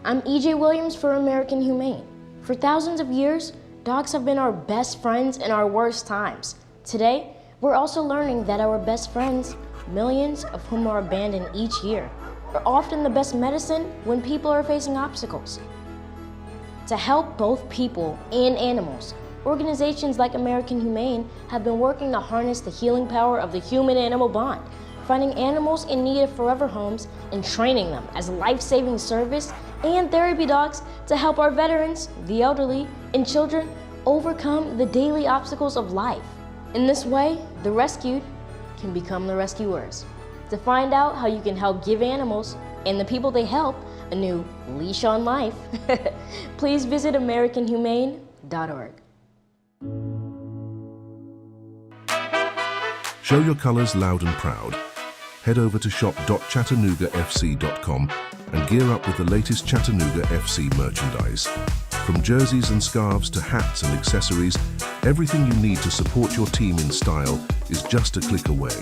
I'm EJ Williams for American Humane. For thousands of years, dogs have been our best friends in our worst times. Today, we're also learning that our best friends, millions of whom are abandoned each year, are often the best medicine when people are facing obstacles. To help both people and animals, organizations like American Humane have been working to harness the healing power of the human-animal bond, finding animals in need of forever homes and training them as life-saving service and therapy dogs to help our veterans, the elderly, and children overcome the daily obstacles of life. In this way, the rescued can become the rescuers. To find out how you can help give animals and the people they help a new leash on life, please visit AmericanHumane.org. Show your colors loud and proud. Head over to shop.chattanoogafc.com and gear up with the latest Chattanooga FC merchandise. From jerseys and scarves to hats and accessories, everything you need to support your team in style is just a click away.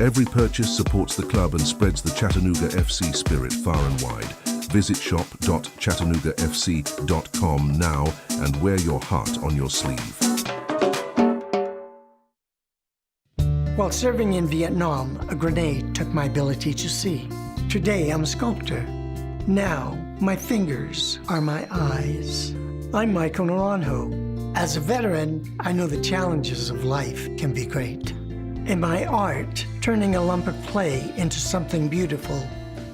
Every purchase supports the club and spreads the Chattanooga FC spirit far and wide. Visit shop.chattanoogafc.com now and wear your heart on your sleeve. While serving in Vietnam, a grenade took my ability to see. Today, I'm a sculptor. Now, my fingers are my eyes. I'm Michael Naranjo. As a veteran, I know the challenges of life can be great. In my art, turning a lump of clay into something beautiful,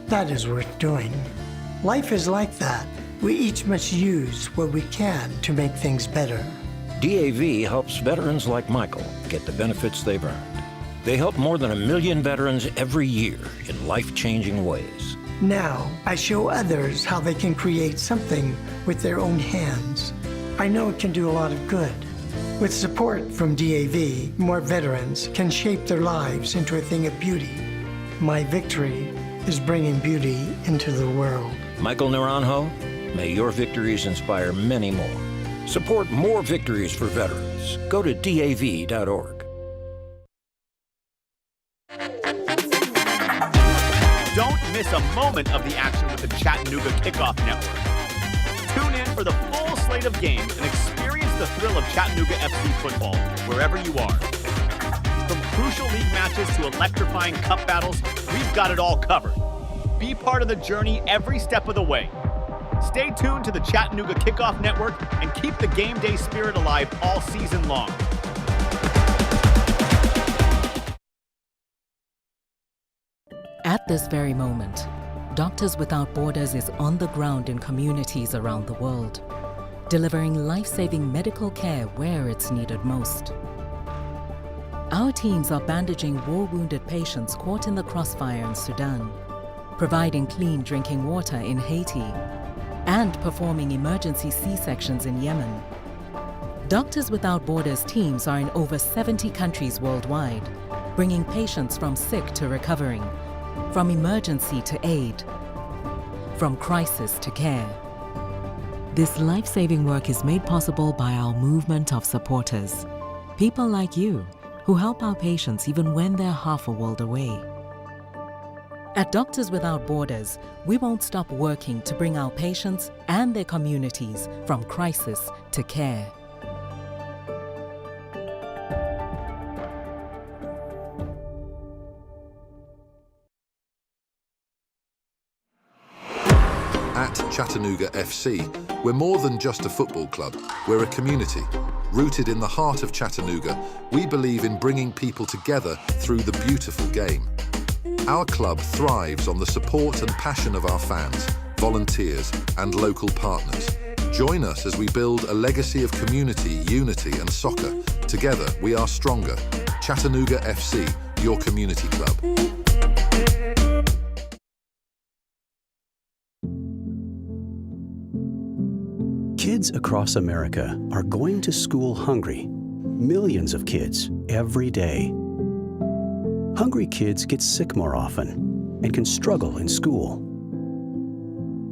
that is worth doing. Life is like that. We each must use what we can to make things better. DAV helps veterans like Michael get the benefits they've earned. They help more than 1 million veterans every year in life-changing ways. Now, I show others how they can create something with their own hands. I know it can do a lot of good. With support from DAV, more veterans can shape their lives into a thing of beauty. My victory is bringing beauty into the world. Michael Naranjo, may your victories inspire many more. Support more victories for veterans. Go to DAV.org. Don't miss a moment of the action with the Chattanooga Kickoff Network. Tune in for the full slate of games and experience the thrill of Chattanooga FC football wherever you are. From crucial league matches to electrifying cup battles, we've got it all covered. Be part of the journey every step of the way. Stay tuned to the Chattanooga Kickoff Network and keep the game day spirit alive all season long. At this very moment, Doctors Without Borders is on the ground in communities around the world, delivering life-saving medical care where it's needed most. Our teams are bandaging war-wounded patients caught in the crossfire in Sudan, providing clean drinking water in Haiti, and performing emergency C-sections in Yemen. Doctors Without Borders teams are in over 70 countries worldwide, bringing patients from sick to recovering, from emergency to aid, from crisis to care. This life-saving work is made possible by our movement of supporters, people like you who help our patients even when they're half a world away. At Doctors Without Borders, we won't stop working to bring our patients and their communities from crisis to care. At Chattanooga FC, we're more than just a football club. We're a community. Rooted in the heart of Chattanooga, we believe in bringing people together through the beautiful game. Our club thrives on the support and passion of our fans, volunteers, and local partners. Join us as we build a legacy of community, unity, and soccer. Together, we are stronger. Chattanooga FC, your community club. Kids across America are going to school hungry. Millions of kids every day. Hungry kids get sick more often and can struggle in school.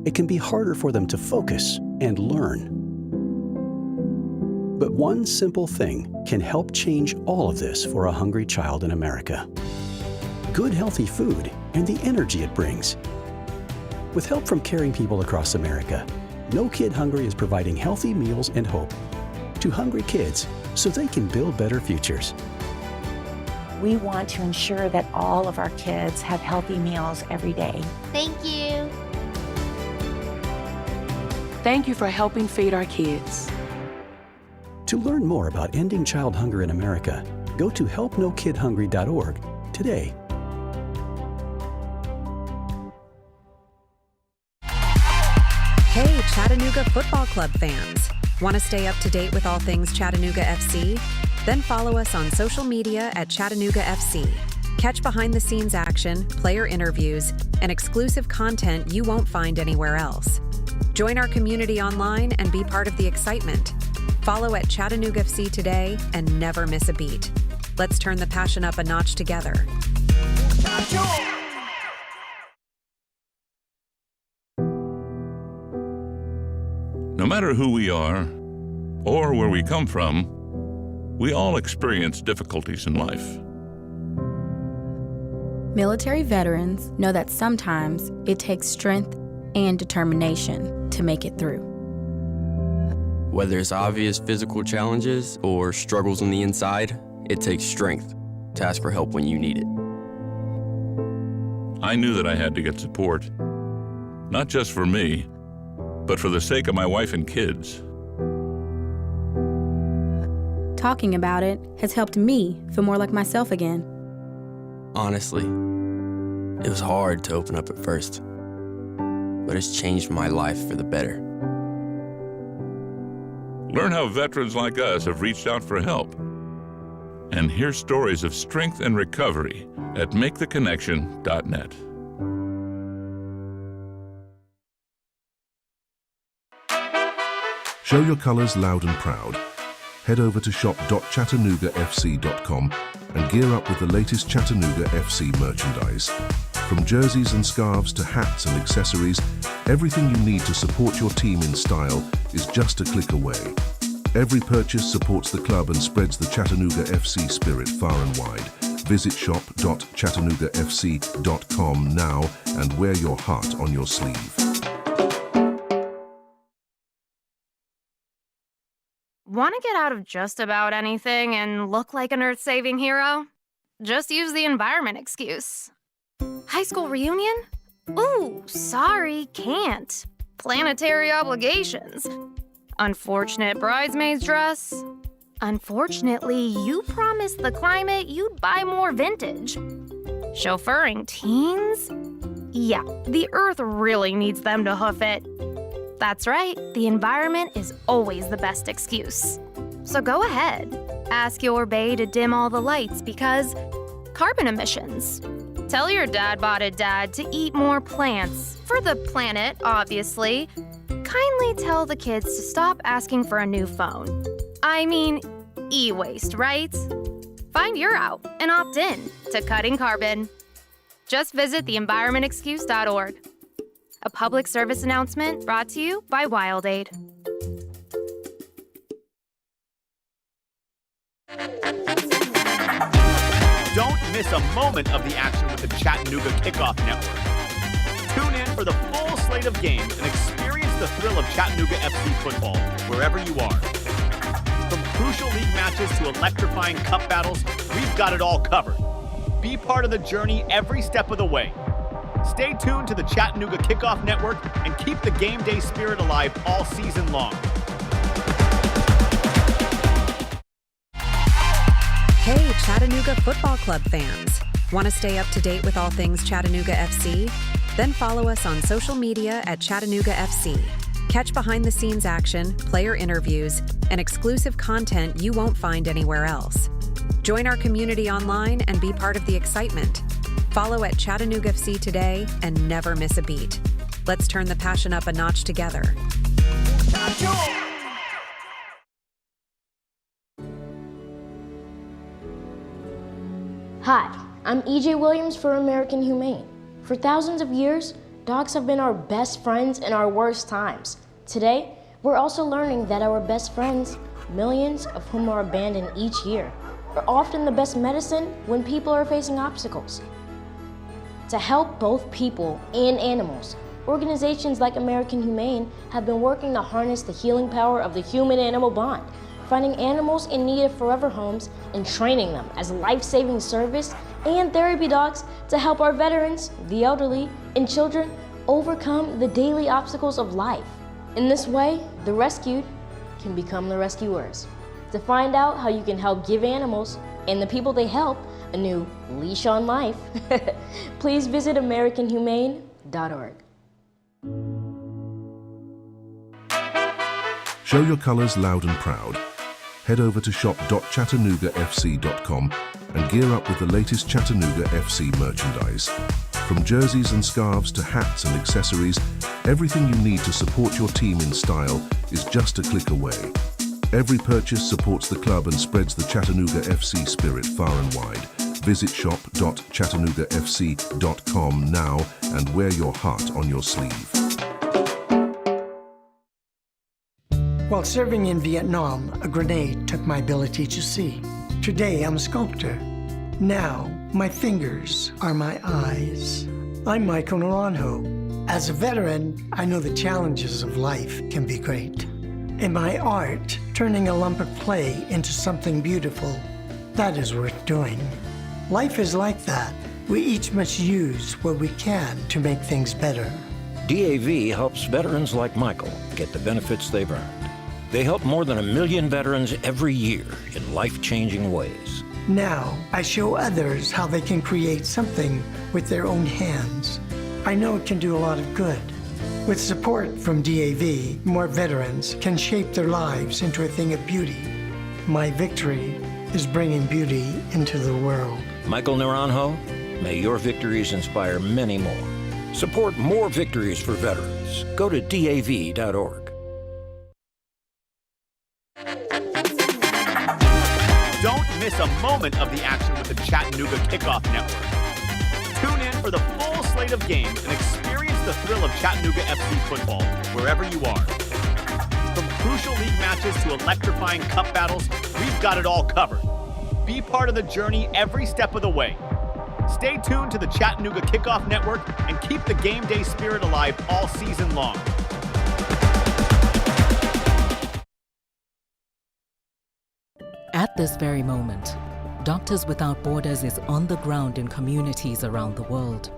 It can be harder for them to focus and learn. But one simple thing can help change all of this for a hungry child in America. Good healthy food and the energy it brings. With help from caring people across America, No Kid Hungry is providing healthy meals and hope to hungry kids so they can build better futures. We want to ensure that all of our kids have healthy meals every day. Thank you. Thank you for helping feed our kids. To learn more about ending child hunger in America, go to helpnokidhungry.org today. Hey, Chattanooga Football Club fans! Want to stay up to date with all things Chattanooga FC? Then follow us on social media at Chattanooga FC. Catch behind-the-scenes action, player interviews, and exclusive content you won't find anywhere else. Join our community online and be part of the excitement. Follow at Chattanooga FC today and never miss a beat. Let's turn the passion up a notch together. No matter who we are or where we come from, we all experience difficulties in life. Military veterans know that sometimes it takes strength and determination to make it through. Whether it's obvious physical challenges or struggles on the inside, it takes strength to ask for help when you need it. I knew that I had to get support, not just for me, but for the sake of my wife and kids. Talking about it has helped me feel more like myself again. Honestly, it was hard to open up at first, but it's changed my life for the better. Learn how veterans like us have reached out for help, and hear stories of strength and recovery at maketheconnection.net. Show your colors loud and proud. Head over to shop.chattanoogafc.com and gear up with the latest Chattanooga FC merchandise. From jerseys and scarves to hats and accessories, everything you need to support your team in style is just a click away. Every purchase supports the club and spreads the Chattanooga FC spirit far and wide. Visit shop.chattanoogafc.com now and wear your heart on your sleeve. Want to get out of just about anything and look like an earth-saving hero? Just use the environment excuse. High school reunion? Ooh, sorry, can't. Planetary obligations. Unfortunate bridesmaid's dress. Unfortunately, you promised the climate you'd buy more vintage. Chauffeuring teens? Yeah, the earth really needs them to hoof it. That's right, the environment is always the best excuse. So go ahead, ask your bae to dim all the lights because carbon emissions. Tell your dad-botted dad to eat more plants, for the planet, obviously. Kindly tell the kids to stop asking for a new phone. I mean, e-waste, right? Find your out and opt in to cutting carbon. Just visit theenvironmentexcuse.org. A public service announcement brought to you by WildAid. Don't miss a moment of the action with the Chattanooga Kickoff Network. Tune in for the full slate of games and experience the thrill of Chattanooga FC football wherever you are. From crucial league matches to electrifying cup battles, we've got it all covered. Be part of the journey every step of the way. Stay tuned to the Chattanooga Kickoff Network and keep the game day spirit alive all season long. Hey, Chattanooga Football Club fans! Want to stay up to date with all things Chattanooga FC? Then follow us on social media at Chattanooga FC. Catch behind-the-scenes action, player interviews, and exclusive content you won't find anywhere else. Join our community online and be part of the excitement. Follow at Chattanooga FC today and never miss a beat. Let's turn the passion up a notch together. Hi, I'm EJ Williams for American Humane. For thousands of years, dogs have been our best friends in our worst times. Today, we're also learning that our best friends, millions of whom are abandoned each year, are often the best medicine when people are facing obstacles. To help both people and animals, Organizations like American Humane have been working to harness the healing power of the human-animal bond, finding animals in need of forever homes and training them as life-saving service and therapy dogs to help our veterans, the elderly, and children overcome the daily obstacles of life. In this way, the rescued can become the rescuers. To find out how you can help give animals and the people they help a new leash on life, please visit AmericanHumane.org. Show your colors loud and proud. Head over to shop.chattanoogafc.com and gear up with the latest Chattanooga FC merchandise. From jerseys and scarves to hats and accessories, everything you need to support your team in style is just a click away. Every purchase supports the club and spreads the Chattanooga FC spirit far and wide. Visit shop.chattanoogafc.com now and wear your heart on your sleeve. While serving in Vietnam, a grenade took my ability to see. Today, I'm a sculptor. Now, my fingers are my eyes. I'm Michael Naranjo. As a veteran, I know the challenges of life can be great. In my art, turning a lump of clay into something beautiful, that is worth doing. Life is like that. We each must use what we can to make things better. DAV helps veterans like Michael get the benefits they've earned. They help more than 1 million veterans every year in life-changing ways. Now, I show others how they can create something with their own hands. I know it can do a lot of good. With support from DAV, more veterans can shape their lives into a thing of beauty. My victory is bringing beauty into the world. Michael Naranjo, may your victories inspire many more. Support more victories for veterans. Go to DAV.org. Don't miss a moment of the action with the Chattanooga Kickoff Network. Tune in for the full slate of games and experience the thrill of Chattanooga FC football wherever you are. From crucial league matches to electrifying cup battles, we've got it all covered. Be part of the journey every step of the way. Stay tuned to the Chattanooga Kickoff Network and keep the game day spirit alive all season long. At this very moment, Doctors Without Borders is on the ground in communities around the world,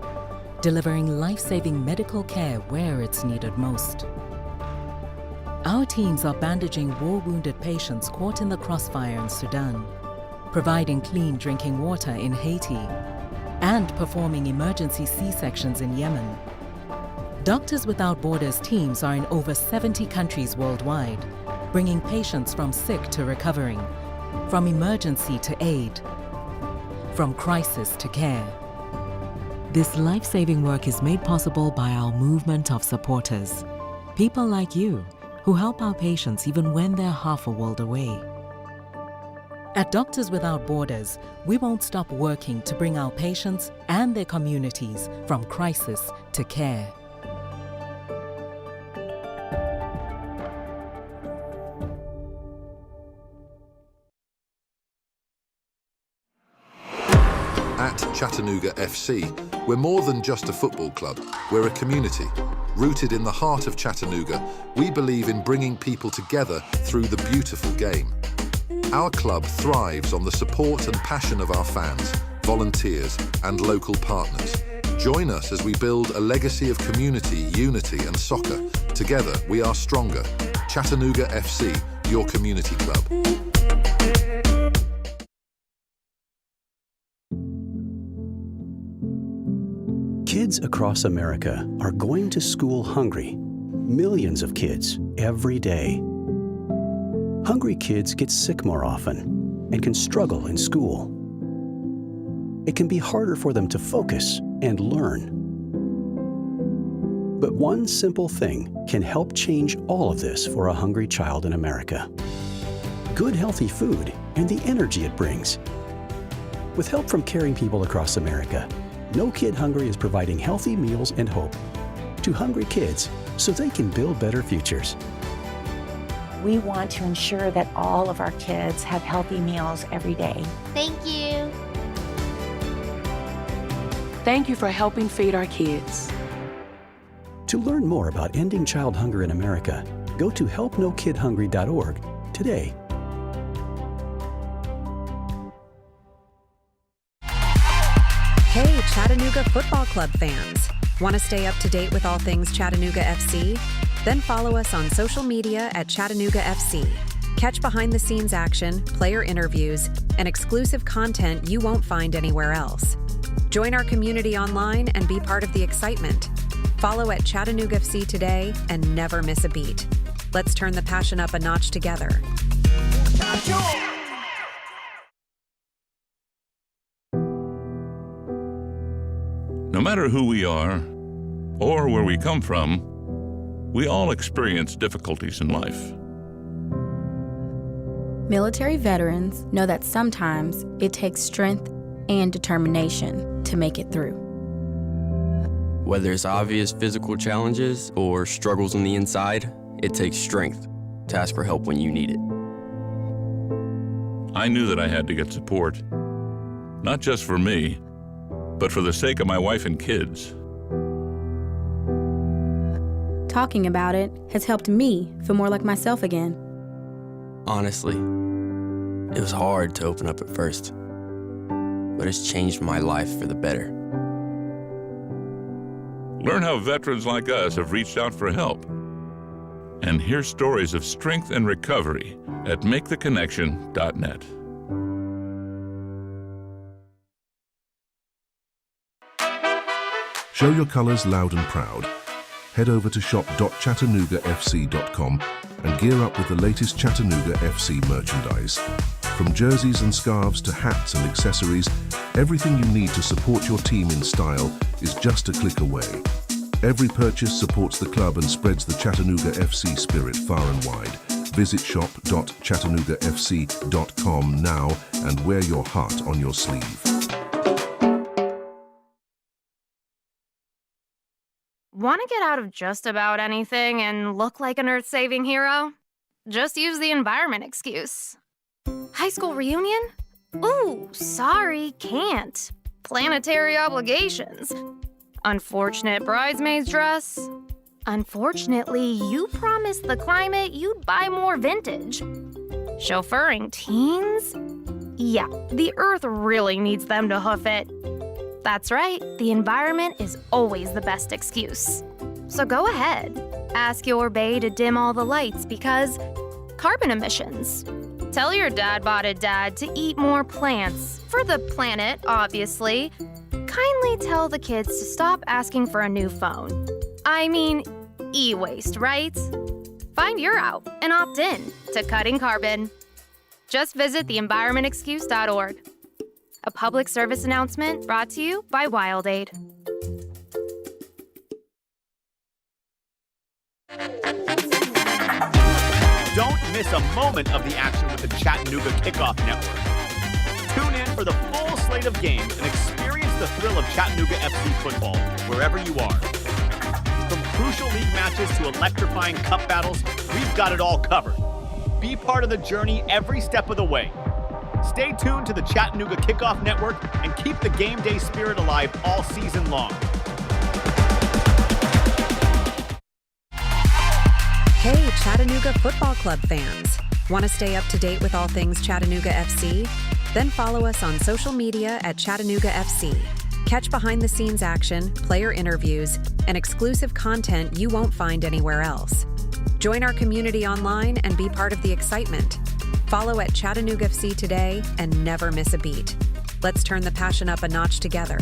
delivering life-saving medical care where it's needed most. Our teams are bandaging war-wounded patients caught in the crossfire in Sudan, providing clean drinking water in Haiti, and performing emergency C-sections in Yemen. Doctors Without Borders teams are in over 70 countries worldwide, bringing patients from sick to recovering, from emergency to aid, from crisis to care. This life-saving work is made possible by our movement of supporters, people like you who help our patients even when they're half a world away. At Doctors Without Borders, we won't stop working to bring our patients and their communities from crisis to care. At Chattanooga FC, we're more than just a football club. We're a community. Rooted in the heart of Chattanooga, we believe in bringing people together through the beautiful game. Our club thrives on the support and passion of our fans, volunteers, and local partners. Join us as we build a legacy of community, unity, and soccer. Together, we are stronger. Chattanooga FC, your community club. Kids across America are going to school hungry. Millions of kids every day. Hungry kids get sick more often and can struggle in school. It can be harder for them to focus and learn. But one simple thing can help change all of this for a hungry child in America. Good, healthy food and the energy it brings. With help from caring people across America, No Kid Hungry is providing healthy meals and hope to hungry kids so they can build better futures. We want to ensure that all of our kids have healthy meals every day. Thank you. Thank you for helping feed our kids. To learn more about ending child hunger in America, go to helpnokidhungry.org today. Hey, Chattanooga Football Club fans! Want to stay up to date with all things Chattanooga FC? Then follow us on social media at Chattanooga FC. Catch behind-the-scenes action, player interviews, and exclusive content you won't find anywhere else. Join our community online and be part of the excitement. Follow at Chattanooga FC today and never miss a beat. Let's turn the passion up a notch together. No matter who we are or where we come from, we all experience difficulties in life. Military veterans know that sometimes it takes strength and determination to make it through. Whether it's obvious physical challenges or struggles on the inside, it takes strength to ask for help when you need it. I knew that I had to get support, not just for me, but for the sake of my wife and kids. Talking about it has helped me feel more like myself again. Honestly, it was hard to open up at first, but it's changed my life for the better. Learn how veterans like us have reached out for help. And hear stories of strength and recovery at maketheconnection.net. Show your colors loud and proud. Head over to shop.chattanoogafc.com and gear up with the latest Chattanooga FC merchandise. From jerseys and scarves to hats and accessories, everything you need to support your team in style is just a click away. Every purchase supports the club and spreads the Chattanooga FC spirit far and wide. Visit shop.chattanoogafc.com now and wear your heart on your sleeve. Want to get out of just about anything and look like an earth-saving hero? Just use the environment excuse. High school reunion? Ooh, sorry, can't. Planetary obligations. Unfortunate bridesmaid's dress. Unfortunately, you promised the climate you'd buy more vintage. Chauffeuring teens? Yeah, the earth really needs them to hoof it. That's right, the environment is always the best excuse. So go ahead, ask your bae to dim all the lights because carbon emissions. Tell your dad-botted dad to eat more plants, for the planet, obviously. Kindly tell the kids to stop asking for a new phone. I mean, e-waste, right? Find your out and opt in to cutting carbon. Just visit theenvironmentexcuse.org. A public service announcement brought to you by WildAid. Don't miss a moment of the action with the Chattanooga Kickoff Network. Tune in for the full slate of games and experience the thrill of Chattanooga FC football wherever you are. From crucial league matches to electrifying cup battles, we've got it all covered. Be part of the journey every step of the way. Stay tuned to the Chattanooga Kickoff Network and keep the game day spirit alive all season long. Hey, Chattanooga Football Club fans! Want to stay up to date with all things Chattanooga FC? Then follow us on social media at Chattanooga FC. Catch behind-the-scenes action, player interviews, and exclusive content you won't find anywhere else. Join our community online and be part of the excitement. Follow at Chattanooga FC today and never miss a beat. Let's turn the passion up a notch together.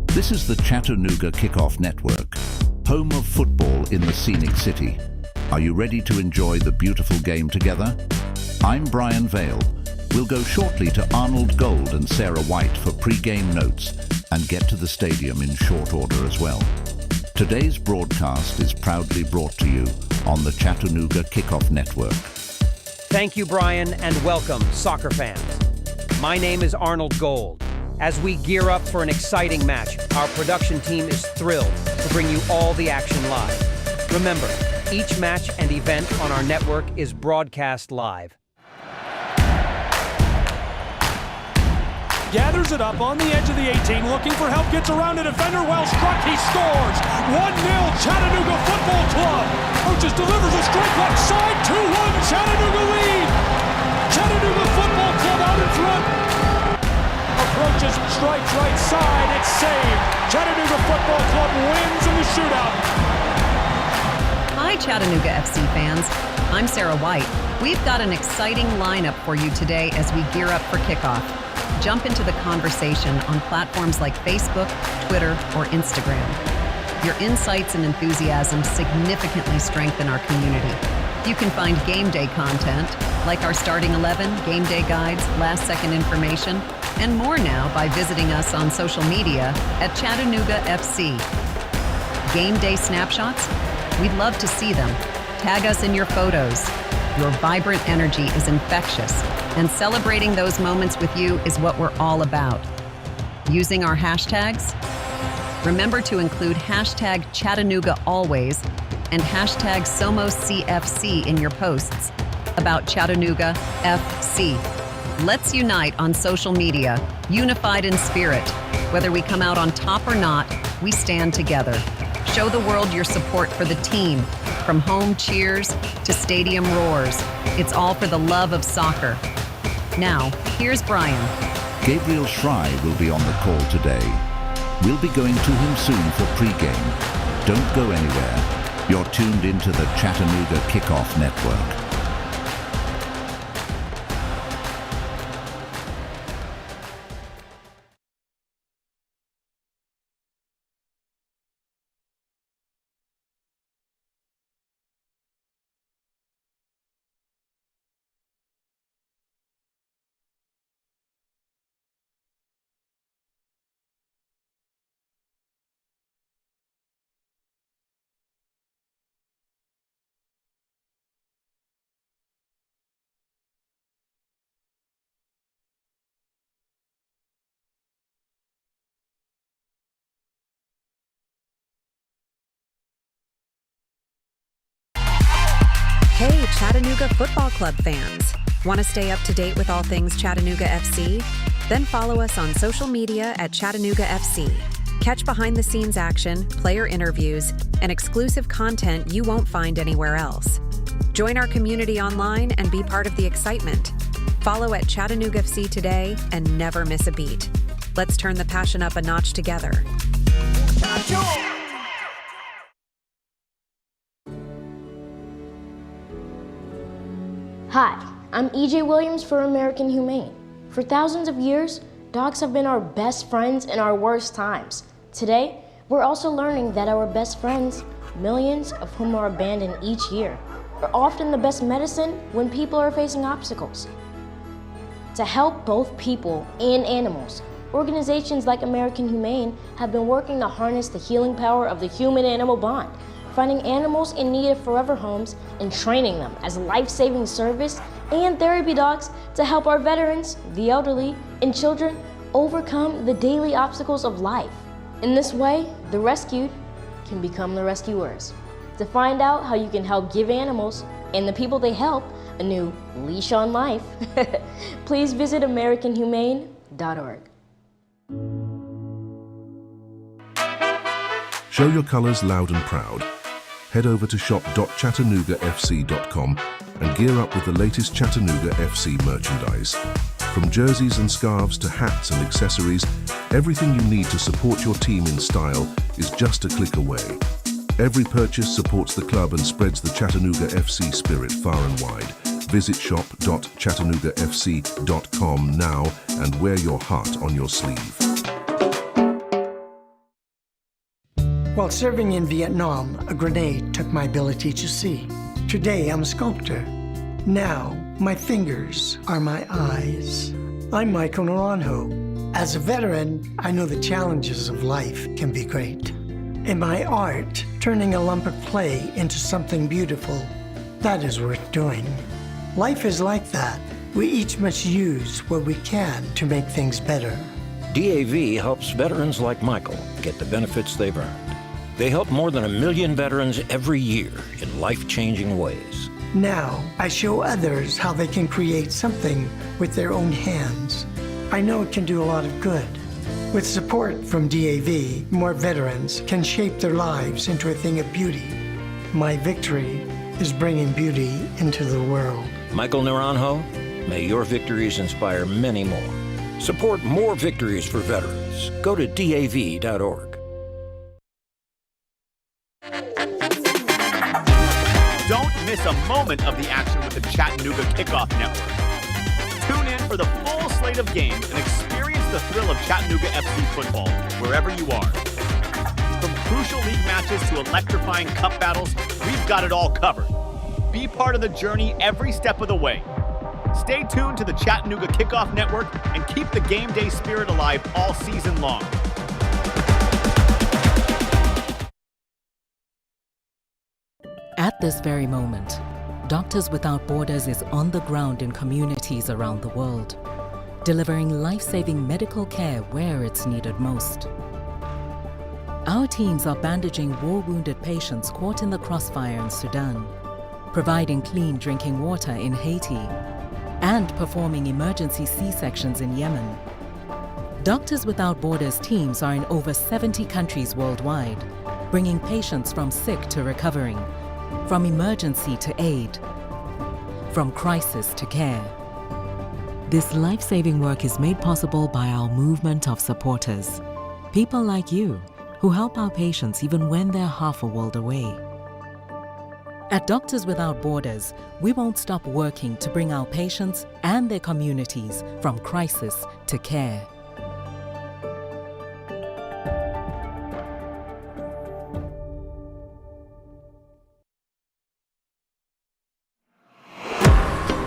This is the Chattanooga Kickoff Network, home of football in the scenic city. Are you ready to enjoy the beautiful game together? I'm Brian Vale. We'll go shortly to Arnold Gold and Sarah White for pre-game notes and get to the stadium in short order as well. Today's broadcast is proudly brought to you on the Chattanooga Kickoff Network. Thank you, Brian, and welcome, soccer fans. My name is Arnold Gold. As we gear up for an exciting match, our production team is thrilled to bring you all the action live. Remember, each match and event on our network is broadcast live. Gathers it up on the edge of the 18, looking for help, gets around a defender, well struck, he scores! 1-0 Chattanooga Football Club! Coaches delivers a strike left side, 2-1 Chattanooga lead! Chattanooga Football Club out in front! Approaches, strikes right side, it's saved! Chattanooga Football Club wins in the shootout! Hi Chattanooga FC fans, I'm Sarah White. We've got an exciting lineup for you today as we gear up for kickoff. Jump into the conversation on platforms like Facebook, Twitter, or Instagram. Your insights and enthusiasm significantly strengthen our community. You can find game day content, like our starting 11, game day guides, last-second information, and more now by visiting us on social media at Chattanooga FC. Game day snapshots? We'd love to see them. Tag us in your photos. Your vibrant energy is infectious, and celebrating those moments with you is what we're all about. Using our hashtags? Remember to include hashtag Chattanooga always and hashtag SomosCFC in your posts about Chattanooga FC. Let's unite on social media, unified in spirit. Whether we come out on top or not, we stand together. Show the world your support for the team, from home cheers to stadium roars. It's all for the love of soccer. Now, here's Brian. Gabriel Schrei will be on the call today. We'll be going to him soon for pre-game. Don't go anywhere. You're tuned into the Chattanooga Kickoff Network. Hey, Chattanooga Football Club fans! Want to stay up to date with all things Chattanooga FC? Then follow us on social media at Chattanooga FC. Catch behind-the-scenes action, player interviews, and exclusive content you won't find anywhere else. Join our community online and be part of the excitement. Follow at Chattanooga FC today and never miss a beat. Let's turn the passion up a notch together. Hi, I'm EJ Williams for American Humane. For thousands of years, dogs have been our best friends in our worst times. Today, we're also learning that our best friends, millions of whom are abandoned each year, are often the best medicine when people are facing obstacles. To help both people and animals, organizations like American Humane have been working to harness the healing power of the human-animal bond, finding animals in need of forever homes and training them as life-saving service and therapy dogs to help our veterans, the elderly, and children overcome the daily obstacles of life. In this way, the rescued can become the rescuers. To find out how you can help give animals and the people they help a new leash on life, please visit AmericanHumane.org. Show your colors loud and proud. Head over to shop.chattanoogafc.com and gear up with the latest Chattanooga FC merchandise. From jerseys and scarves to hats and accessories, everything you need to support your team in style is just a click away. Every purchase supports the club and spreads the Chattanooga FC spirit far and wide. Visit shop.chattanoogafc.com now and wear your heart on your sleeve. While serving in Vietnam, a grenade took my ability to see. Today, I'm a sculptor. Now, my fingers are my eyes. I'm Michael Naranjo. As a veteran, I know the challenges of life can be great. In my art, turning a lump of clay into something beautiful, that is worth doing. Life is like that. We each must use what we can to make things better. DAV helps veterans like Michael get the benefits they've earned. They help more than 1 million veterans every year in life-changing ways. Now, I show others how they can create something with their own hands. I know it can do a lot of good. With support from DAV, more veterans can shape their lives into a thing of beauty. My victory is bringing beauty into the world. Michael Naranjo, may your victories inspire many more. Support more victories for veterans. Go to DAV.org. Don't miss a moment of the action with the Chattanooga Kickoff Network. Tune in for the full slate of games and experience the thrill of Chattanooga FC football wherever you are. From crucial league matches to electrifying cup battles, we've got it all covered. Be part of the journey every step of the way. Stay tuned to the Chattanooga Kickoff Network and keep the game day spirit alive all season long. At this very moment, Doctors Without Borders is on the ground in communities around the world, delivering life-saving medical care where it's needed most. Our teams are bandaging war-wounded patients caught in the crossfire in Sudan, providing clean drinking water in Haiti, and performing emergency C-sections in Yemen. Doctors Without Borders teams are in over 70 countries worldwide, bringing patients from sick to recovering, from emergency to aid, from crisis to care. This life-saving work is made possible by our movement of supporters, people like you who help our patients even when they're half a world away. At Doctors Without Borders, we won't stop working to bring our patients and their communities from crisis to care.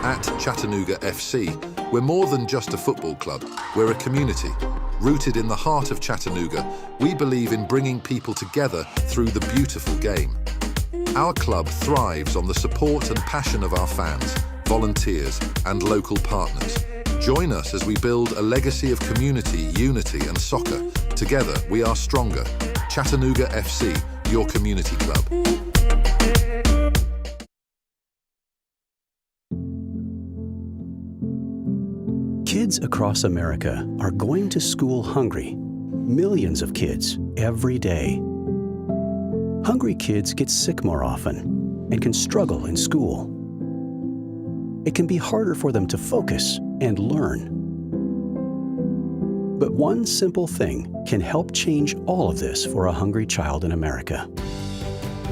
At Chattanooga FC, we're more than just a football club, we're a community. Rooted in the heart of Chattanooga, we believe in bringing people together through the beautiful game. Our club thrives on the support and passion of our fans, volunteers, and local partners. Join us as we build a legacy of community, unity, and soccer. Together, we are stronger. Chattanooga FC, your community club. Kids across America are going to school hungry. Millions of kids every day. Hungry kids get sick more often and can struggle in school. It can be harder for them to focus and learn. But one simple thing can help change all of this for a hungry child in America.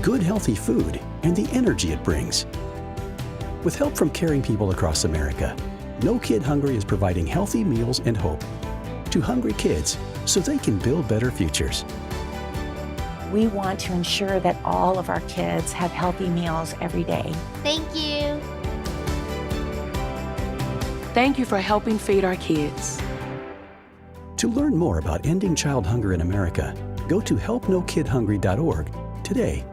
Good healthy food and the energy it brings. With help from caring people across America, No Kid Hungry is providing healthy meals and hope to hungry kids so they can build better futures. We want to ensure that all of our kids have healthy meals every day. Thank you. Thank you for helping feed our kids. To learn more about ending child hunger in America, go to helpnokidhungry.org today.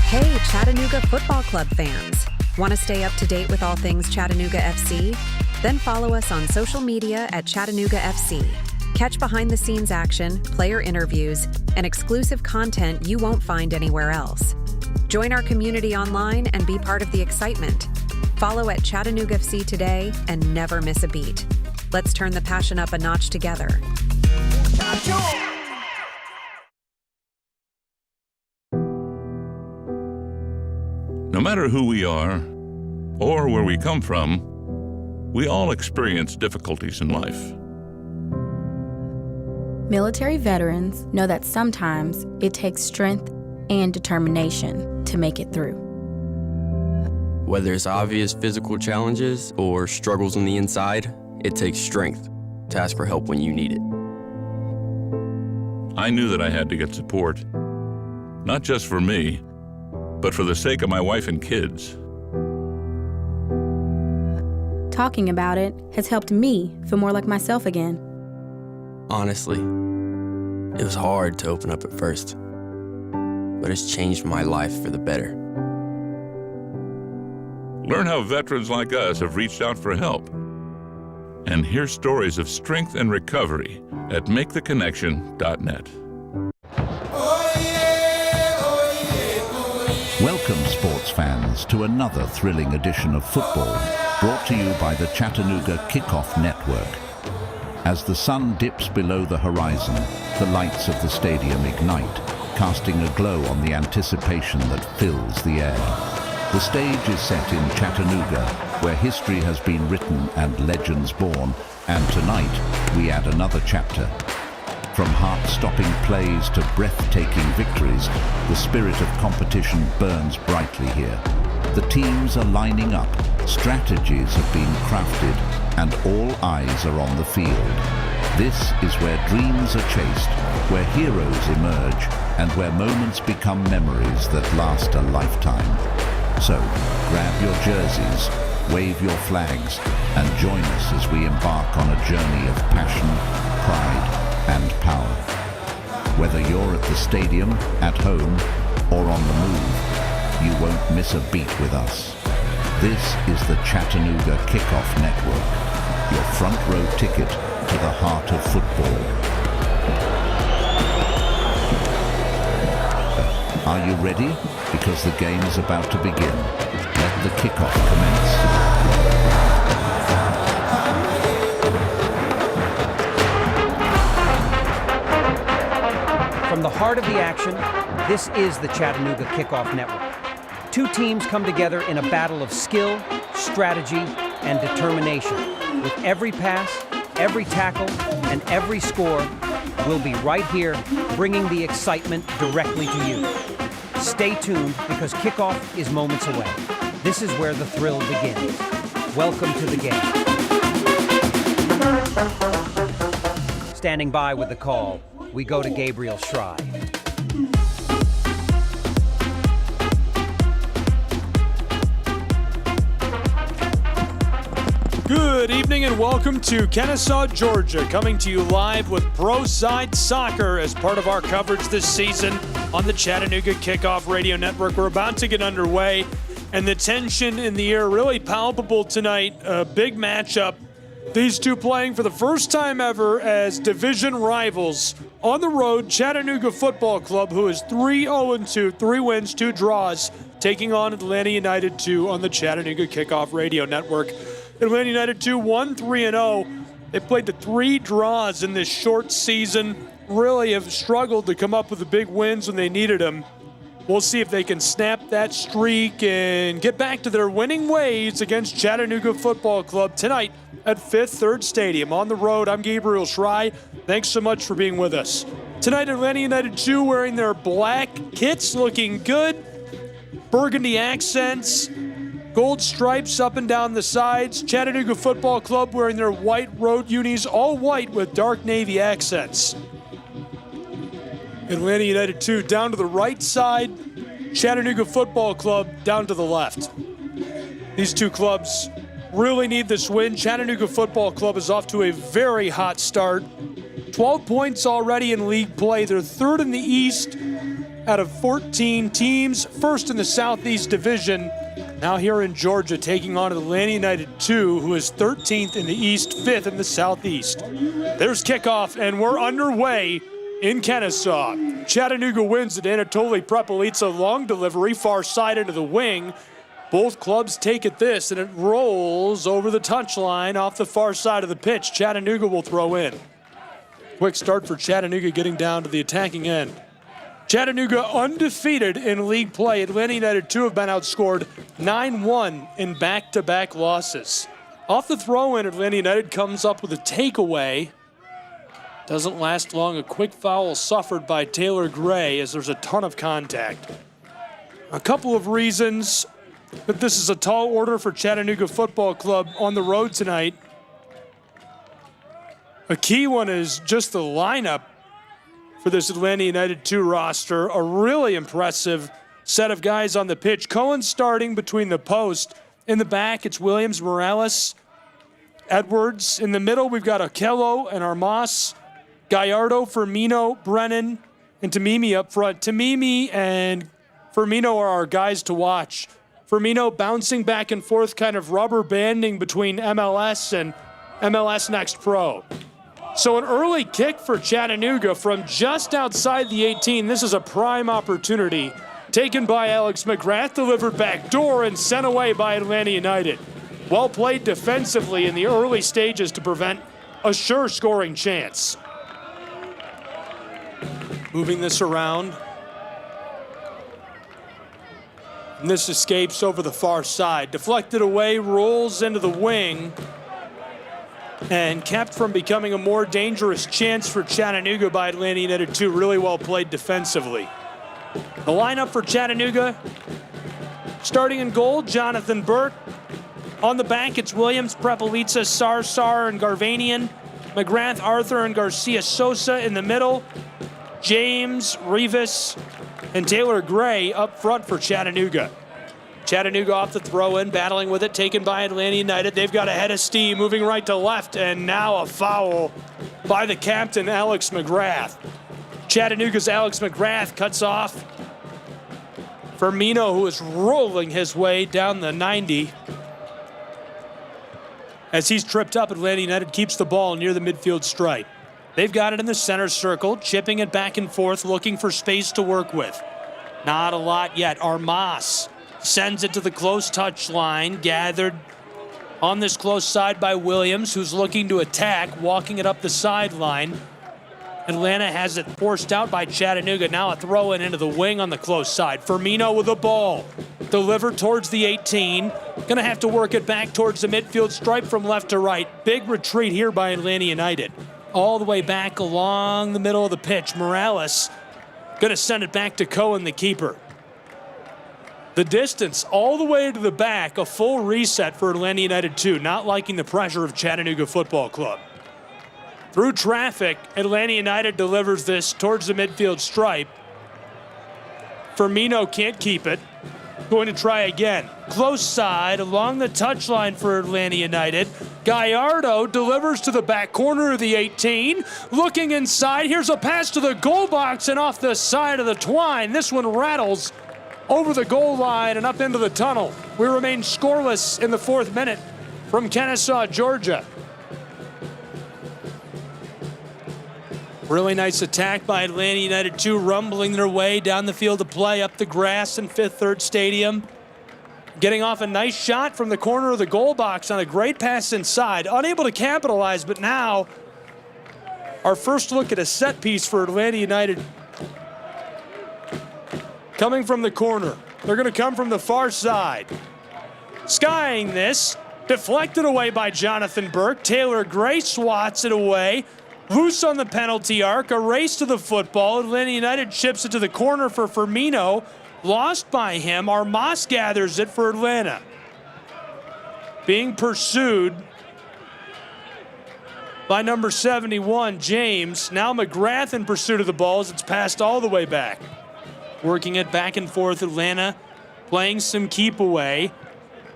Hey, Chattanooga Football Club fans. Want to stay up to date with all things Chattanooga FC? Then follow us on social media at Chattanooga FC. Catch behind-the-scenes action, player interviews, and exclusive content you won't find anywhere else. Join our community online and be part of the excitement. Follow at Chattanooga FC today and never miss a beat. Let's turn the passion up a notch together. No matter who we are or where we come from, we all experience difficulties in life. Military veterans know that sometimes it takes strength and determination to make it through. Whether it's obvious physical challenges or struggles on the inside, it takes strength to ask for help when you need it. I knew that I had to get support, not just for me, but for the sake of my wife and kids. Talking about it has helped me feel more like myself again. Honestly, it was hard to open up at first, but it's changed my life for the better. Learn how veterans like us have reached out for help. And hear stories of strength and recovery at maketheconnection.net. Welcome, sports fans, to another thrilling edition of football, brought to you by the Chattanooga Kickoff Network. As the sun dips below the horizon, the lights of the stadium ignite, casting a glow on the anticipation that fills the air. The stage is set in Chattanooga, where history has been written and legends born, and tonight we add another chapter. From heart-stopping plays to breathtaking victories, the spirit of competition burns brightly here. The teams are lining up, strategies have been crafted, and all eyes are on the field. This is where dreams are chased, where heroes emerge, and where moments become memories that last a lifetime. So, grab your jerseys, wave your flags, and join us as we embark on a journey of passion, pride, and power. Whether you're at the stadium, at home, or on the move, you won't miss a beat with us. This is the Chattanooga Kickoff Network, your front row ticket to the heart of football. Are you ready? Because the game is about to begin. Let the kickoff commence. From the heart of the action, this is the Chattanooga Kickoff Network. Two teams come together in a battle of skill, strategy, and determination. With every pass, every tackle, and every score, we'll be right here bringing the excitement directly to you. Stay tuned because kickoff is moments away. This is where the thrill begins. Welcome to the game. Standing by with the call, we go to Gabriel Schrei. Good evening and welcome to Kennesaw, Georgia, coming to you live with Pro Side Soccer as part of our coverage this season on the Chattanooga Kickoff Radio Network. We're about to get underway, and the tension in the air really palpable tonight. A big matchup. These two playing for the first time ever as division rivals on the road. Chattanooga Football Club, who is 3-0-2, 3 wins, 2 draws, taking on Atlanta United 2 on the Chattanooga Kickoff Radio Network. Atlanta United 2 won 3-0. They played the 3 draws in this short season. Really have struggled to come up with the big wins when they needed them. We'll see if they can snap that streak and get back to their winning ways against Chattanooga Football Club tonight at Fifth Third Stadium. On the road, I'm Gabriel Schrei. Thanks so much for being with us. Tonight, Atlanta United 2 wearing their black kits, looking good. Burgundy accents, gold stripes up and down the sides. Chattanooga Football Club wearing their white road unis, all white with dark navy accents. Atlanta United 2 down to the right side. Chattanooga Football Club down to the left. These two clubs really need this win. Chattanooga Football Club is off to a very hot start. 12 points already in league play. They're third in the East out of 14 teams. First in the Southeast Division. Now here in Georgia, taking on Atlanta United 2, who is 13th in the East, 5th in the Southeast. There's kickoff, and we're underway in Kennesaw. Chattanooga wins it. Anatoly Prepelitsa, long delivery, far side into the wing. Both clubs take it this, and it rolls over the touchline off the far side of the pitch. Chattanooga will throw in. Quick start for Chattanooga, getting down to the attacking end. Chattanooga undefeated in league play. Atlanta United 2 have been outscored 9-1 in back-to-back losses. Off the throw-in, Atlanta United comes up with a takeaway. Doesn't last long. A quick foul suffered by Taylor Gray as there's a ton of contact. A couple of reasons that this is a tall order for Chattanooga Football Club on the road tonight. A key one is just the lineup for this Atlanta United 2 roster. A really impressive set of guys on the pitch. Cohen starting between the post. In the back, it's Williams, Morales, Edwards. In the middle, we've got Okello and Armas. Gallardo, Firmino, Brennan, and Tamimi up front. Tamimi and Firmino are our guys to watch. Firmino bouncing back and forth, kind of rubber banding between MLS and MLS Next Pro. So an early kick for Chattanooga from just outside the 18. This is a prime opportunity. Taken by Alex McGrath, delivered back door and sent away by Atlanta United. Well played defensively in the early stages to prevent a sure scoring chance. Moving this around. And this escapes over the far side. Deflected away, rolls into the wing, and kept from becoming a more dangerous chance for Chattanooga by Atlanta United 2. Really well played defensively. The lineup for Chattanooga, starting in goal, Jonathan Burke. On the back, it's Williams, Prepelica, Sarsar, and Garvanian. McGrath, Arthur, and Garcia Sosa in the middle. James, Rivas, and Taylor Gray up front for Chattanooga. Chattanooga off the throw-in, battling with it, taken by Atlanta United. They've got a head of steam, moving right to left, and now a foul by the captain, Alex McGrath. Chattanooga's Alex McGrath cuts off Firmino, who is rolling his way down the 90. As he's tripped up, Atlanta United keeps the ball near the midfield stripe. They've got it in the center circle, chipping it back and forth, looking for space to work with. Not a lot yet. Armas sends it to the close touch line, gathered on this close side by Williams, who's looking to attack, walking it up the sideline. Atlanta has it forced out by Chattanooga. Now a throw-in into the wing on the close side. Firmino with the ball. Delivered towards the 18. Gonna have to work it back towards the midfield stripe from left to right. Big retreat here by Atlanta United. All the way back along the middle of the pitch. Morales gonna send it back to Cohen, the keeper. The distance all the way to the back, a full reset for Atlanta United 2, not liking the pressure of Chattanooga Football Club. Through traffic, Atlanta United delivers this towards the midfield stripe. Firmino can't keep it. Going to try again. Close side along the touchline for Atlanta United. Gallardo delivers to the back corner of the 18. Looking inside, here's a pass to the goal box and off the side of the twine. This one rattles over the goal line and up into the tunnel. We remain scoreless in the 4th minute from Kennesaw, Georgia. Really nice attack by Atlanta United 2, rumbling their way down the field of play, up the grass in Fifth Third Stadium. Getting off a nice shot from the corner of the goal box on a great pass inside. Unable to capitalize, but now our first look at a set piece for Atlanta United. Coming from the corner. They're going to come from the far side. Skying this. Deflected away by Jonathan Burke. Taylor Gray swats it away. Loose on the penalty arc. A race to the football. Atlanta United chips it to the corner for Firmino. Lost by him. Armas gathers it for Atlanta. Being pursued by number 71, James. Now McGrath in pursuit of the ball as it's passed all the way back. Working it back and forth, Atlanta playing some keep away.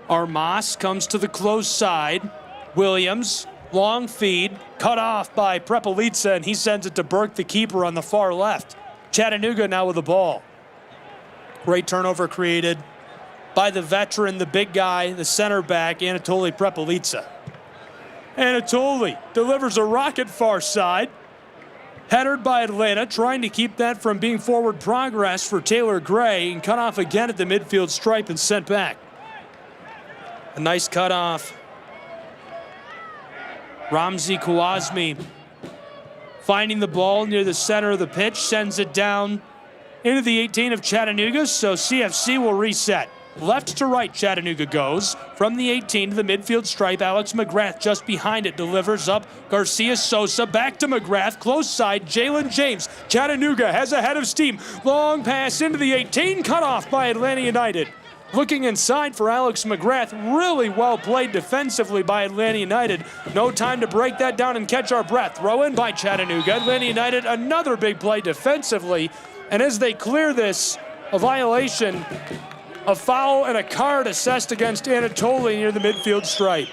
Armas comes to the close side. Williams, long feed, cut off by Prepelica, and he sends it to Burke, the keeper, on the far left. Chattanooga now with the ball. Great turnover created by the veteran, the big guy, the center back, Anatoly Prepelica. Anatoly delivers a rocket far side. Headed by Atlanta, trying to keep that from being forward progress for Taylor Gray, and cut off again at the midfield stripe and sent back. A nice cutoff. Ramzi Kouazmi finding the ball near the center of the pitch, sends it down into the 18 of Chattanooga, so CFC will reset. Left to right, Chattanooga goes. From the 18 to the midfield stripe, Alex McGrath just behind it, delivers up. Garcia Sosa back to McGrath, close side, Jalen James. Chattanooga has a head of steam. Long pass into the 18, cut off by Atlanta United. Looking inside for Alex McGrath, really well played defensively by Atlanta United. No time to break that down and catch our breath. Throw in by Chattanooga. Atlanta United, another big play defensively. And as they clear this, a violation, a foul and a card assessed against Anatoly near the midfield stripe.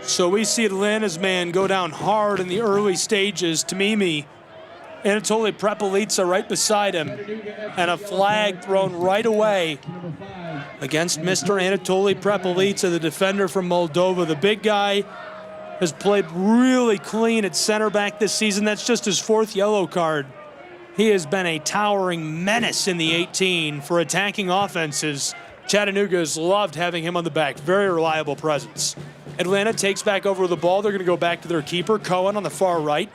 So we see Atlanta's man go down hard in the early stages. Tamimi Anatoly Prepelica right beside him, and a flag thrown right away against Mr. Anatoly Prepelica, the defender from Moldova. The big guy has played really clean at center back this season. That's just his 4th yellow card. He has been a towering menace in the 18 for attacking offenses. Chattanooga has loved having him on the back. Very reliable presence. Atlanta takes back over the ball. They're going to go back to their keeper, Cohen, on the far right.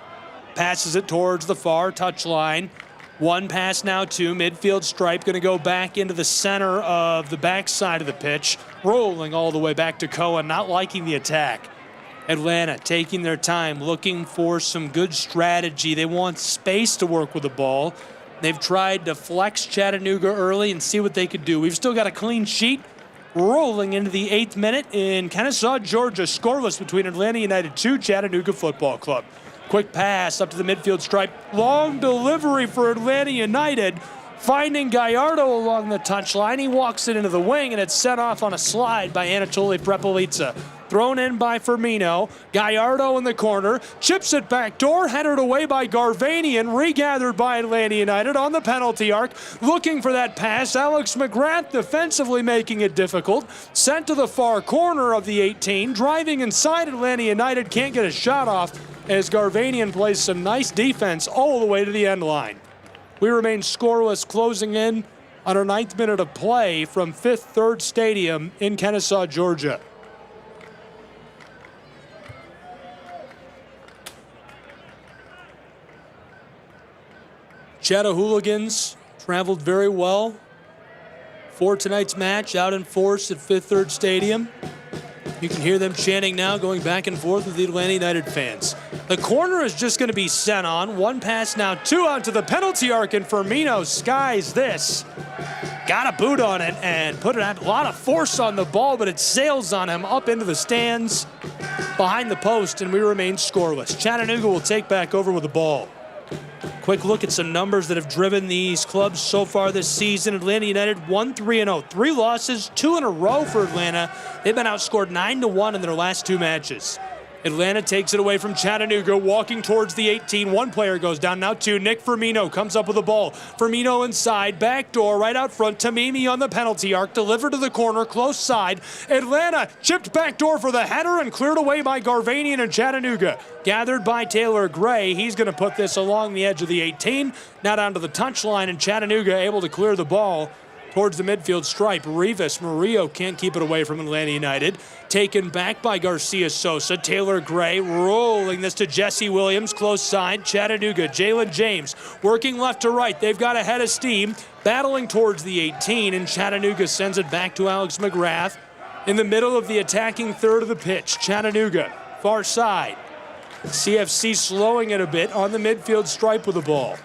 Passes it towards the far touchline. One pass now to midfield stripe. Going to go back into the center of the backside of the pitch. Rolling all the way back to Cohen, not liking the attack. Atlanta taking their time, looking for some good strategy. They want space to work with the ball. They've tried to flex Chattanooga early and see what they could do. We've still got a clean sheet. Rolling into the 8th minute in Kennesaw, Georgia. Scoreless between Atlanta United 2, Chattanooga Football Club. Quick pass up to the midfield stripe. Long delivery for Atlanta United. Finding Gallardo along the touchline. He walks it into the wing, and it's set off on a slide by Anatoly Prepelica. Thrown in by Firmino. Gallardo in the corner. Chips it back door. Headed away by Garvanian. Regathered by Atlanta United on the penalty arc. Looking for that pass. Alex McGrath defensively making it difficult. Sent to the far corner of the 18. Driving inside Atlanta United. Can't get a shot off as Garvanian plays some nice defense all the way to the end line. We remain scoreless, closing in on our 9th minute of play from Fifth Third Stadium in Kennesaw, Georgia. Chattahooligans traveled very well for tonight's match, out in force at Fifth Third Stadium. You can hear them chanting now, going back and forth with the Atlanta United fans. The corner is just going to be sent on. One pass now, 2 out to the penalty arc, and Firmino skies this. Got a boot on it and put a lot of force on the ball, but it sails on him up into the stands behind the post, and we remain scoreless. Chattanooga will take back over with the ball. Quick look at some numbers that have driven these clubs so far this season. Atlanta United 1-3-0. 3 losses, 2 in a row for Atlanta. They've been outscored 9-1 in their last 2 matches. Atlanta takes it away from Chattanooga, walking towards the 18. One player goes down, now 2. Nick Firmino comes up with the ball. Firmino inside, back door, right out front. Tamimi on the penalty arc, delivered to the corner, close side. Atlanta chipped back door for the header and cleared away by Garvanian and Chattanooga. Gathered by Taylor Gray. He's going to put this along the edge of the 18. Now down to the touchline, and Chattanooga able to clear the ball towards the midfield stripe. Rivas Murillo can't keep it away from Atlanta United. Taken back by Garcia Sosa. Taylor Gray rolling this to Jesse Williams, close side. Chattanooga, Jalen James working left to right. They've got a head of steam, battling towards the 18, and Chattanooga sends it back to Alex McGrath in the middle of the attacking third of the pitch. Chattanooga, far side. CFC slowing it a bit on the midfield stripe with the ball.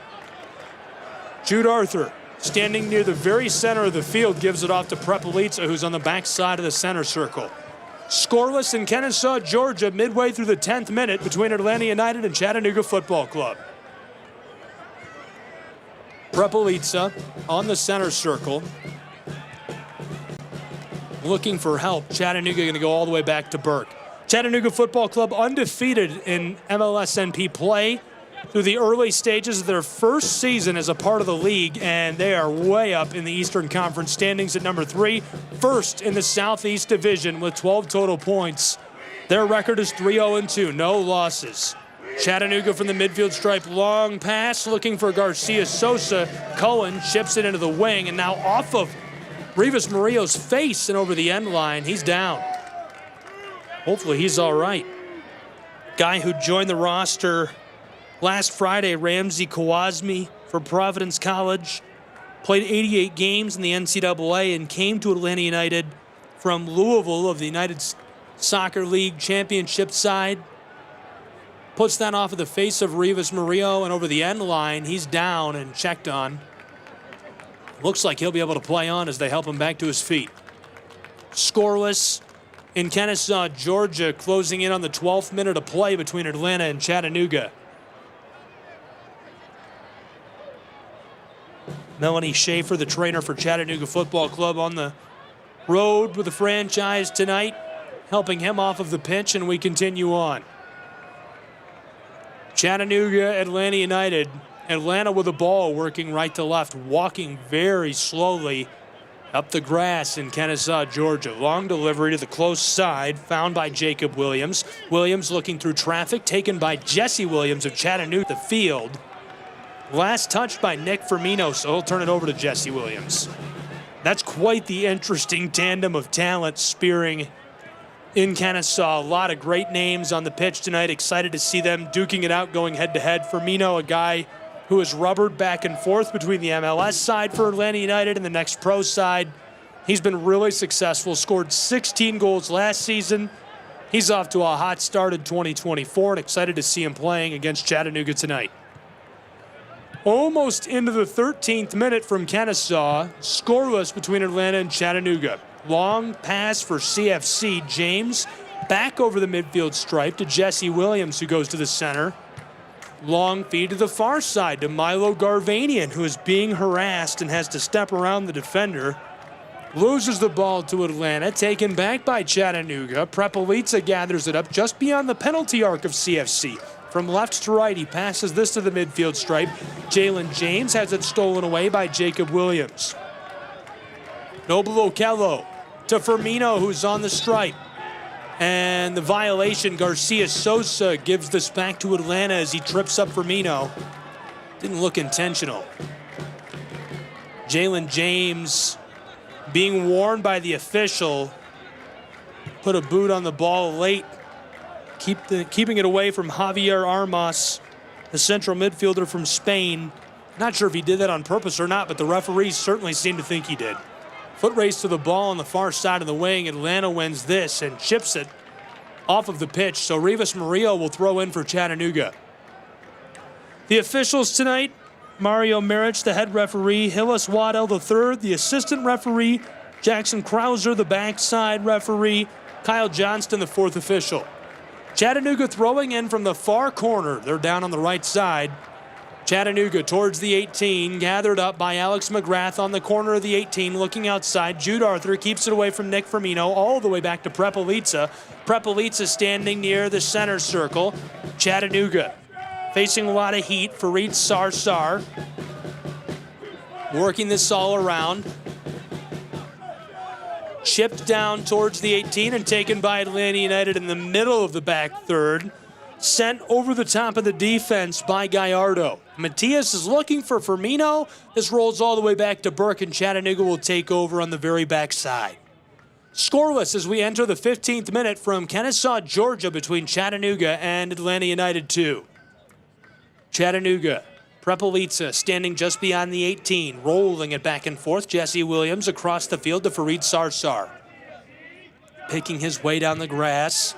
Jude Arthur, standing near the very center of the field, gives it off to Prepelica, who's on the back side of the center circle. Scoreless in Kennesaw, Georgia, midway through the 10th minute between Atlanta United and Chattanooga Football Club. Prepelica on the center circle, looking for help. Chattanooga going to go all the way back to Burke. Chattanooga Football Club undefeated in MLSNP play through the early stages of their first season as a part of the league, and they are way up in the Eastern Conference standings at number 3, first in the Southeast Division with 12 total points. Their record is 3-0-2, no losses. Chattanooga from the midfield stripe, long pass looking for Garcia Sosa. Cohen chips it into the wing, and now off of Rivas Murillo's face and over the end line. He's down. Hopefully he's all right. Guy who joined the roster last Friday, Ramsey Kawazmi for Providence College, played 88 games in the NCAA and came to Atlanta United from Louisville of the United Soccer League championship side. Puts that off of the face of Rivas Murillo, and over the end line, he's down and checked on. Looks like he'll be able to play on as they help him back to his feet. Scoreless in Kennesaw, Georgia, closing in on the 12th minute of play between Atlanta and Chattanooga. Melanie Schaefer, the trainer for Chattanooga Football Club, on the road with the franchise tonight, helping him off of the pitch, and we continue on. Chattanooga, Atlanta United Atlanta with the ball, working right to left, walking very slowly up the grass in Kennesaw, Georgia. Long delivery to the close side, found by Jacob Williams. Williams looking through traffic, taken by Jesse Williams of Chattanooga the field. Last touch by Nick Firmino, so he'll turn it over to Jesse Williams. That's quite the interesting tandem of talent spearing in Kennesaw. A lot of great names on the pitch tonight. Excited to see them duking it out, going head-to-head. Firmino, a guy who has rubbered back and forth between the MLS side for Atlanta United and the Next Pro side. He's been really successful, scored 16 goals last season. He's off to a hot start in 2024 and excited to see him playing against Chattanooga tonight. Almost into the 13th minute from Kennesaw, scoreless between Atlanta and Chattanooga. Long pass for CFC. James back over the midfield stripe to Jesse Williams, who goes to the center. Long feed to the far side to Milo Garvanian, who is being harassed and has to step around the defender. Loses the ball to Atlanta, taken back by Chattanooga. Prepelica gathers it up just beyond the penalty arc of CFC. From left to right, he passes this to the midfield stripe. Jalen James has it stolen away by Jacob Williams. Noble Okello to Firmino, who's on the stripe. And the violation, Garcia Sosa gives this back to Atlanta as he trips up Firmino. Didn't look intentional. Jalen James being warned by the official. Put a boot on the ball late. Keeping it away from Javier Armas, the central midfielder from Spain. Not sure if he did that on purpose or not, but the referees certainly seem to think he did. Foot race to the ball on the far side of the wing. Atlanta wins this and chips it off of the pitch. So Rivas Murillo will throw in for Chattanooga. The officials tonight, Mario Marich, the head referee, Hillis Waddell III, the assistant referee, Jackson Krauser, the backside referee, Kyle Johnston, the fourth official. Chattanooga throwing in from the far corner. They're down on the right side. Chattanooga towards the 18, gathered up by Alex McGrath on the corner of the 18, looking outside. Jude Arthur keeps it away from Nick Firmino, all the way back to Prepelica. Prepelica standing near the center circle. Chattanooga facing a lot of heat. Farid Sarsar working this all around. Chipped down towards the 18 and taken by Atlanta United in the middle of the back third. Sent over the top of the defense by Gallardo. Matias is looking for Firmino. This rolls all the way back to Burke, and Chattanooga will take over on the very back side. Scoreless as we enter the 15th minute from Kennesaw, Georgia, between Chattanooga and Atlanta United 2. Chattanooga, Prepelica standing just beyond the 18, rolling it back and forth. Jesse Williams across the field to Farid Sarsar. Picking his way down the grass.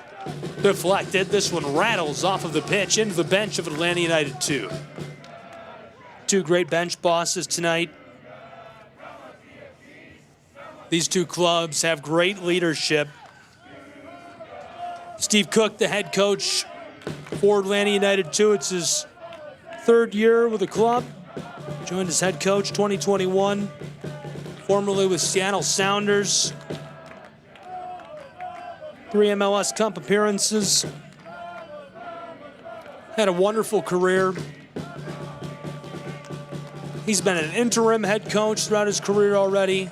Deflected. This one rattles off of the pitch into the bench of Atlanta United 2. Two great bench bosses tonight. These two clubs have great leadership. Steve Cook, the head coach for Atlanta United 2. It's his third year with the club. Joined as head coach 2021. Formerly with Seattle Sounders. 3 MLS Cup appearances. Had a wonderful career. He's been an interim head coach throughout his career already.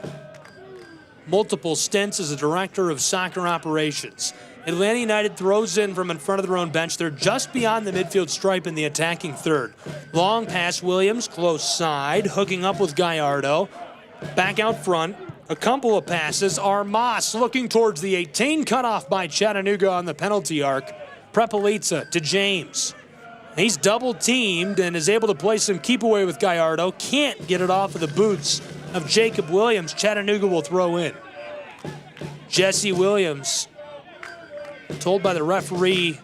Multiple stints as a director of soccer operations. Atlanta United throws in from in front of their own bench. They're just beyond the midfield stripe in the attacking third. Long pass, Williams, close side, hooking up with Gallardo. Back out front. A couple of passes. Armas looking towards the 18, cut off by Chattanooga on the penalty arc. Prepelica to James. He's double teamed and is able to play some keep away with Gallardo. Can't get it off of the boots of Jacob Williams. Chattanooga will throw in. Jesse Williams told by the referee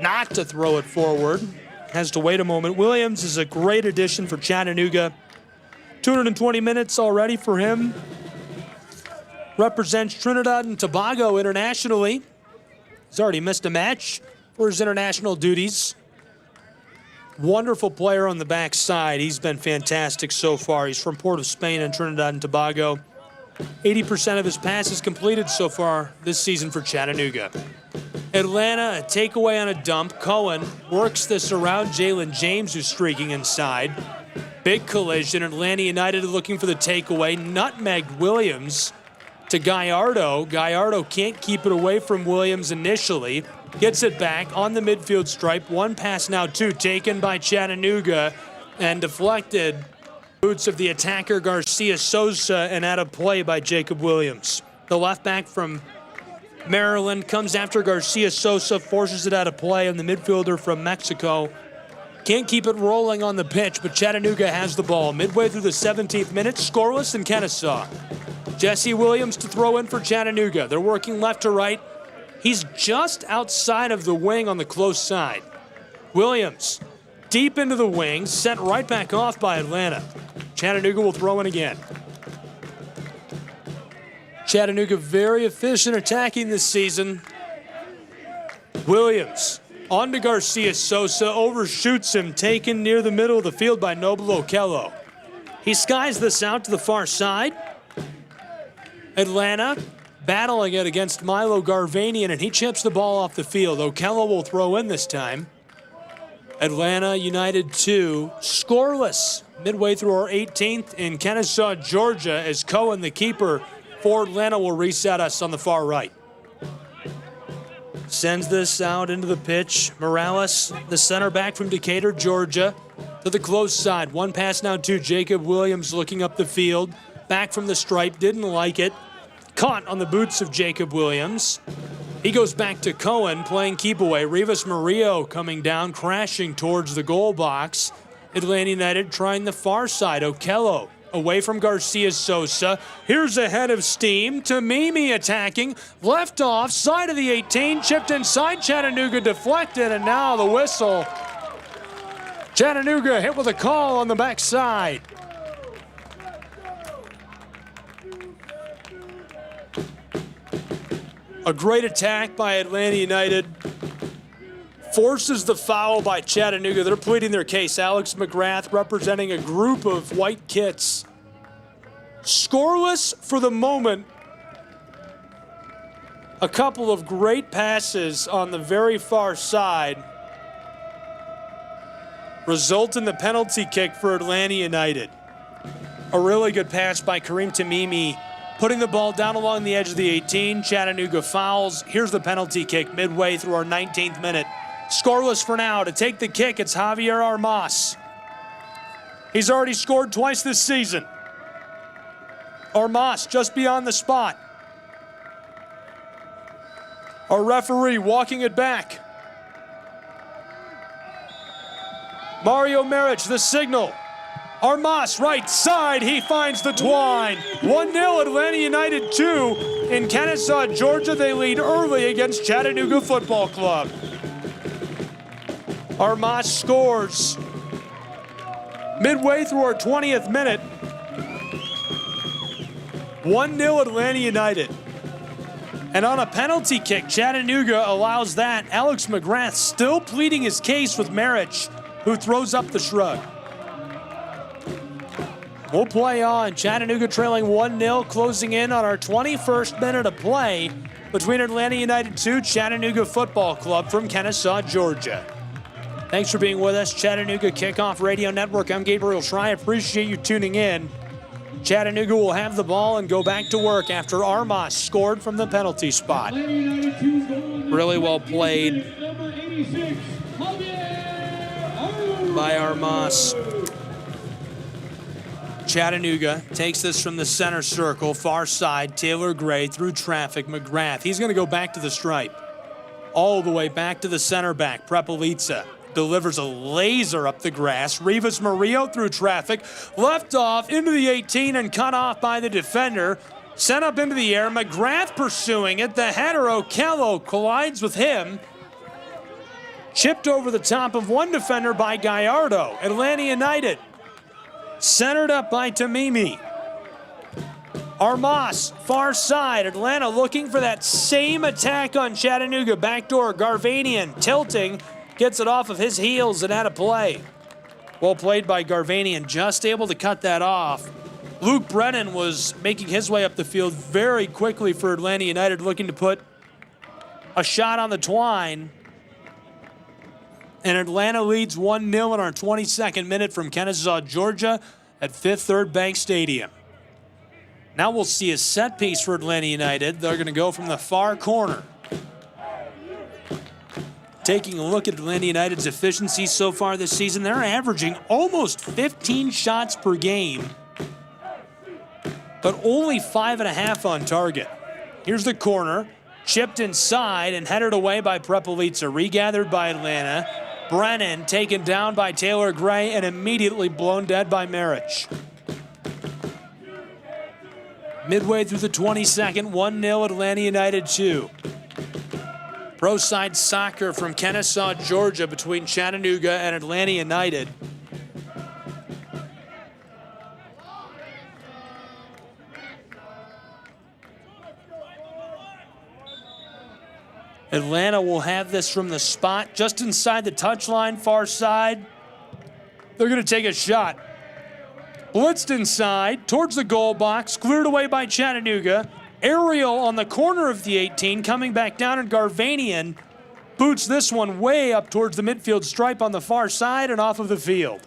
not to throw it forward. Has to wait a moment. Williams is a great addition for Chattanooga. 220 minutes already for him. Represents Trinidad and Tobago internationally. He's already missed a match for his international duties. Wonderful player on the backside. He's been fantastic so far. He's from Port of Spain and Trinidad and Tobago. 80% of his passes completed so far this season for Chattanooga. Atlanta, a takeaway on a dump. Cohen works this around Jalen James, who's streaking inside. Big collision. Atlanta United looking for the takeaway. Nutmegged Williams to Gallardo. Gallardo can't keep it away from Williams initially. Gets it back on the midfield stripe. One pass now, two, taken by Chattanooga and deflected. Boots of the attacker Garcia Sosa and out of play by Jacob Williams. The left back from Maryland comes after Garcia Sosa, forces it out of play, and the midfielder from Mexico can't keep it rolling on the pitch, but Chattanooga has the ball. Midway through the 17th minute, scoreless in Kennesaw. Jesse Williams to throw in for Chattanooga. They're working left to right. He's just outside of the wing on the close side. Williams, deep into the wing, sent right back off by Atlanta. Chattanooga will throw in again. Chattanooga very efficient attacking this season. Williams on to Garcia Sosa, overshoots him, taken near the middle of the field by Noble Okello. He skies this out to the far side. Atlanta battling it against Milo Garvanian, and he chips the ball off the field. Okello will throw in this time. Atlanta United 2, scoreless midway through our 18th in Kennesaw, Georgia, as Cohen, the keeper for Atlanta, will reset us on the far right. Sends this out into the pitch. Morales, the center back from Decatur, Georgia, to the close side. One pass now to Jacob Williams looking up the field. Back from the stripe, didn't like it. Caught on the boots of Jacob Williams. He goes back to Cohen, playing keep away. Rivas Murillo coming down, crashing towards the goal box. Atlanta United trying the far side. Okello away from Garcia Sosa. Here's a head of steam. Tamimi attacking. Left off, side of the 18. Chipped inside. Chattanooga deflected, and now the whistle. Chattanooga hit with a call on the backside. A great attack by Atlanta United. Forces the foul by Chattanooga. They're pleading their case. Alex McGrath representing a group of white kits. Scoreless for the moment. A couple of great passes on the very far side result in the penalty kick for Atlanta United. A really good pass by Kareem Tamimi, putting the ball down along the edge of the 18. Chattanooga fouls. Here's the penalty kick midway through our 19th minute. Scoreless for now. To take the kick, it's Javier Armas. He's already scored twice this season. Armas just beyond the spot. Our referee walking it back. Mario Maric, the signal. Armas, right side, he finds the twine. 1-0 Atlanta United 2. In Kennesaw, Georgia, they lead early against Chattanooga Football Club. Armas scores. Midway through our 20th minute. 1-0 Atlanta United. And on a penalty kick, Chattanooga allows that. Alex McGrath still pleading his case with Maric, who throws up the shrug. We'll play on. Chattanooga trailing 1-0, closing in on our 21st minute of play between Atlanta United 2, Chattanooga Football Club from Kennesaw, Georgia. Thanks for being with us, Chattanooga Kickoff Radio Network. I'm Gabriel Schrei. I appreciate you tuning in. Chattanooga will have the ball and go back to work after Armas scored from the penalty spot. Really well played by Armas. Chattanooga takes this from the center circle, far side, Taylor Gray through traffic, McGrath. He's going to go back to the stripe. All the way back to the center back, Prepelica. Delivers a laser up the grass. Rivas Murillo through traffic. Left off into the 18 and cut off by the defender. Sent up into the air. McGrath pursuing it. The header, Okello, collides with him. Chipped over the top of one defender by Gallardo. Atlanta United. Centered up by Tamimi. Armas, far side. Atlanta looking for that same attack on Chattanooga. Backdoor, Garvanian tilting. Gets it off of his heels and out of play. Well played by Garvanian, just able to cut that off. Luke Brennan was making his way up the field very quickly for Atlanta United, looking to put a shot on the twine. And Atlanta leads 1-0 in our 22nd minute from Kennesaw, Georgia at Fifth Third Bank Stadium. Now we'll see a set piece for Atlanta United. They're going to go from the far corner. Taking a look at Atlanta United's efficiency so far this season, they're averaging almost 15 shots per game, but only 5.5 on target. Here's the corner, chipped inside and headed away by Prepelica, regathered by Atlanta. Brennan taken down by Taylor Gray and immediately blown dead by Marich. Midway through the 22nd, 1-0 Atlanta United 2. Pro side soccer from Kennesaw, Georgia between Chattanooga and Atlanta United. Atlanta will have this from the spot just inside the touchline, far side. They're going to take a shot. Blitzed inside, towards the goal box, cleared away by Chattanooga. Aerial on the corner of the 18, coming back down, and Garvanian boots this one way up towards the midfield stripe on the far side and off of the field.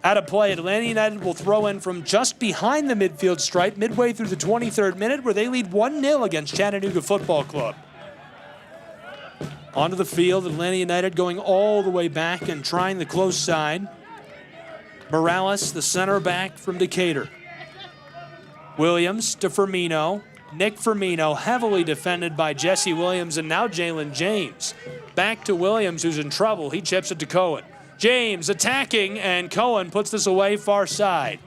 Out of play, Atlanta United will throw in from just behind the midfield stripe midway through the 23rd minute, where they lead 1-0 against Chattanooga Football Club. Onto the field, Atlanta United going all the way back and trying the close side. Morales, the center back from Decatur. Williams to Firmino. Nick Firmino, heavily defended by Jesse Williams, and now Jalen James. Back to Williams, who's in trouble. He chips it to Cohen. James attacking, and Cohen puts this away far side.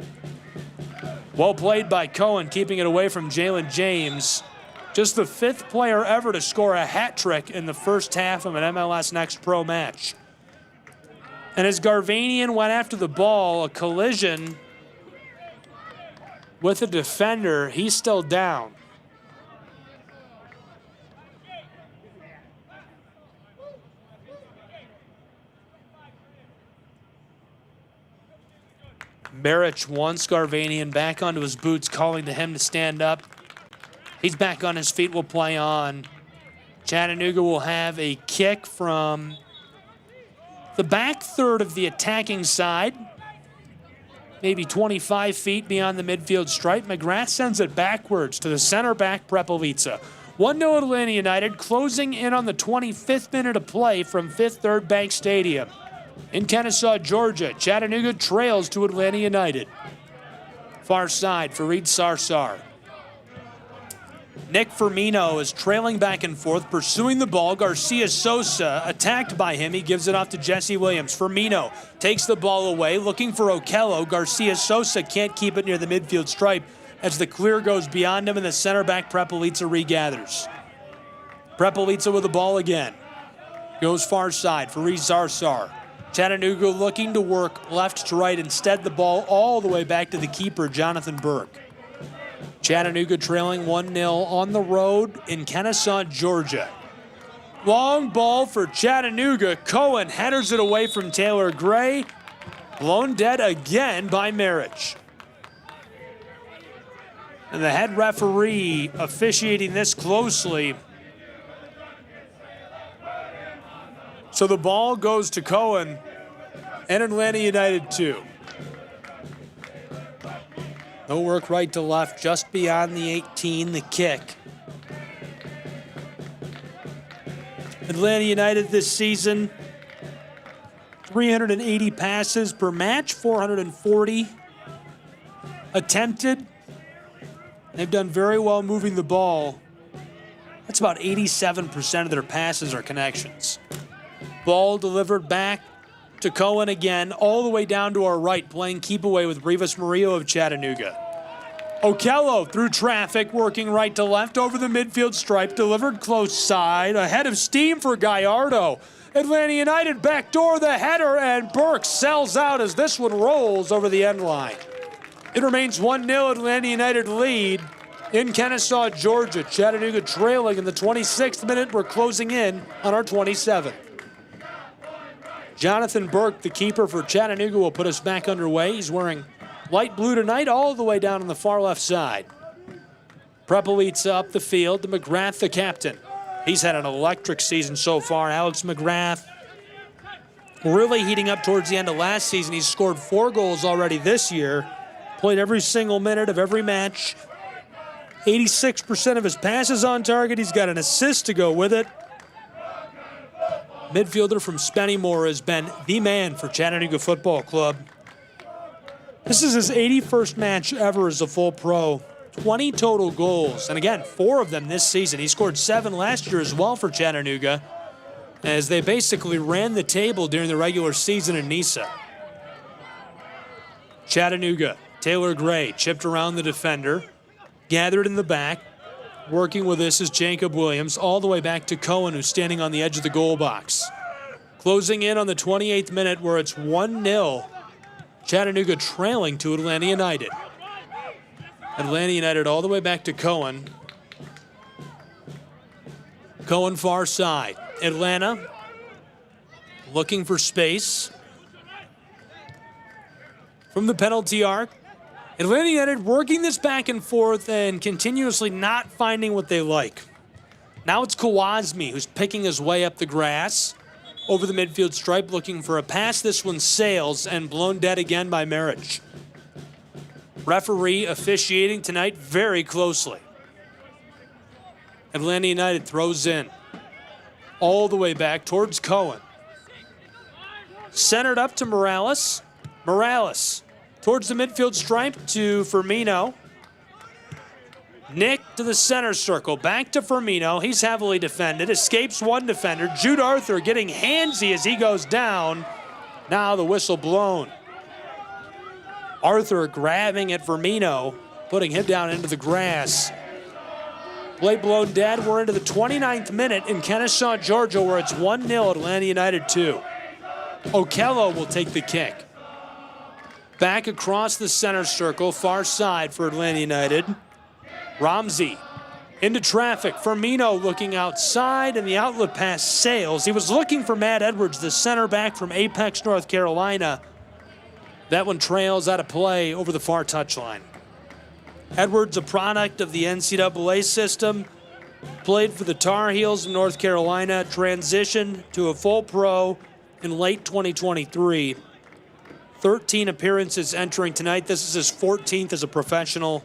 Well played by Cohen, keeping it away from Jalen James. Just the 5th player ever to score a hat trick in the first half of an MLS Next Pro match. And as Garvanian went after the ball, a collision with a defender, he's still down. Marich wants Garvanian back onto his boots, calling to him to stand up. He's back on his feet, will play on. Chattanooga will have a kick from the back third of the attacking side, maybe 25 feet beyond the midfield stripe. McGrath sends it backwards to the center back, Prepelica. 1-0 Atlanta United, closing in on the 25th minute of play from Fifth Third Bank Stadium. In Kennesaw, Georgia, Chattanooga trails to Atlanta United. Far side, Fareed Sarsar. Nick Firmino is trailing back and forth, pursuing the ball. Garcia Sosa attacked by him. He gives it off to Jesse Williams. Firmino takes the ball away, looking for Okello. Garcia Sosa can't keep it near the midfield stripe as the clear goes beyond him, and the center back Prepelica regathers. Prepelica with the ball again. Goes far side for Sarsar. Chattanooga looking to work left to right. Instead, the ball all the way back to the keeper, Jonathan Burke. Chattanooga trailing 1-0 on the road in Kennesaw, Georgia. Long ball for Chattanooga. Cohen headers it away from Taylor Gray. Blown dead again by Marich. And the head referee officiating this closely. So the ball goes to Cohen and Atlanta United 2. No work right to left, just beyond the 18, the kick. Atlanta United this season, 380 passes per match, 440 attempted. They've done very well moving the ball. That's about 87% of their passes are connections. Ball delivered back to Cohen again, all the way down to our right, playing keep away with Rivas Murillo of Chattanooga. Okello through traffic, working right to left over the midfield stripe, delivered close side, ahead of steam for Gallardo. Atlanta United backdoor the header, and Burke sells out as this one rolls over the end line. It remains 1-0 Atlanta United lead in Kennesaw, Georgia. Chattanooga trailing in the 26th minute. We're closing in on our 27th. Jonathan Burke, the keeper for Chattanooga, will put us back underway. He's wearing Light blue tonight, all the way down on the far left side. Prepelitz up the field to McGrath, the captain. He's had an electric season so far. Alex McGrath really heating up towards the end of last season. He's scored 4 goals already this year. Played every single minute of every match. 86% of his passes on target. He's got an assist to go with it. Midfielder from Spennymoor has been the man for Chattanooga Football Club. This is his 81st match ever as a full pro. 20 total goals, and again, 4 of them this season. He scored 7 last year as well for Chattanooga, as they basically ran the table during the regular season in NISA. Chattanooga, Taylor Gray chipped around the defender, gathered in the back. Working with this is Jacob Williams, all the way back to Cohen, who's standing on the edge of the goal box. Closing in on the 28th minute, where it's 1-0. Chattanooga trailing to Atlanta United. Atlanta United all the way back to Cohen. Cohen far side. Atlanta looking for space. From the penalty arc. Atlanta United working this back and forth and continuously not finding what they like. Now it's Kawazmi who's picking his way up the grass. Over the midfield stripe looking for a pass. This one sails and blown dead again by Marriage. Referee officiating tonight very closely. Atlanta United throws in. All the way back towards Cohen. Centered up to Morales. Morales towards the midfield stripe to Firmino. Nick to the center circle. Back to Firmino. He's heavily defended. Escapes one defender. Jude Arthur getting handsy as he goes down. Now the whistle blown. Arthur grabbing at Firmino, putting him down into the grass. Play blown dead. We're into the 29th minute in Kennesaw, Georgia, where it's 1-0 Atlanta United 2. Okello will take the kick. Back across the center circle, far side for Atlanta United. Ramsey into traffic. Firmino looking outside, and the outlet pass sails. He was looking for Matt Edwards, the center back from Apex, North Carolina. That one trails out of play over the far touchline. Edwards, a product of the NCAA system, played for the Tar Heels in North Carolina, transitioned to a full pro in late 2023. 13 appearances entering tonight. This is his 14th as a professional.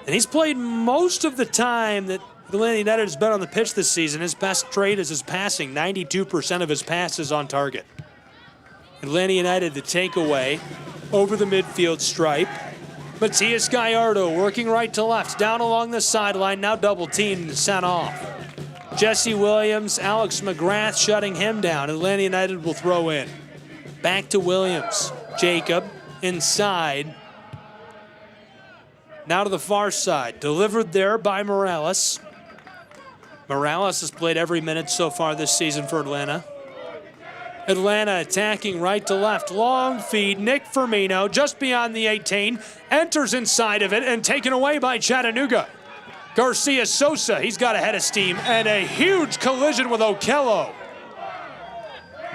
And he's played most of the time that Atlanta United has been on the pitch this season. His best trait is his passing. 92% of his passes on target. Atlanta United the takeaway over the midfield stripe. Matias Gallardo working right to left, down along the sideline, now double teamed and sent off. Jesse Williams, Alex McGrath shutting him down. Atlanta United will throw in. Back to Williams. Jacob inside. Now to the far side. Delivered there by Morales. Morales has played every minute so far this season for Atlanta. Atlanta attacking right to left. Long feed. Nick Firmino just beyond the 18. Enters inside of it and taken away by Chattanooga. Garcia Sosa, he's got a head of steam. And a huge collision with Okello.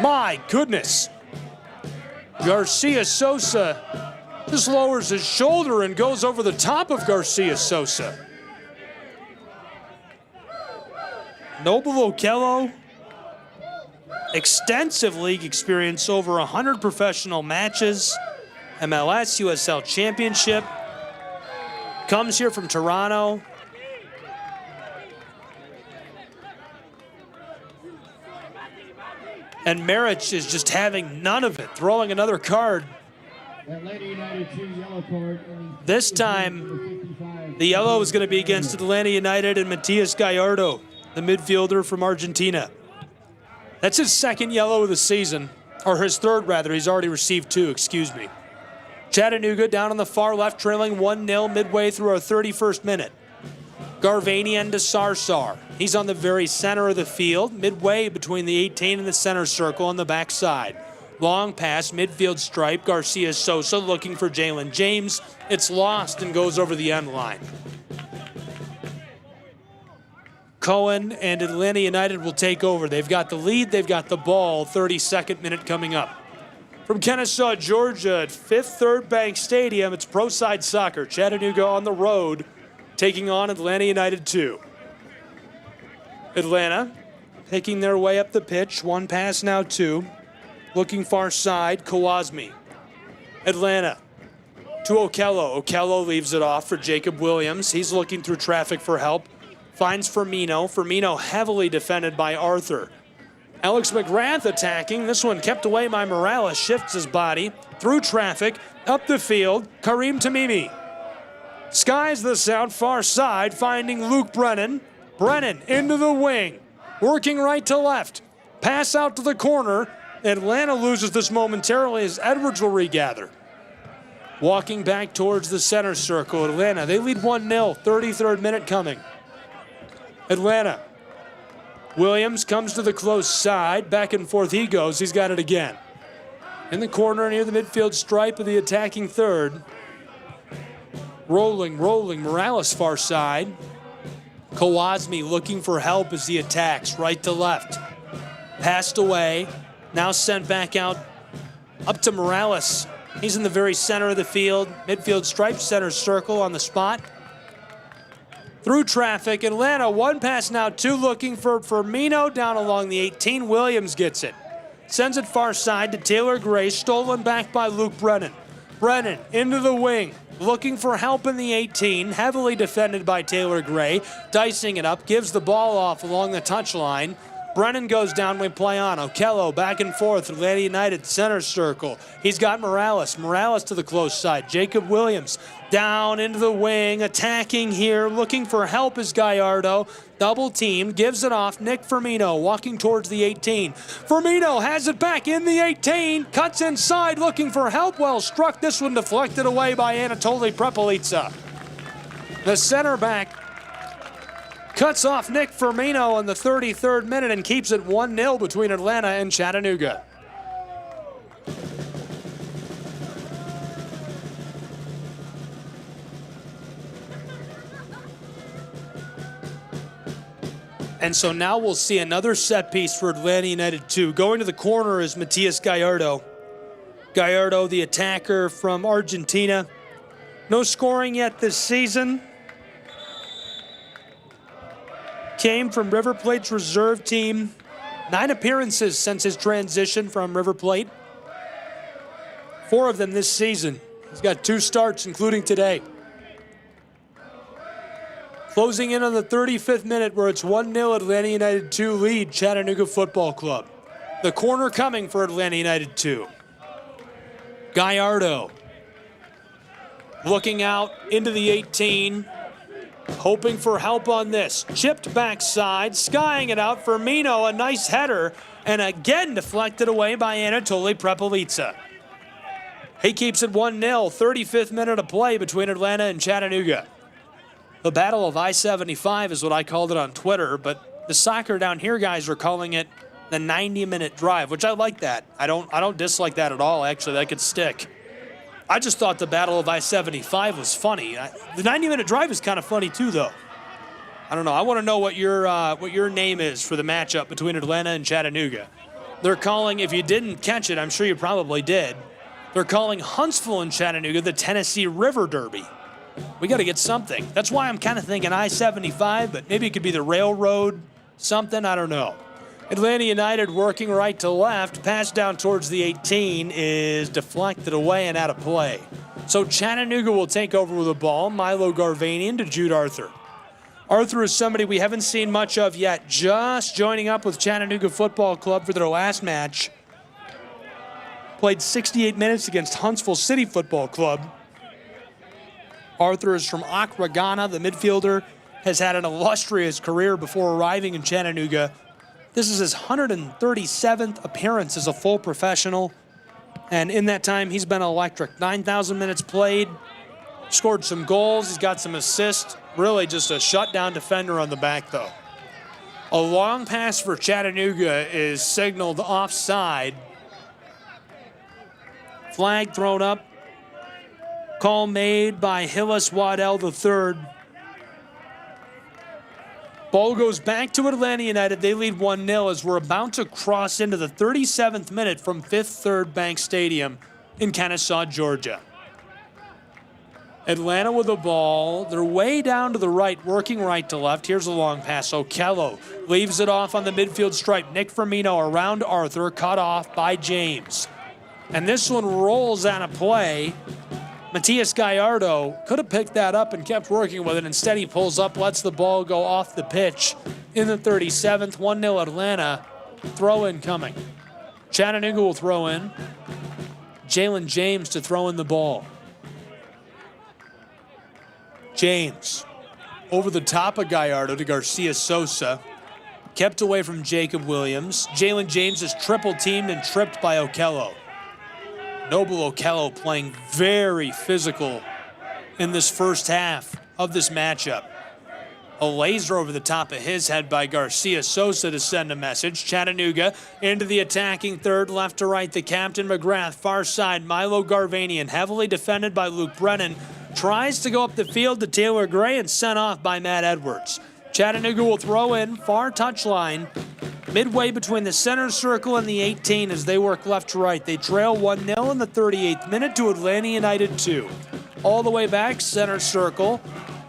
My goodness. Garcia Sosa just lowers his shoulder and goes over the top of Garcia Sosa. Noble Okello, extensive league experience, over 100 professional matches, MLS, USL Championship, comes here from Toronto. And Marich is just having none of it, throwing another card. This time, the yellow is going to be against Atlanta United and Matias Gallardo, the midfielder from Argentina. That's his second yellow of the season, or his third rather. He's already received 2, excuse me. Chattanooga down on the far left, trailing 1-0 midway through our 31st minute. Garvanian to Sarsar. He's on the very center of the field, midway between the 18 and the center circle on the backside. Long pass, midfield stripe. Garcia Sosa looking for Jalen James. It's lost and goes over the end line. Cohen and Atlanta United will take over. They've got the lead, they've got the ball. 32nd minute coming up. From Kennesaw, Georgia, at Fifth Third Bank Stadium, it's Pro Side Soccer. Chattanooga on the road, taking on Atlanta United 2. Atlanta picking their way up the pitch. One pass, now two. Looking far side, Kawazmi. Atlanta to Okello. Okello leaves it off for Jacob Williams. He's looking through traffic for help. Finds Firmino. Firmino heavily defended by Arthur. Alex McGrath attacking. This one kept away by Morales. Shifts his body through traffic, up the field. Kareem Tamimi skies this out far side, finding Luke Brennan. Brennan into the wing, working right to left. Pass out to the corner. Atlanta loses this momentarily as Edwards will regather. Walking back towards the center circle. Atlanta, they lead 1-0. 33rd minute coming. Atlanta. Williams comes to the close side. Back and forth he goes. He's got it again. In the corner near the midfield stripe of the attacking third. Rolling. Morales far side. Kawazmi looking for help as he attacks right to left. Passed away. Now sent back out up to Morales. He's in the very center of the field. Midfield stripe, center circle on the spot. Through traffic, Atlanta, one pass now, two looking for Firmino down along the 18. Williams gets it. Sends it far side to Taylor Gray, stolen back by Luke Brennan. Brennan into the wing, looking for help in the 18, heavily defended by Taylor Gray. Dicing it up, gives the ball off along the touchline. Brennan goes down, we play on. Okello back and forth, Atlanta United center circle. He's got Morales. Morales to the close side. Jacob Williams down into the wing, attacking here, looking for help is Gallardo. Double team, gives it off. Nick Firmino walking towards the 18. Firmino has it back in the 18, cuts inside, looking for help. Well struck. This one deflected away by Anatoly Prepelica. The center back cuts off Nick Firmino in the 33rd minute and keeps it 1-0 between Atlanta and Chattanooga. And so now we'll see another set piece for Atlanta United 2. Going to the corner is Matias Gallardo. Gallardo, the attacker from Argentina. No scoring yet this season. Came from River Plate's reserve team. 9 appearances since his transition from River Plate. 4 of them this season. He's got 2 starts, including today. Closing in on the 35th minute where it's 1-0 Atlanta United 2 lead Chattanooga Football Club. The corner coming for Atlanta United 2. Gallardo looking out into the 18. Hoping for help on this. Chipped backside, skying it out. Firmino, a nice header, and again deflected away by Anatoly Prepelica. He keeps it 1-0, 35th minute of play between Atlanta and Chattanooga. The Battle of I-75 is what I called it on Twitter, but the soccer down here guys are calling it the 90-minute drive, which I like that. I don't dislike that at all, actually. That could stick. I just thought the Battle of I-75 was funny. The 90-minute drive is kind of funny too, though. I don't know. I want to know what your name is for the matchup between Atlanta and Chattanooga. They're calling, if you didn't catch it, I'm sure you probably did, they're calling Huntsville and Chattanooga the Tennessee River Derby. We got to get something. That's why I'm kind of thinking I-75, but maybe it could be the railroad, something, I don't know. Atlanta United working right to left. Pass down towards the 18 is deflected away and out of play. So Chattanooga will take over with the ball. Milo Garvanian to Jude Arthur. Arthur is somebody we haven't seen much of yet, just joining up with Chattanooga Football Club for their last match. Played 68 minutes against Huntsville City Football Club. Arthur is from Accra, Ghana. The midfielder has had an illustrious career before arriving in Chattanooga. This is his 137th appearance as a full professional. And in that time, he's been electric. 9,000 minutes played, scored some goals, he's got some assists. Really just a shutdown defender on the back, though. A long pass for Chattanooga is signaled offside. Flag thrown up. Call made by Hillis Waddell III. Ball goes back to Atlanta United. They lead 1-0 as we're about to cross into the 37th minute from Fifth Third Bank Stadium in Kennesaw, Georgia. Atlanta with the ball. They're way down to the right, working right to left. Here's a long pass. Okello leaves it off on the midfield stripe. Nick Firmino around Arthur, cut off by James. And this one rolls out of play. Matias Gallardo could have picked that up and kept working with it. Instead, he pulls up, lets the ball go off the pitch in the 37th. 1-0 Atlanta. Throw in coming. Chattanooga will throw in. Jalen James to throw in the ball. James over the top of Gallardo to Garcia Sosa. Kept away from Jacob Williams. Jalen James is triple teamed and tripped by Okello. Noble Okello playing very physical in this first half of this matchup. A laser over the top of his head by Garcia Sosa to send a message. Chattanooga into the attacking third, left to right. The captain McGrath, far side. Milo Garvanian, heavily defended by Luke Brennan, tries to go up the field to Taylor Gray and sent off by Matt Edwards. Chattanooga will throw in, far touchline, midway between the center circle and the 18 as they work left to right. They trail 1-0 in the 38th minute to Atlanta United 2. All the way back, center circle,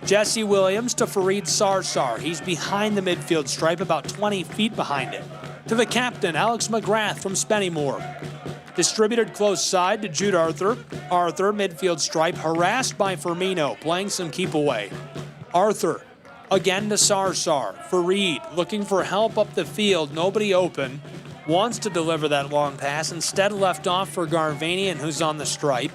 Jesse Williams to Fareed Sarsar. He's behind the midfield stripe, about 20 feet behind it. To the captain, Alex McGrath from Spennymoor. Distributed close side to Jude Arthur. Arthur, midfield stripe, harassed by Firmino, playing some keep away. Arthur, again to Sarsar. Fareed, looking for help up the field, nobody open. Wants to deliver that long pass, instead left off for Garvanian, who's on the stripe.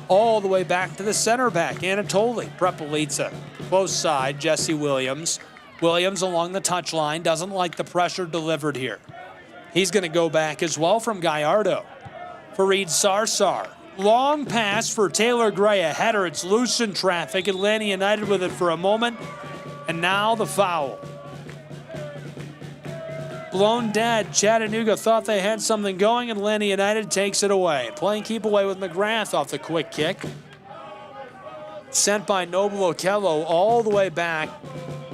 All the way back to the center back, Anatoly Prepelica. Close side, Jesse Williams. Williams along the touchline, doesn't like the pressure delivered here. He's going to go back as well from Gallardo. Fareed Sarsar. Long pass for Taylor Gray, a header. It's loose in traffic. Atlanta United with it for a moment. And now the foul. Blown dead. Chattanooga thought they had something going. Atlanta United takes it away. Playing keep away with McGrath off the quick kick. Sent by Noble Okello all the way back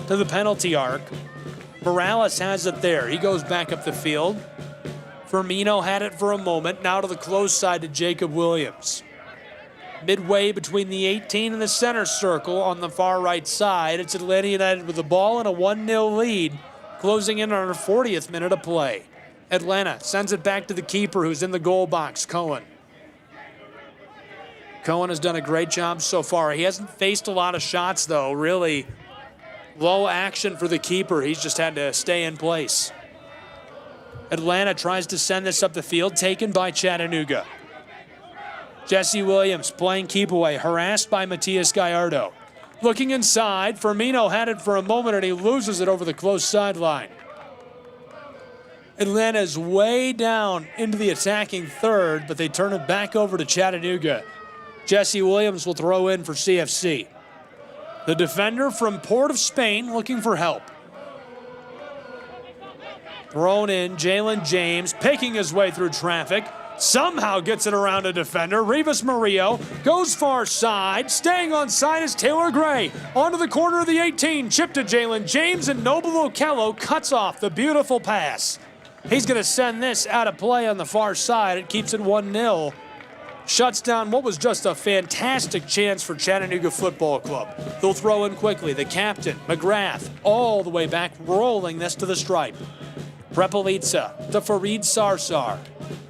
to the penalty arc. Morales has it there. He goes back up the field. Firmino had it for a moment. Now to the close side to Jacob Williams. Midway between the 18 and the center circle on the far right side. It's Atlanta United with the ball and a 1-0 lead. Closing in on our 40th minute of play. Atlanta sends it back to the keeper who's in the goal box, Cohen. Cohen has done a great job so far. He hasn't faced a lot of shots, though. Really low action for the keeper. He's just had to stay in place. Atlanta tries to send this up the field, taken by Chattanooga. Jesse Williams playing keep away, harassed by Matias Gallardo. Looking inside, Firmino had it for a moment and he loses it over the close sideline. Atlanta's way down into the attacking third, but they turn it back over to Chattanooga. Jesse Williams will throw in for CFC. The defender from Port of Spain looking for help. Thrown in, Jalen James picking his way through traffic. Somehow gets it around a defender. Rivas Murillo goes far side. Staying on side is Taylor Gray. Onto the corner of the 18. Chip to Jalen James, and Noble Okello cuts off the beautiful pass. He's going to send this out of play on the far side. It keeps it 1-0. Shuts down what was just a fantastic chance for Chattanooga Football Club. They'll throw in quickly. The captain, McGrath, all the way back, rolling this to the stripe. Prepelica to Fareed Sarsar.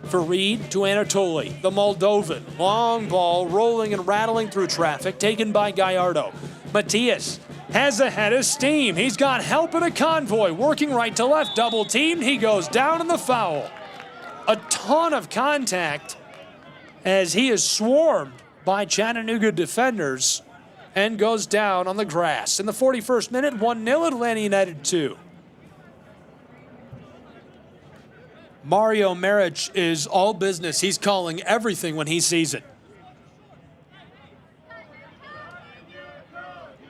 Fareed to Anatoly, the Moldovan. Long ball rolling and rattling through traffic, taken by Gallardo. Matias has a head of steam. He's got help in a convoy, working right to left, double teamed. He goes down in the foul. A ton of contact as he is swarmed by Chattanooga defenders and goes down on the grass. In the 41st minute, 1-0 Atlanta United 2. Mario Maric is all business. He's calling everything when he sees it.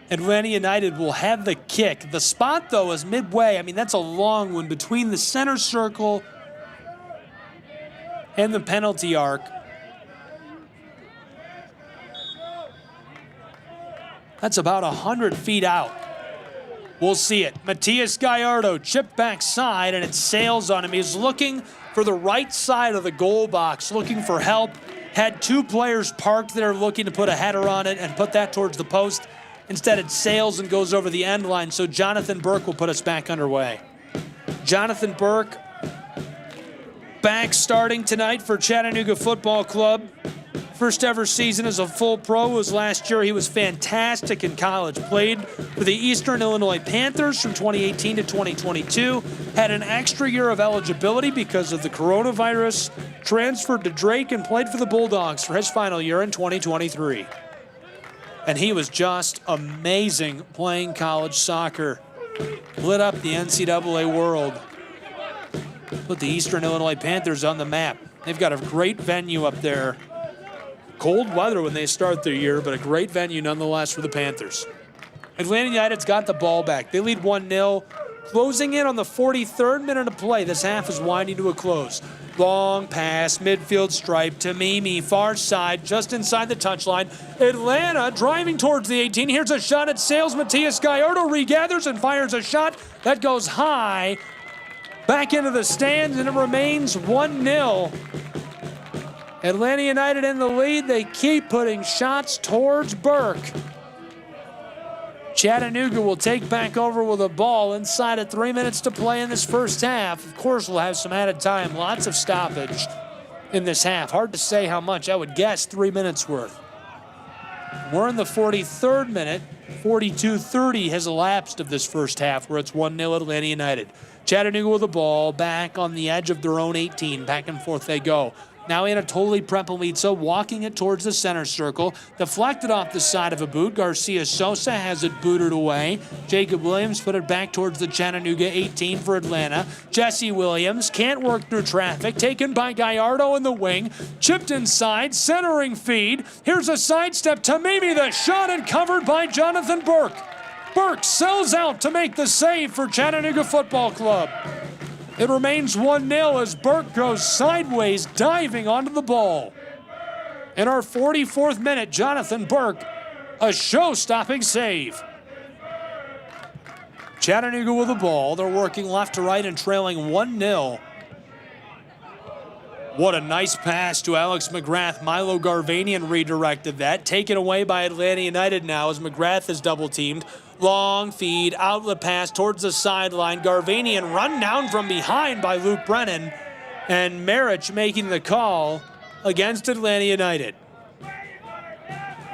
Atlanta United will have the kick. The spot, though, is midway. I mean, that's a long one between the center circle and the penalty arc. That's about 100 feet out. We'll see it. Matias Gallardo chipped backside, and it sails on him. He's looking for the right side of the goal box, looking for help. Had two players parked there looking to put a header on it and put that towards the post. Instead, it sails and goes over the end line, so Jonathan Burke will put us back underway. Jonathan Burke back starting tonight for Chattanooga Football Club. First ever season as a full pro was last year. He was fantastic in college. Played for the Eastern Illinois Panthers from 2018 to 2022. Had an extra year of eligibility because of the coronavirus. Transferred to Drake and played for the Bulldogs for his final year in 2023. And he was just amazing playing college soccer. Lit up the NCAA world. Put the Eastern Illinois Panthers on the map. They've got a great venue up there. Cold weather when they start their year, but a great venue nonetheless for the Panthers. Atlanta United's got the ball back. They lead 1-0. Closing in on the 43rd minute of play. This half is winding to a close. Long pass, midfield stripe to Mimi, far side, just inside the touchline. Atlanta driving towards the 18. Here's a shot at Sales. Matias Gallardo regathers and fires a shot that goes high. Back into the stands, and it remains 1-0. Atlanta United in the lead. They keep putting shots towards Burke. Chattanooga will take back over with a ball inside of 3 minutes to play in this first half. Of course, we'll have some added time. Lots of stoppage in this half. Hard to say how much. I would guess 3 minutes worth. We're in the 43rd minute. 42:30 has elapsed of this first half where it's 1-0 Atlanta United. Chattanooga with the ball back on the edge of their own 18. Back and forth they go. Now Anatoly Prepelica walking it towards the center circle. Deflected off the side of a boot. Garcia Sosa has it booted away. Jacob Williams put it back towards the Chattanooga 18 for Atlanta. Jesse Williams can't work through traffic. Taken by Gallardo in the wing. Chipped inside. Centering feed. Here's a sidestep to Mimi. The shot and covered by Jonathan Burke. Burke sells out to make the save for Chattanooga Football Club. It remains 1-0 as Burke goes sideways, diving onto the ball. In our 44th minute, Jonathan Burke, a show-stopping save. Chattanooga with the ball. They're working left to right and trailing 1-0. What a nice pass to Alex McGrath. Milo Garvanian redirected that. Taken away by Atlanta United now as McGrath is double-teamed. Long feed, outlet pass towards the sideline. Garvanian run down from behind by Luke Brennan. And Marich making the call against Atlanta United.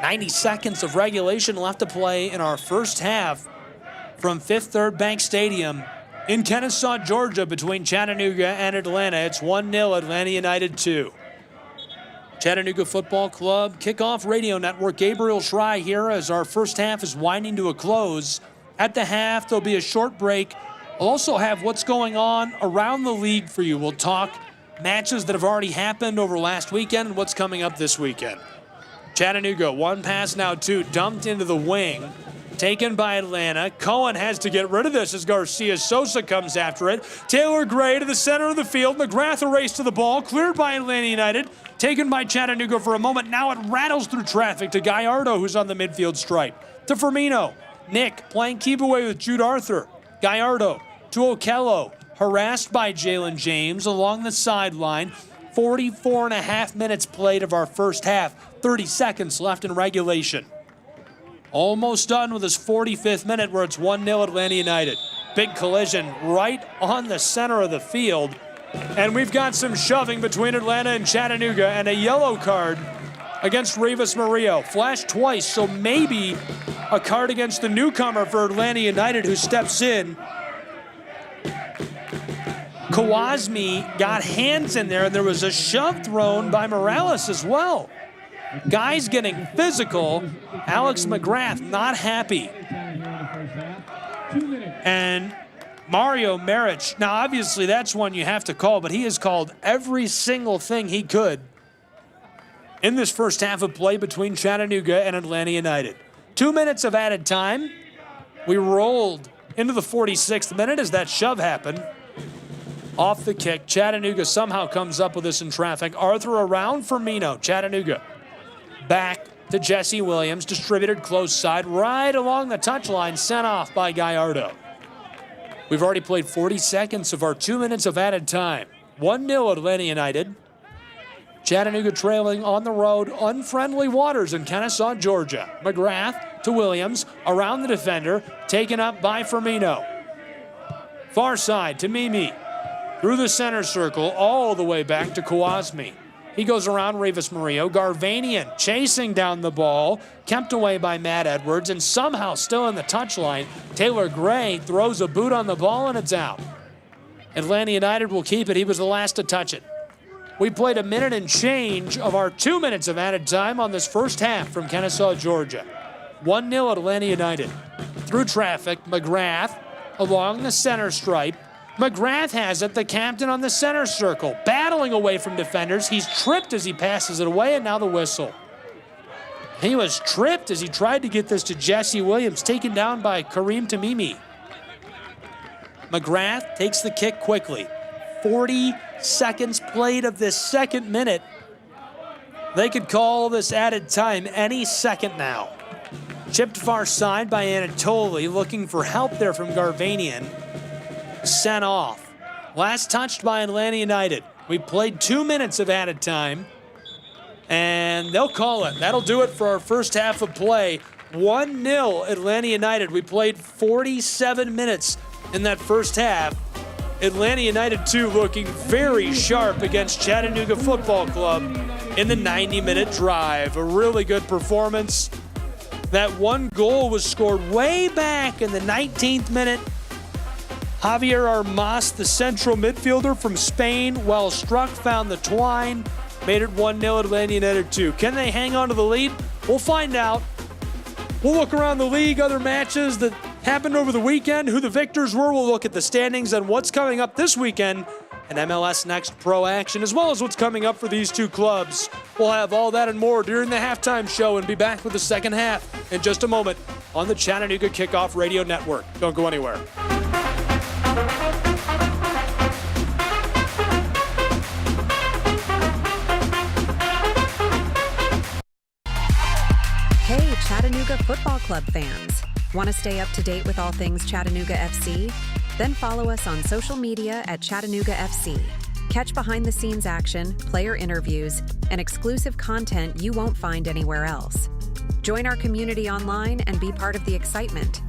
90 seconds of regulation left to play in our first half from Fifth Third Bank Stadium in Kennesaw, Georgia, between Chattanooga and Atlanta. It's 1-0 Atlanta United 2. Chattanooga Football Club Kickoff Radio Network. Gabriel Schrei here as our first half is winding to a close. At the half, there'll be a short break. We'll also have what's going on around the league for you. We'll talk matches that have already happened over last weekend and what's coming up this weekend. Chattanooga, one pass now, two, dumped into the wing. Taken by Atlanta. Cohen has to get rid of this as Garcia Sosa comes after it. Taylor Gray to the center of the field. McGrath a race to the ball. Cleared by Atlanta United. Taken by Chattanooga for a moment. Now it rattles through traffic to Gallardo, who's on the midfield stripe. To Firmino. Nick playing keep away with Jude Arthur. Gallardo to Okello. Harassed by Jalen James along the sideline. 44.5 minutes played of our first half. 30 seconds left in regulation. Almost done with his 45th minute where it's 1-0 Atlanta United. Big collision right on the center of the field. And we've got some shoving between Atlanta and Chattanooga and a yellow card against Rivas Murillo. Flashed twice, so maybe a card against the newcomer for Atlanta United who steps in. Kawasmi got hands in there and there was a shove thrown by Morales as well. Guys getting physical. Alex McGrath not happy. And Mario Marich, now obviously that's one you have to call, but he has called every single thing he could in this first half of play between Chattanooga and Atlanta United. 2 minutes of added time. We rolled into the 46th minute as that shove happened. Off the kick, Chattanooga somehow comes up with this in traffic. Arthur around Firmino. Chattanooga back to Jesse Williams, distributed close side, right along the touchline, sent off by Gallardo. We've already played 40 seconds of our 2 minutes of added time. 1-0 Atlanta United. Chattanooga trailing on the road, unfriendly waters in Kennesaw, Georgia. McGrath to Williams, around the defender, taken up by Firmino. Far side to Mimi, through the center circle, all the way back to Kawasmi. He goes around Rivas Murillo. Garvanian chasing down the ball, kept away by Matt Edwards, and somehow still in the touchline. Taylor Gray throws a boot on the ball, and it's out. Atlanta United will keep it. He was the last to touch it. We played a minute and change of our 2 minutes of added time on this first half from Kennesaw, Georgia. 1-0 Atlanta United. Through traffic, McGrath along the center stripe. McGrath has it, the captain on the center circle, battling away from defenders. He's tripped as he passes it away, and now the whistle. He was tripped as he tried to get this to Jesse Williams, taken down by Kareem Tamimi. McGrath takes the kick quickly. 40 seconds played of this second minute. They could call this added time any second now. Chipped far side by Anatoli, looking for help there from Garvanian. Sent off. Last touched by Atlanta United. We played 2 minutes of added time, and they'll call it. That'll do it for our first half of play. 1-0 Atlanta United. We played 47 minutes in that first half. Atlanta United 2 looking very sharp against Chattanooga Football Club in the 90-minute drive. A really good performance. That one goal was scored way back in the 19th minute. Javier Armas, the central midfielder from Spain, well struck, found the twine, made it 1-0 Atlanta United 2. Can they hang on to the lead? We'll find out. We'll look around the league, other matches that happened over the weekend, who the victors were. We'll look at the standings and what's coming up this weekend and MLS Next Pro action, as well as what's coming up for these two clubs. We'll have all that and more during the halftime show and be back with the second half in just a moment on the Chattanooga Kickoff Radio Network. Don't go anywhere. Hey, Chattanooga Football Club fans. Want to stay up to date with all things Chattanooga FC? Then follow us on social media at Chattanooga FC. Catch behind-the-scenes action, player interviews, and exclusive content you won't find anywhere else. Join our community online and be part of the excitement.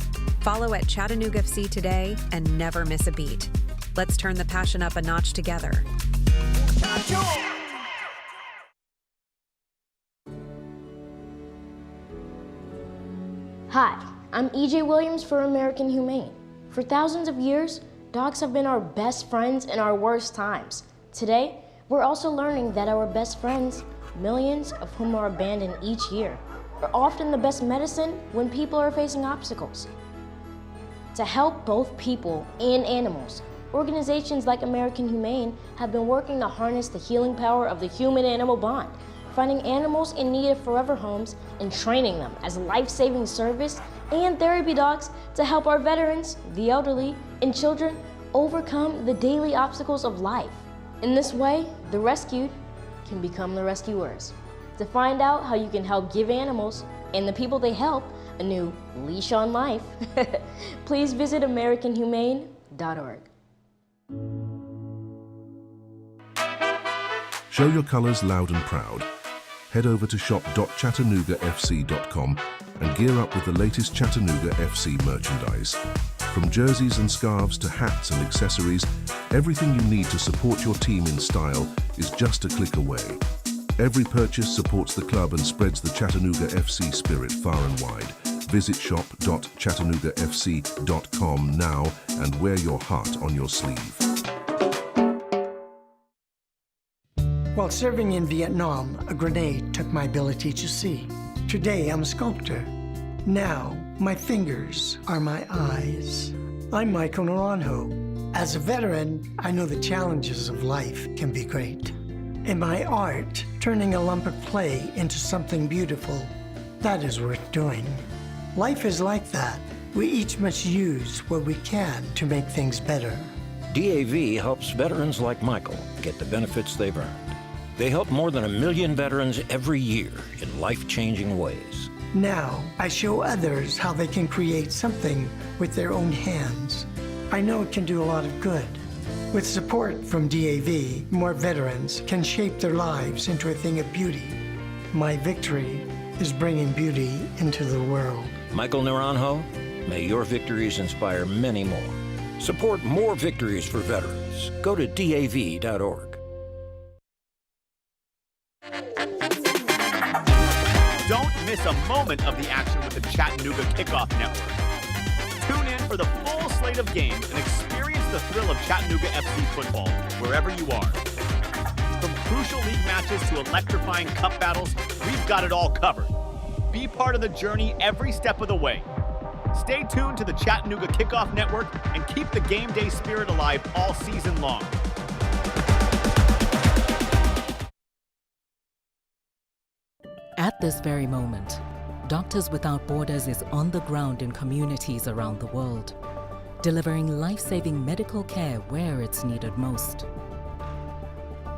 Follow at Chattanooga FC today and never miss a beat. Let's turn the passion up a notch together. Hi, I'm E.J. Williams for American Humane. For thousands of years, dogs have been our best friends in our worst times. Today, we're also learning that our best friends, millions of whom are abandoned each year, are often the best medicine when people are facing obstacles. To help both people and animals, organizations like American Humane have been working to harness the healing power of the human-animal bond, finding animals in need of forever homes and training them as life-saving service and therapy dogs to help our veterans, the elderly, and children overcome the daily obstacles of life. In this way, the rescued can become the rescuers. To find out how you can help give animals and the people they help a new leash on life, please visit AmericanHumane.org. Show your colors loud and proud. Head over to shop.chattanoogafc.com and gear up with the latest Chattanooga FC merchandise. From jerseys and scarves to hats and accessories, everything you need to support your team in style is just a click away. Every purchase supports the club and spreads the Chattanooga FC spirit far and wide. Visit shop.chattanoogafc.com now and wear your heart on your sleeve. While serving in Vietnam, a grenade took my ability to see. Today, I'm a sculptor. Now, my fingers are my eyes. I'm Michael Naranjo. As a veteran, I know the challenges of life can be great. In my art, turning a lump of clay into something beautiful, that is worth doing. Life is like that. We each must use what we can to make things better. DAV helps veterans like Michael get the benefits they've earned. They help more than 1 million veterans every year in life-changing ways. Now, I show others how they can create something with their own hands. I know it can do a lot of good. With support from DAV, more veterans can shape their lives into a thing of beauty. My victory is bringing beauty into the world. Michael Naranjo, may your victories inspire many more. Support more victories for veterans. Go to DAV.org. Don't miss a moment of the action with the Chattanooga Kickoff Network. Tune in for the full slate of games and experience the thrill of Chattanooga FC football wherever you are. From crucial league matches to electrifying cup battles, we've got it all covered. Be part of the journey every step of the way. Stay tuned to the Chattanooga Kickoff Network and keep the game day spirit alive all season long. At this very moment, Doctors Without Borders is on the ground in communities around the world, delivering life-saving medical care where it's needed most.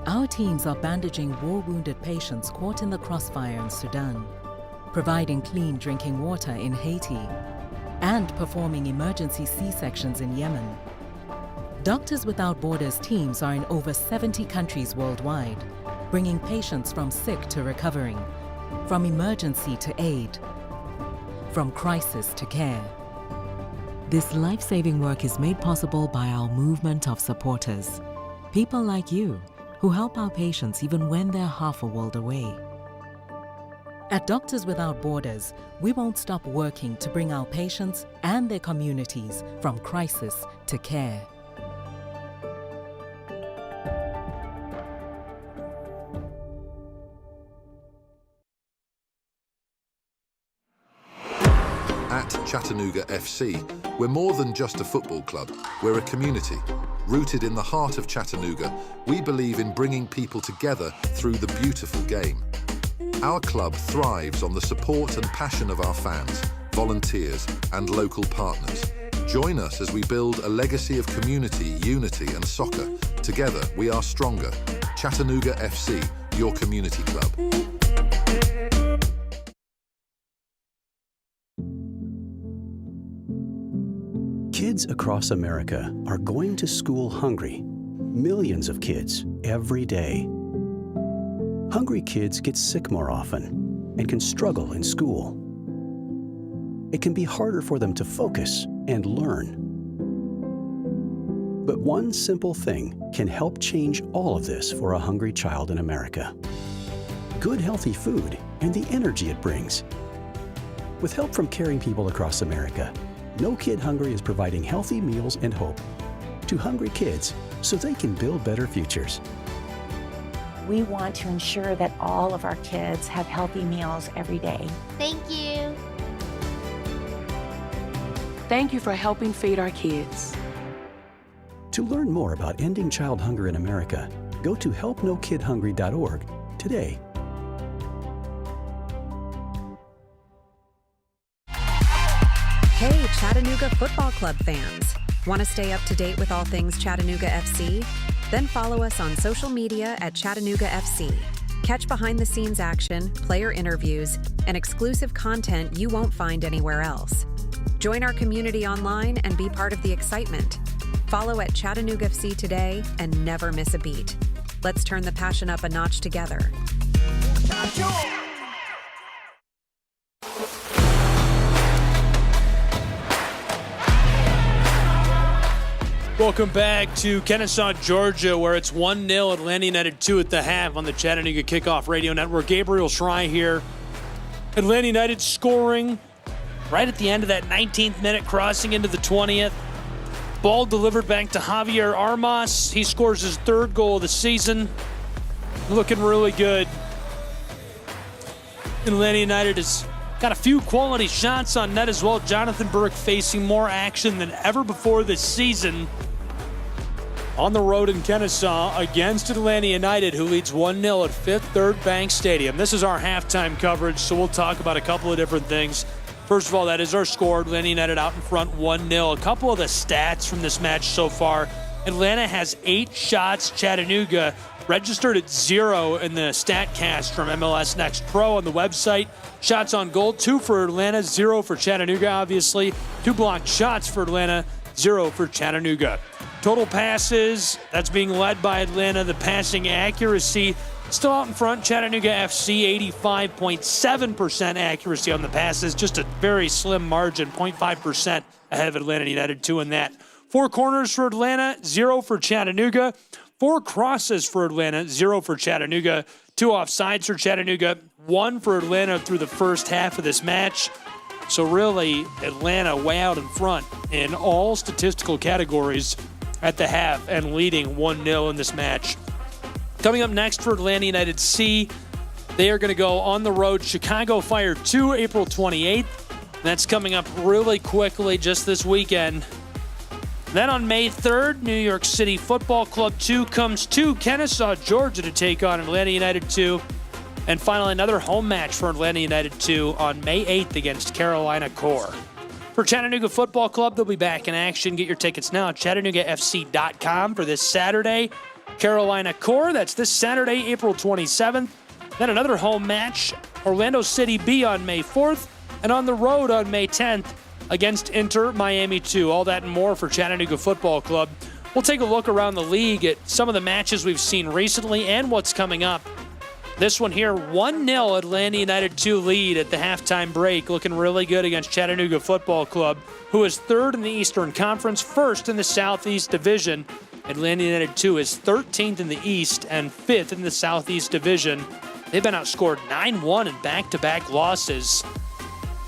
Our teams are bandaging war-wounded patients caught in the crossfire in Sudan, providing clean drinking water in Haiti, and performing emergency C-sections in Yemen. Doctors Without Borders teams are in over 70 countries worldwide, bringing patients from sick to recovering, from emergency to aid, from crisis to care. This life-saving work is made possible by our movement of supporters, people like you who help our patients even when they're half a world away. At Doctors Without Borders, we won't stop working to bring our patients and their communities from crisis to care. At Chattanooga FC, we're more than just a football club. We're a community. Rooted in the heart of Chattanooga, we believe in bringing people together through the beautiful game. Our club thrives on the support and passion of our fans, volunteers, and local partners. Join us as we build a legacy of community, unity, and soccer. Together, we are stronger. Chattanooga FC, your community club. Kids across America are going to school hungry. Millions of kids every day. Hungry kids get sick more often and can struggle in school. It can be harder for them to focus and learn. But one simple thing can help change all of this for a hungry child in America. Good, healthy food and the energy it brings. With help from caring people across America, No Kid Hungry is providing healthy meals and hope to hungry kids so they can build better futures. We want to ensure that all of our kids have healthy meals every day. Thank you. Thank you for helping feed our kids. To learn more about ending child hunger in America, go to helpnokidhungry.org today. Hey, Chattanooga Football Club fans. Want to stay up to date with all things Chattanooga FC? Then follow us on social media at Chattanooga FC. Catch behind-the-scenes action, player interviews, and exclusive content you won't find anywhere else. Join our community online and be part of the excitement. Follow at Chattanooga FC today and never miss a beat. Let's turn the passion up a notch together. Welcome back to Kennesaw, Georgia, where it's 1-0, Atlanta United 2 at the half on the Chattanooga Kickoff Radio Network. Gabriel Schrei here. Atlanta United scoring right at the end of that 19th minute, crossing into the 20th. Ball delivered back to Javier Armas. He scores his third goal of the season. Looking really good. Atlanta United has got a few quality shots on net as well. Jonathan Burke facing more action than ever before this season on the road in Kennesaw against Atlanta United, who leads 1-0 at Fifth Third Bank Stadium. This is our halftime coverage, so we'll talk about a couple of different things. First of all, that is our score. Atlanta United out in front 1-0. A couple of the stats from this match so far. Atlanta has 8 shots. Chattanooga registered at 0 in the StatCast from MLS Next Pro on the website. Shots on goal, 2 for Atlanta, 0 for Chattanooga, obviously. 2 blocked shots for Atlanta, 0 for Chattanooga. Total passes, that's being led by Atlanta. The passing accuracy, still out in front. Chattanooga FC, 85.7% accuracy on the passes. Just a very slim margin, 0.5% ahead of Atlanta United, 2 in that. 4 corners for Atlanta, 0 for Chattanooga. 4 crosses for Atlanta, 0 for Chattanooga. 2 offsides for Chattanooga, 1 for Atlanta through the first half of this match. So really, Atlanta way out in front in all statistical categories at the half and leading 1-0 in this match. Coming up next for Atlanta United C, they are going to go on the road. Chicago Fire 2, April 28th. That's coming up really quickly just this weekend. Then on May 3rd, New York City Football Club 2 comes to Kennesaw, Georgia to take on Atlanta United 2. And finally, another home match for Atlanta United 2 on May 8th against Carolina Core. For Chattanooga Football Club, they'll be back in action. Get your tickets now at ChattanoogaFC.com for this Saturday. Carolina Core, that's this Saturday, April 27th. Then another home match, Orlando City B on May 4th. And on the road on May 10th against Inter Miami 2. All that and more for Chattanooga Football Club. We'll take a look around the league at some of the matches we've seen recently and what's coming up. This one here, 1-0 Atlanta United 2 lead at the halftime break. Looking really good against Chattanooga Football Club, who is 3rd in the Eastern Conference, 1st in the Southeast Division. Atlanta United 2 is 13th in the East and 5th in the Southeast Division. They've been outscored 9-1 in back-to-back losses.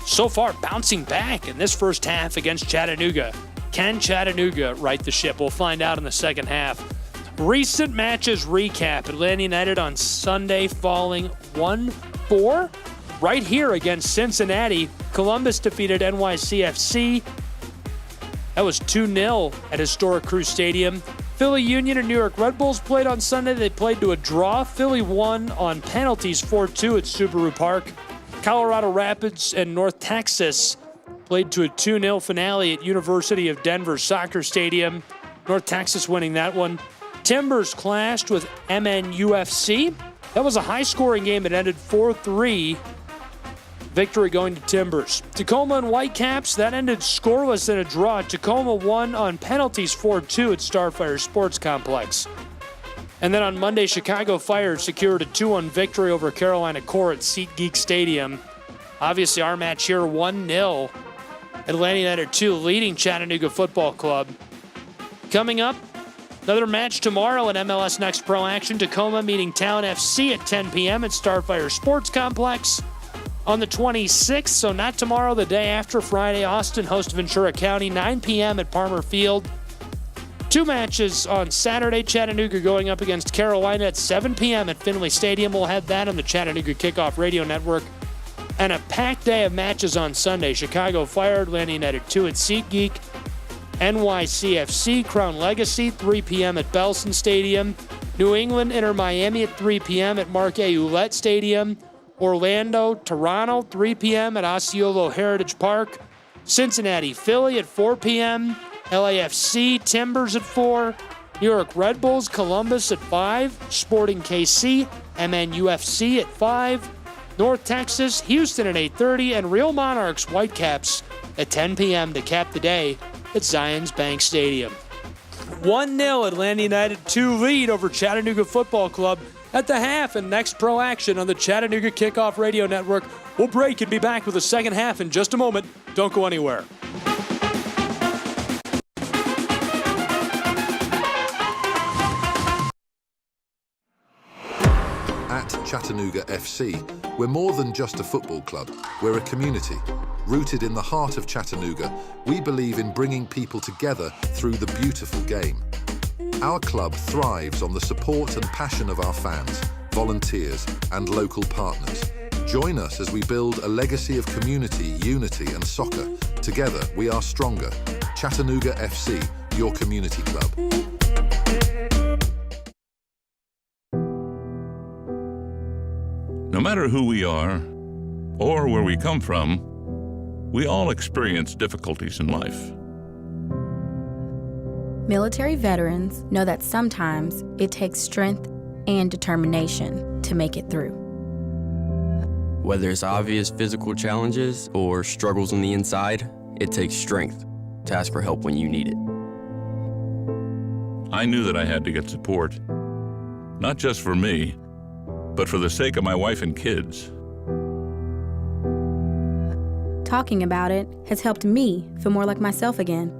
So far, bouncing back in this first half against Chattanooga. Can Chattanooga right the ship? We'll find out in the second half. Recent matches recap. Atlanta United on Sunday falling 1-4 right here against Cincinnati. Columbus defeated NYCFC. That was 2-0 at historic Crew Stadium. Philly Union and New York Red Bulls played on Sunday. They played to a draw. Philly won on penalties 4-2 at Subaru Park. Colorado Rapids and North Texas played to a 2-0 finale at University of Denver Soccer Stadium. North Texas winning that one. Timbers clashed with MNUFC. That was a high-scoring game. It ended 4-3. Victory going to Timbers. Tacoma and Whitecaps, that ended scoreless in a draw. Tacoma won on penalties 4-2 at Starfire Sports Complex. And then on Monday, Chicago Fire secured a 2-1 victory over Carolina Core at SeatGeek Stadium. Obviously, our match here, 1-0. Atlanta United 2 leading Chattanooga Football Club. Coming up, another match tomorrow in MLS Next Pro action. Tacoma meeting Town FC at 10 p.m. at Starfire Sports Complex. On the 26th, so not tomorrow, the day after, Friday, Austin hosts Ventura County, 9 p.m. at Palmer Field. 2 matches on Saturday, Chattanooga going up against Carolina at 7 p.m. at Finley Stadium. We'll have that on the Chattanooga Kickoff Radio Network. And a packed day of matches on Sunday. Chicago Fire, Atlanta United 2 at SeatGeek. NYCFC, Crown Legacy, 3 p.m. at Belson Stadium. New England, Inter Miami at 3 p.m. at Mark A. Ouellette Stadium. Orlando, Toronto, 3 p.m. at Osceola Heritage Park. Cincinnati, Philly at 4 p.m. LAFC, Timbers at 4. New York Red Bulls, Columbus at 5. Sporting KC, MNUFC at 5. North Texas, Houston at 8:30. And Real Monarchs, Whitecaps at 10 p.m. to cap the day at Zions Bank Stadium. 1-0 Atlanta United 2 lead over Chattanooga Football Club at the half and Next Pro action on the Chattanooga Kickoff Radio Network. We'll break and be back with the second half in just a moment. Don't go anywhere. At Chattanooga FC, we're more than just a football club. We're a community. Rooted in the heart of Chattanooga, we believe in bringing people together through the beautiful game. Our club thrives on the support and passion of our fans, volunteers, and local partners. Join us as we build a legacy of community, unity, and soccer. Together, we are stronger. Chattanooga FC, your community club. No matter who we are or where we come from, we all experience difficulties in life. Military veterans know that sometimes it takes strength and determination to make it through. Whether it's obvious physical challenges or struggles on the inside, it takes strength to ask for help when you need it. I knew that I had to get support, not just for me, but for the sake of my wife and kids. Talking about it has helped me feel more like myself again.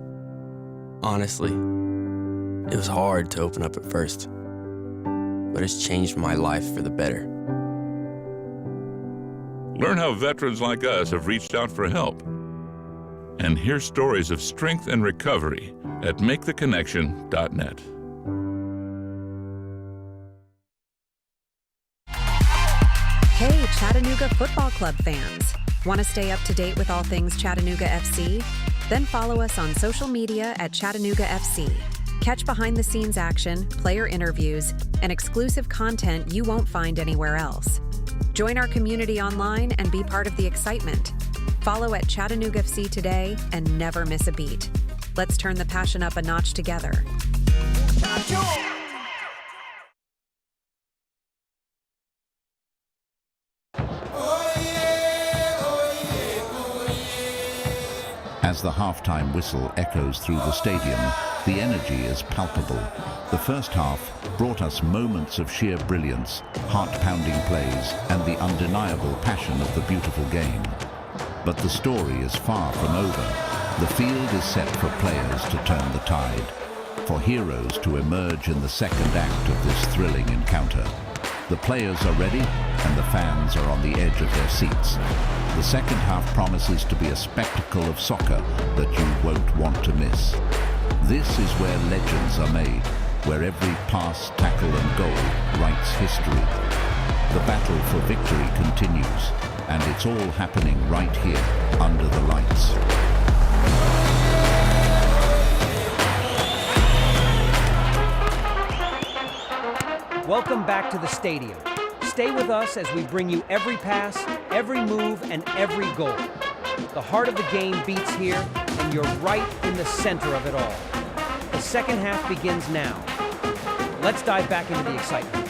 Honestly, it was hard to open up at first, but it's changed my life for the better. Learn how veterans like us have reached out for help. And hear stories of strength and recovery at maketheconnection.net. Hey, Chattanooga Football Club fans. Want to stay up to date with all things Chattanooga FC? Then follow us on social media at Chattanooga FC. Catch behind-the-scenes action, player interviews, and exclusive content you won't find anywhere else. Join our community online and be part of the excitement. Follow at Chattanooga FC today and never miss a beat. Let's turn the passion up a notch together. As the halftime whistle echoes through the stadium, the energy is palpable. The first half brought us moments of sheer brilliance, heart-pounding plays, and the undeniable passion of the beautiful game. But the story is far from over. The field is set for players to turn the tide, for heroes to emerge in the second act of this thrilling encounter. The players are ready, and the fans are on the edge of their seats. The second half promises to be a spectacle of soccer that you won't want to miss. This is where legends are made, where every pass, tackle and goal writes history. The battle for victory continues, and it's all happening right here under the lights. Welcome back to the stadium. Stay with us as we bring you every pass, every move, and every goal. The heart of the game beats here, and you're right in the center of it all. The second half begins now. Let's dive back into the excitement.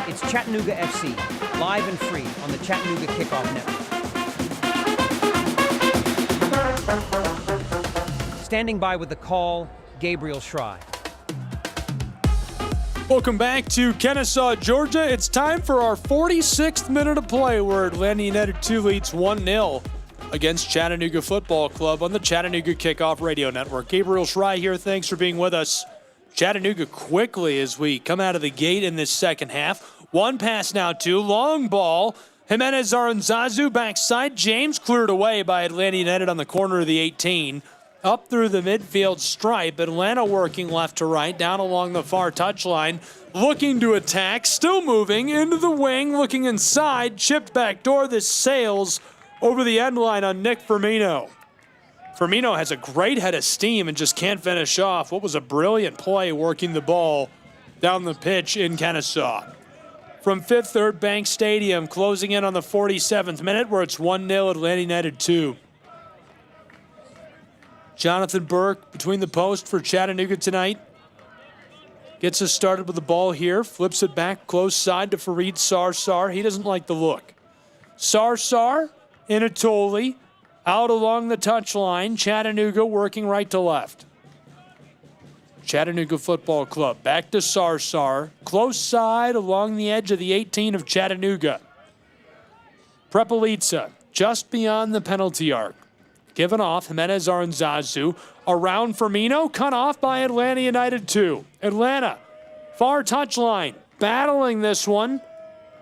It's Chattanooga FC, live and free on the Chattanooga Kickoff Network. Standing by with the call, Gabriel Schrei. Welcome back to Kennesaw, Georgia. It's time for our 46th minute of play where Atlanta United 2 leads 1-0 against Chattanooga Football Club on the Chattanooga Kickoff Radio Network. Gabriel Schrei here. Thanks for being with us. Chattanooga quickly as we come out of the gate in this second half. One pass now, two. Long ball. Jimenez Aranzazu backside. James cleared away by Atlanta United on the corner of the 18. Up through the midfield stripe. Atlanta working left to right, down along the far touchline. Looking to attack, still moving into the wing, looking inside. Chipped back door. This sails over the end line on Nick Firmino. Firmino has a great head of steam and just can't finish off what was a brilliant play working the ball down the pitch in Kennesaw. From Fifth Third Bank Stadium, closing in on the 47th minute where it's 1-0 Atlanta United 2. Jonathan Burke between the post for Chattanooga tonight. Gets us started with the ball here. Flips it back close side to Fareed Sarsar. He doesn't like the look. Sarsar, Inatoli, out along the touchline. Chattanooga working right to left. Chattanooga Football Club back to Sarsar. Close side along the edge of the 18 of Chattanooga. Prepelica just beyond the penalty arc. Given off, Jimenez Aranzazu. Around Firmino, cut off by Atlanta United 2. Atlanta, far touchline, battling this one.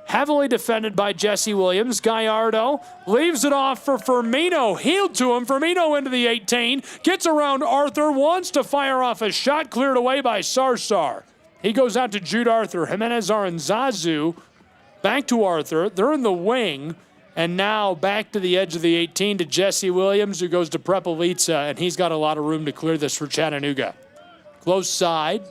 Heavily defended by Jesse Williams. Gallardo leaves it off for Firmino. Healed to him. Firmino into the 18. Gets around Arthur. Wants to fire off a shot. Cleared away by Sarsar. He goes out to Jude Arthur. Jimenez Aranzazu back to Arthur. They're in the wing. And now back to the edge of the 18 to Jesse Williams, who goes to Prepelica, and he's got a lot of room to clear this for Chattanooga. Close side.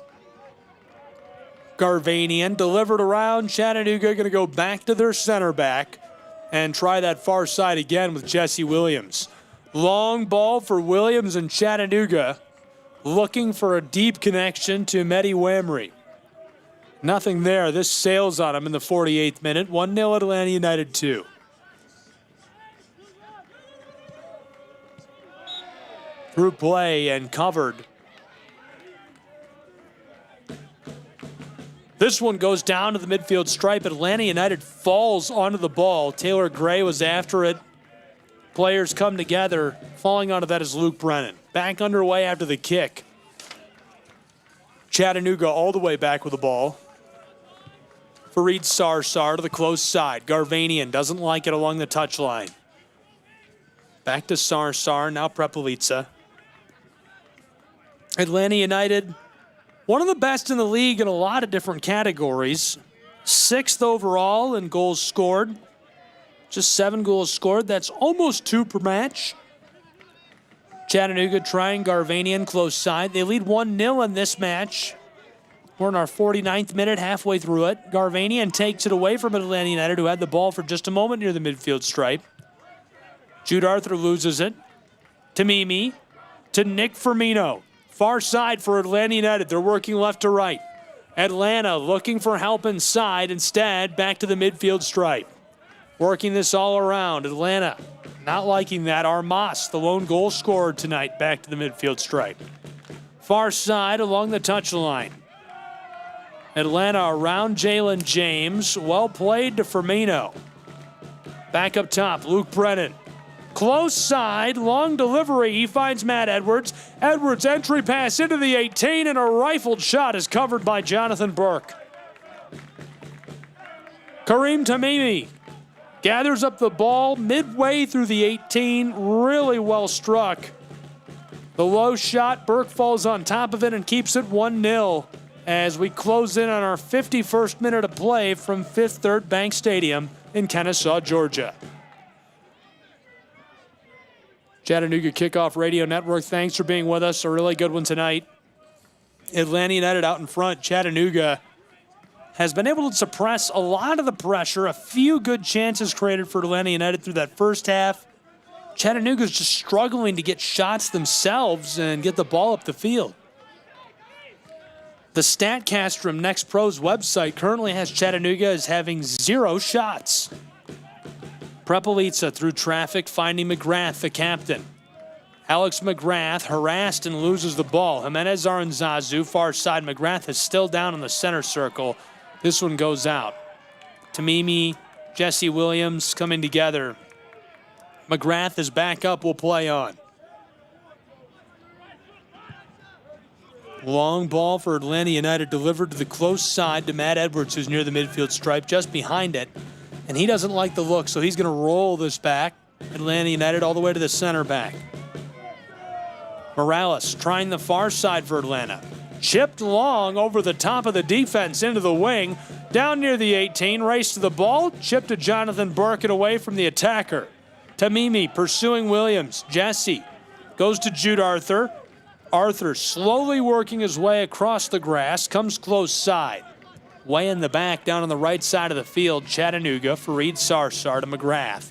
Garvanian delivered around. Chattanooga going to go back to their center back and try that far side again with Jesse Williams. Long ball for Williams and Chattanooga, looking for a deep connection to Mehdi Wamry. Nothing there. This sails on him in the 48th minute. 1-0 Atlanta United 2. Through play and covered. This one goes down to the midfield stripe. Atlanta United falls onto the ball. Taylor Gray was after it. Players come together. Falling onto that is Luke Brennan. Back underway after the kick. Chattanooga all the way back with the ball. Fareed Sarsar to the close side. Garvanian doesn't like it along the touchline. Back to Sarsar, now Prepelica. Atlanta United, one of the best in the league in a lot of different categories. 6th overall in goals scored. Just 7 goals scored. That's almost 2 per match. Chattanooga trying Garvanian close side. They lead 1-0 in this match. We're in our 49th minute, halfway through it. Garvanian takes it away from Atlanta United, who had the ball for just a moment near the midfield stripe. Jude Arthur loses it. To Mimi. To Nick Firmino. Far side for Atlanta United. They're working left to right. Atlanta looking for help inside. Instead, back to the midfield stripe. Working this all around. Atlanta not liking that. Armas, the lone goal scorer tonight, back to the midfield stripe. Far side along the touchline. Atlanta around Jalen James. Well played to Firmino. Back up top, Luke Brennan. Close side, long delivery. He finds Matt Edwards. Edwards' entry pass into the 18, and a rifled shot is covered by Jonathan Burke. Kareem Tamimi gathers up the ball midway through the 18. Really well struck. The low shot, Burke falls on top of it and keeps it 1-0 as we close in on our 51st minute of play from Fifth Third Bank Stadium in Kennesaw, Georgia. Chattanooga Kickoff Radio Network, thanks for being with us. A really good one tonight. Atlanta United out in front. Chattanooga has been able to suppress a lot of the pressure. A few good chances created for Atlanta United through that first half. Chattanooga's just struggling to get shots themselves and get the ball up the field. The StatCast from Next Pro's website currently has Chattanooga as having 0 shots. Prepelica through traffic, finding McGrath, the captain. Alex McGrath harassed and loses the ball. Jimenez Aranzazu, far side. McGrath is still down in the center circle. This one goes out. Tamimi, Jesse Williams coming together. McGrath is back up, will play on. Long ball for Atlanta United, delivered to the close side to Matt Edwards, who's near the midfield stripe, just behind it. And he doesn't like the look, so he's going to roll this back. Atlanta United all the way to the center back. Morales trying the far side for Atlanta. Chipped long over the top of the defense into the wing. Down near the 18, race to the ball. Chipped to Jonathan Burke and away from the attacker. Tamimi pursuing Williams. Jesse goes to Jude Arthur. Arthur slowly working his way across the grass. Comes close side. Way in the back, down on the right side of the field, Chattanooga, Fareed Sarsar to McGrath.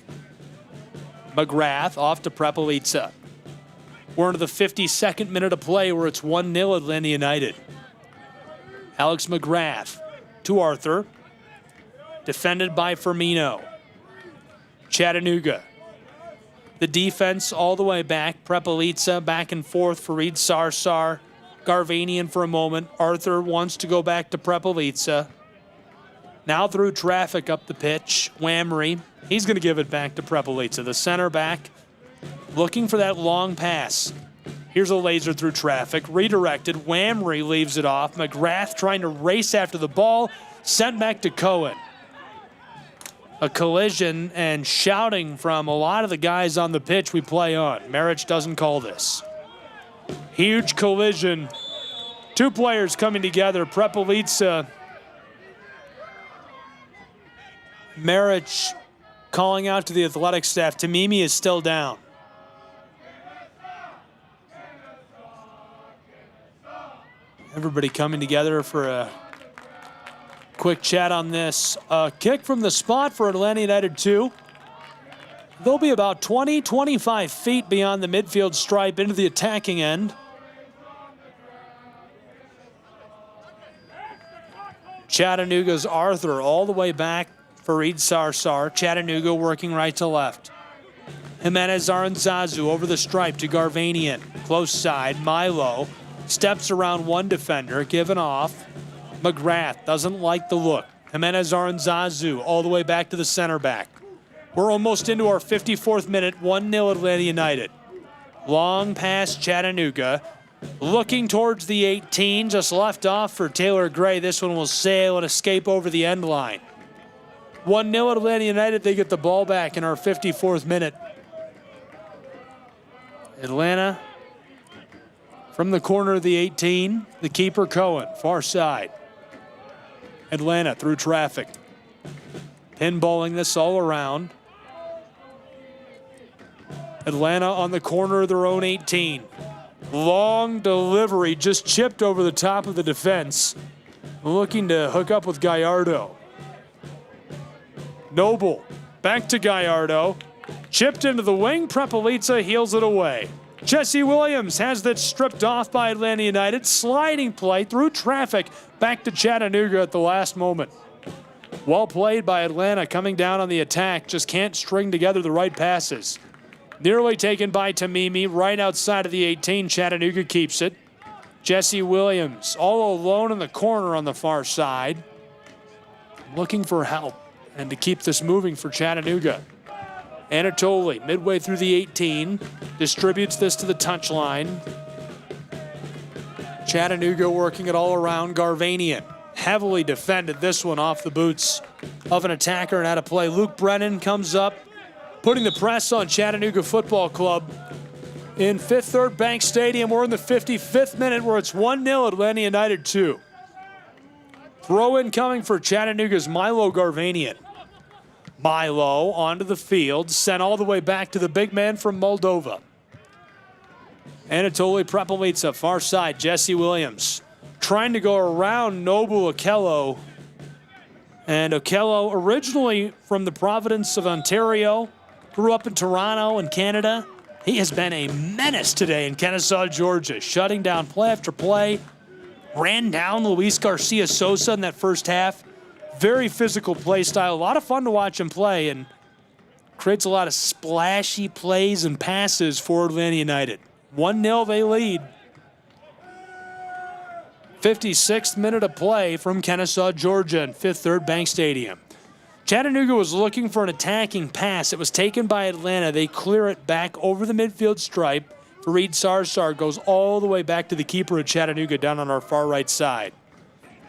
McGrath off to Prepelica. We're into the 52nd minute of play where it's 1-0 Atlanta United. Alex McGrath to Arthur. Defended by Firmino. Chattanooga. The defense all the way back. Prepelica back and forth. Fareed Sarsar. Garvanian for a moment. Arthur wants to go back to Prepelica. Now through traffic up the pitch. Whamry. He's going to give it back to Prepelica. The center back looking for that long pass. Here's a laser through traffic. Redirected. Whamry leaves it off. McGrath trying to race after the ball. Sent back to Cohen. A collision and shouting from a lot of the guys on the pitch we play on. Marich doesn't call this. Huge collision. 2 players coming together. Prepelica. Marich calling out to the athletic staff. Tamimi is still down. Everybody coming together for a quick chat on this. A kick from the spot for Atlanta United 2. They'll be about 20, 25 feet beyond the midfield stripe into the attacking end. Chattanooga's Arthur all the way back for Reed Sarsar. Chattanooga working right to left. Jimenez Aranzazu over the stripe to Garvanian. Close side, Milo steps around one defender, given off. McGrath doesn't like the look. Jimenez Aranzazu all the way back to the center back. We're almost into our 54th minute, 1-0 Atlanta United. Long pass Chattanooga. Looking towards the 18, just left off for Taylor Gray. This one will sail and escape over the end line. 1-0 Atlanta United, they get the ball back in our 54th minute. Atlanta from the corner of the 18, the keeper Cohen, far side. Atlanta through traffic. Pinballing this all around. Atlanta on the corner of their own 18. Long delivery, just chipped over the top of the defense. Looking to hook up with Gallardo. Noble, back to Gallardo. Chipped into the wing, Prepelica heels it away. Jesse Williams has that stripped off by Atlanta United. Sliding play through traffic, back to Chattanooga at the last moment. Well played by Atlanta, coming down on the attack, just can't string together the right passes. Nearly taken by Tamimi, right outside of the 18. Chattanooga keeps it. Jesse Williams all alone in the corner on the far side. Looking for help and to keep this moving for Chattanooga. Anatoli, midway through the 18, distributes this to the touchline. Chattanooga working it all around. Garvanian heavily defended this one off the boots of an attacker and out of play. Luke Brennan comes up, putting the press on Chattanooga Football Club. In Fifth Third Bank Stadium, we're in the 55th minute where it's 1-0 Atlanta United 2. Throw in coming for Chattanooga's Milo Garvanian. Milo onto the field, sent all the way back to the big man from Moldova. Anatoly Prepelica, far side, Jesse Williams. Trying to go around Noble Okello. And Okello, originally from the province of Ontario, grew up in Toronto in Canada. He has been a menace today in Kennesaw, Georgia, shutting down play after play. Ran down Luis Garcia Sosa in that first half. Very physical play style. A lot of fun to watch him play and creates a lot of splashy plays and passes for Atlanta United. 1-0 they lead. 56th minute of play from Kennesaw, Georgia in Fifth Third Bank Stadium. Chattanooga was looking for an attacking pass. It was taken by Atlanta. They clear it back over the midfield stripe. Reed Sarsar goes all the way back to the keeper of Chattanooga down on our far right side.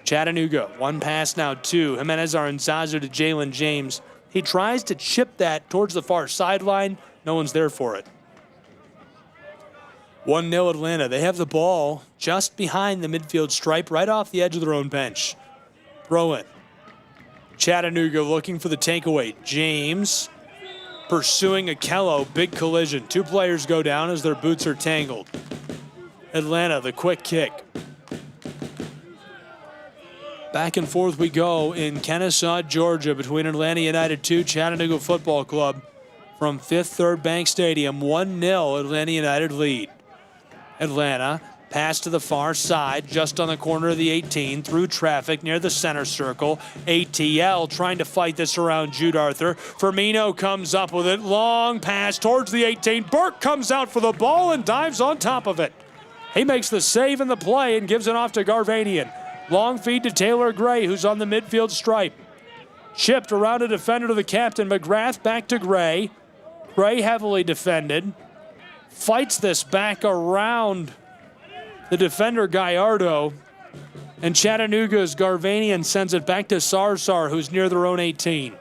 Chattanooga, one pass now, two. Jimenez Aranzazu to Jalen James. He tries to chip that towards the far sideline. No one's there for it. 1-0 Atlanta. They have the ball just behind the midfield stripe, right off the edge of their own bench. Throw in. Chattanooga looking for the takeaway. James pursuing Okello. Big collision. Two players go down as their boots are tangled. Atlanta, the quick kick. Back and forth we go in Kennesaw, Georgia, between Atlanta United 2, Chattanooga Football Club. From Fifth Third Bank Stadium, 1-0 Atlanta United lead. Atlanta, pass to the far side, just on the corner of the 18, through traffic near the center circle. ATL trying to fight this around Jude Arthur. Firmino comes up with it, long pass towards the 18. Burke comes out for the ball and dives on top of it. He makes the save in the play and gives it off to Garvanian. Long feed to Taylor Gray, who's on the midfield stripe. Chipped around a defender to the captain. McGrath back to Gray. Gray heavily defended. Fights this back around the defender Gallardo. And Chattanooga's Garvanian sends it back to Sarsar, who's near their own 18.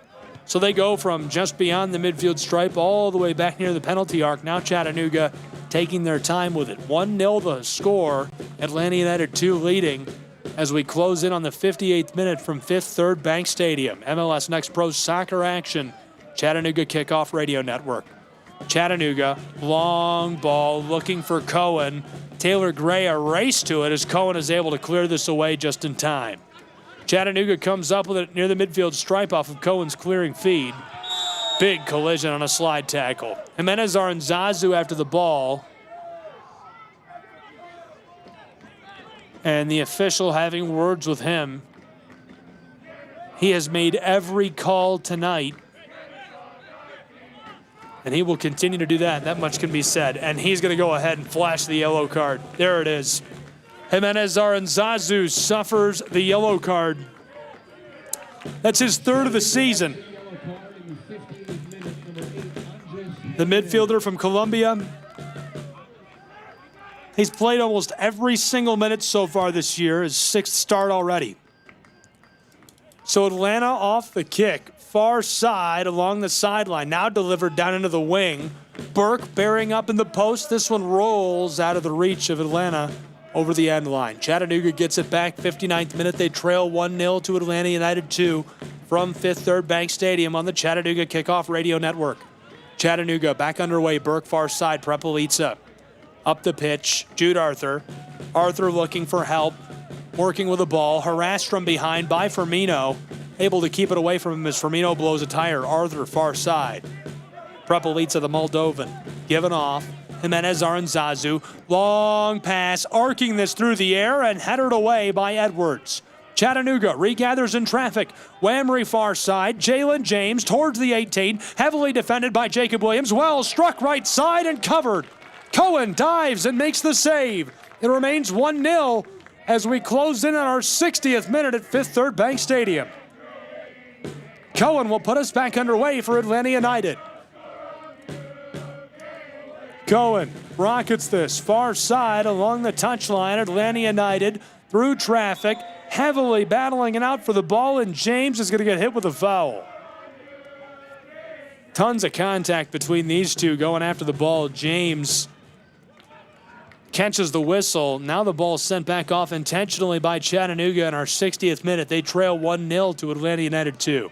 So they go from just beyond the midfield stripe all the way back near the penalty arc. Now Chattanooga taking their time with it. 1-0 the score. Atlanta United 2 leading as we close in on the 58th minute from Fifth Third Bank Stadium. MLS Next Pro Soccer Action, Chattanooga Kickoff Radio Network. Chattanooga, long ball looking for Cohen. Taylor Gray a race to it as Cohen is able to clear this away just in time. Chattanooga comes up with it near the midfield stripe off of Cohen's clearing feed. Big collision on a slide tackle. Jimenez Aranzazu after the ball. And the official having words with him. He has made every call tonight. And he will continue to do that. That much can be said. And he's going to go ahead and flash the yellow card. There it is. Jimenez Aranzazu suffers the yellow card. That's his third of the season. The midfielder from Colombia. He's played almost every single minute so far this year, his sixth start already. So Atlanta off the kick, far side along the sideline, now delivered down into the wing. Burke bearing up in the post. This one rolls out of the reach of Atlanta over the end line. Chattanooga gets it back, 59th minute. They trail 1-0 to Atlanta United 2 from Fifth Third Bank Stadium on the Chattanooga Kickoff Radio Network. Chattanooga back underway, Burke far side, Prepelica. Up the pitch, Jude Arthur. Arthur looking for help, working with the ball, harassed from behind by Firmino. Able to keep it away from him as Firmino blows a tire. Arthur far side. Prepelica, the Moldovan, given off. Jimenez Aranzazu, long pass, arcing this through the air and headed away by Edwards. Chattanooga regathers in traffic. Whamry far side. Jalen James towards the 18. Heavily defended by Jacob Williams. Well struck right side and covered. Cohen dives and makes the save. It remains 1-0 as we close in on our 60th minute at Fifth Third Bank Stadium. Cohen will put us back underway for Atlanta United. Cohen rockets this far side along the touchline. Atlanta United through traffic, heavily battling it out for the ball, and James is going to get hit with a foul. Tons of contact between these two going after the ball. James catches the whistle. Now the ball sent back off intentionally by Chattanooga in our 60th minute. They trail 1-0 to Atlanta United 2.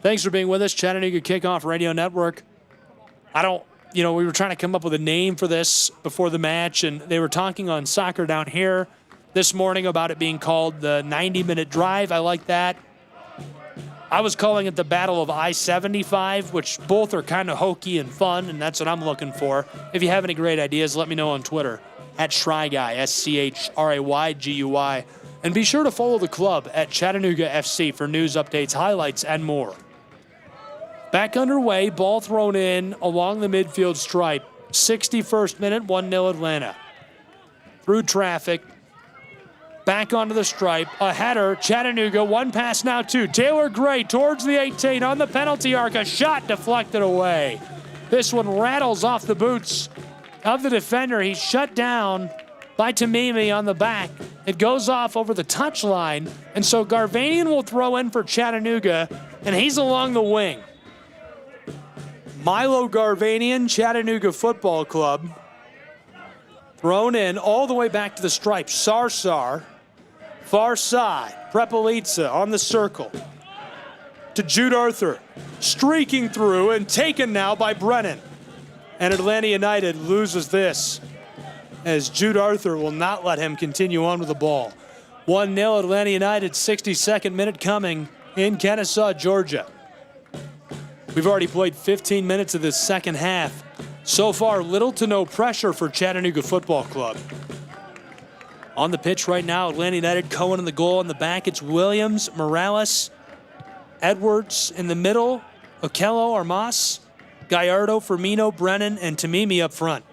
Thanks for being with us, Chattanooga Kickoff Radio Network. We were trying to come up with a name for this before the match, and they were talking on Soccer Down Here this morning about it being called the 90-minute drive. I like that. I was calling it the Battle of I-75, which both are kind of hokey and fun, and that's what I'm looking for. If you have any great ideas, let me know on Twitter, at SchryGuy, SCHRAYGUY. And be sure to follow the club at Chattanooga FC for news, updates, highlights, and more. Back underway, ball thrown in along the midfield stripe. 61st minute, 1-0 Atlanta. Through traffic, back onto the stripe, a header, Chattanooga, one pass now two. Taylor Gray towards the 18 on the penalty arc, a shot deflected away. This one rattles off the boots of the defender. He's shut down by Tamimi on the back. It goes off over the touchline, and so Garvanian will throw in for Chattanooga, and he's along the wing. Milo Garvanian, Chattanooga Football Club, thrown in all the way back to the stripe. Sarsar, far side. Prepelica on the circle. To Jude Arthur, streaking through and taken now by Brennan. And Atlanta United loses this as Jude Arthur will not let him continue on with the ball. 1-0 Atlanta United, 62nd minute coming in Kennesaw, Georgia. We've already played 15 minutes of this second half. So far, little to no pressure for Chattanooga Football Club. On the pitch right now, Atlanta United, Cohen in the goal. In the back, it's Williams, Morales, Edwards in the middle, Okello, Armas, Gallardo, Firmino, Brennan, and Tamimi up front.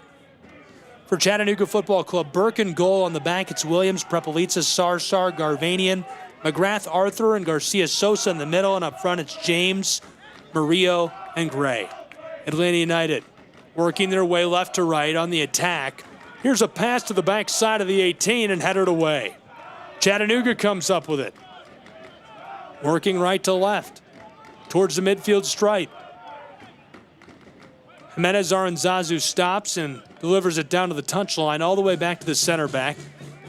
For Chattanooga Football Club, Burke in goal. On the back, it's Williams, Prepelica, Sarsar, Garvanian, McGrath, Arthur, and Garcia Sosa in the middle. And up front, it's James, Murillo, and Gray. Atlanta United working their way left to right on the attack. Here's a pass to the back side of the 18 and headed away. Chattanooga comes up with it. Working right to left towards the midfield stripe. Jimenez Aranzazu stops and delivers it down to the touchline all the way back to the center back.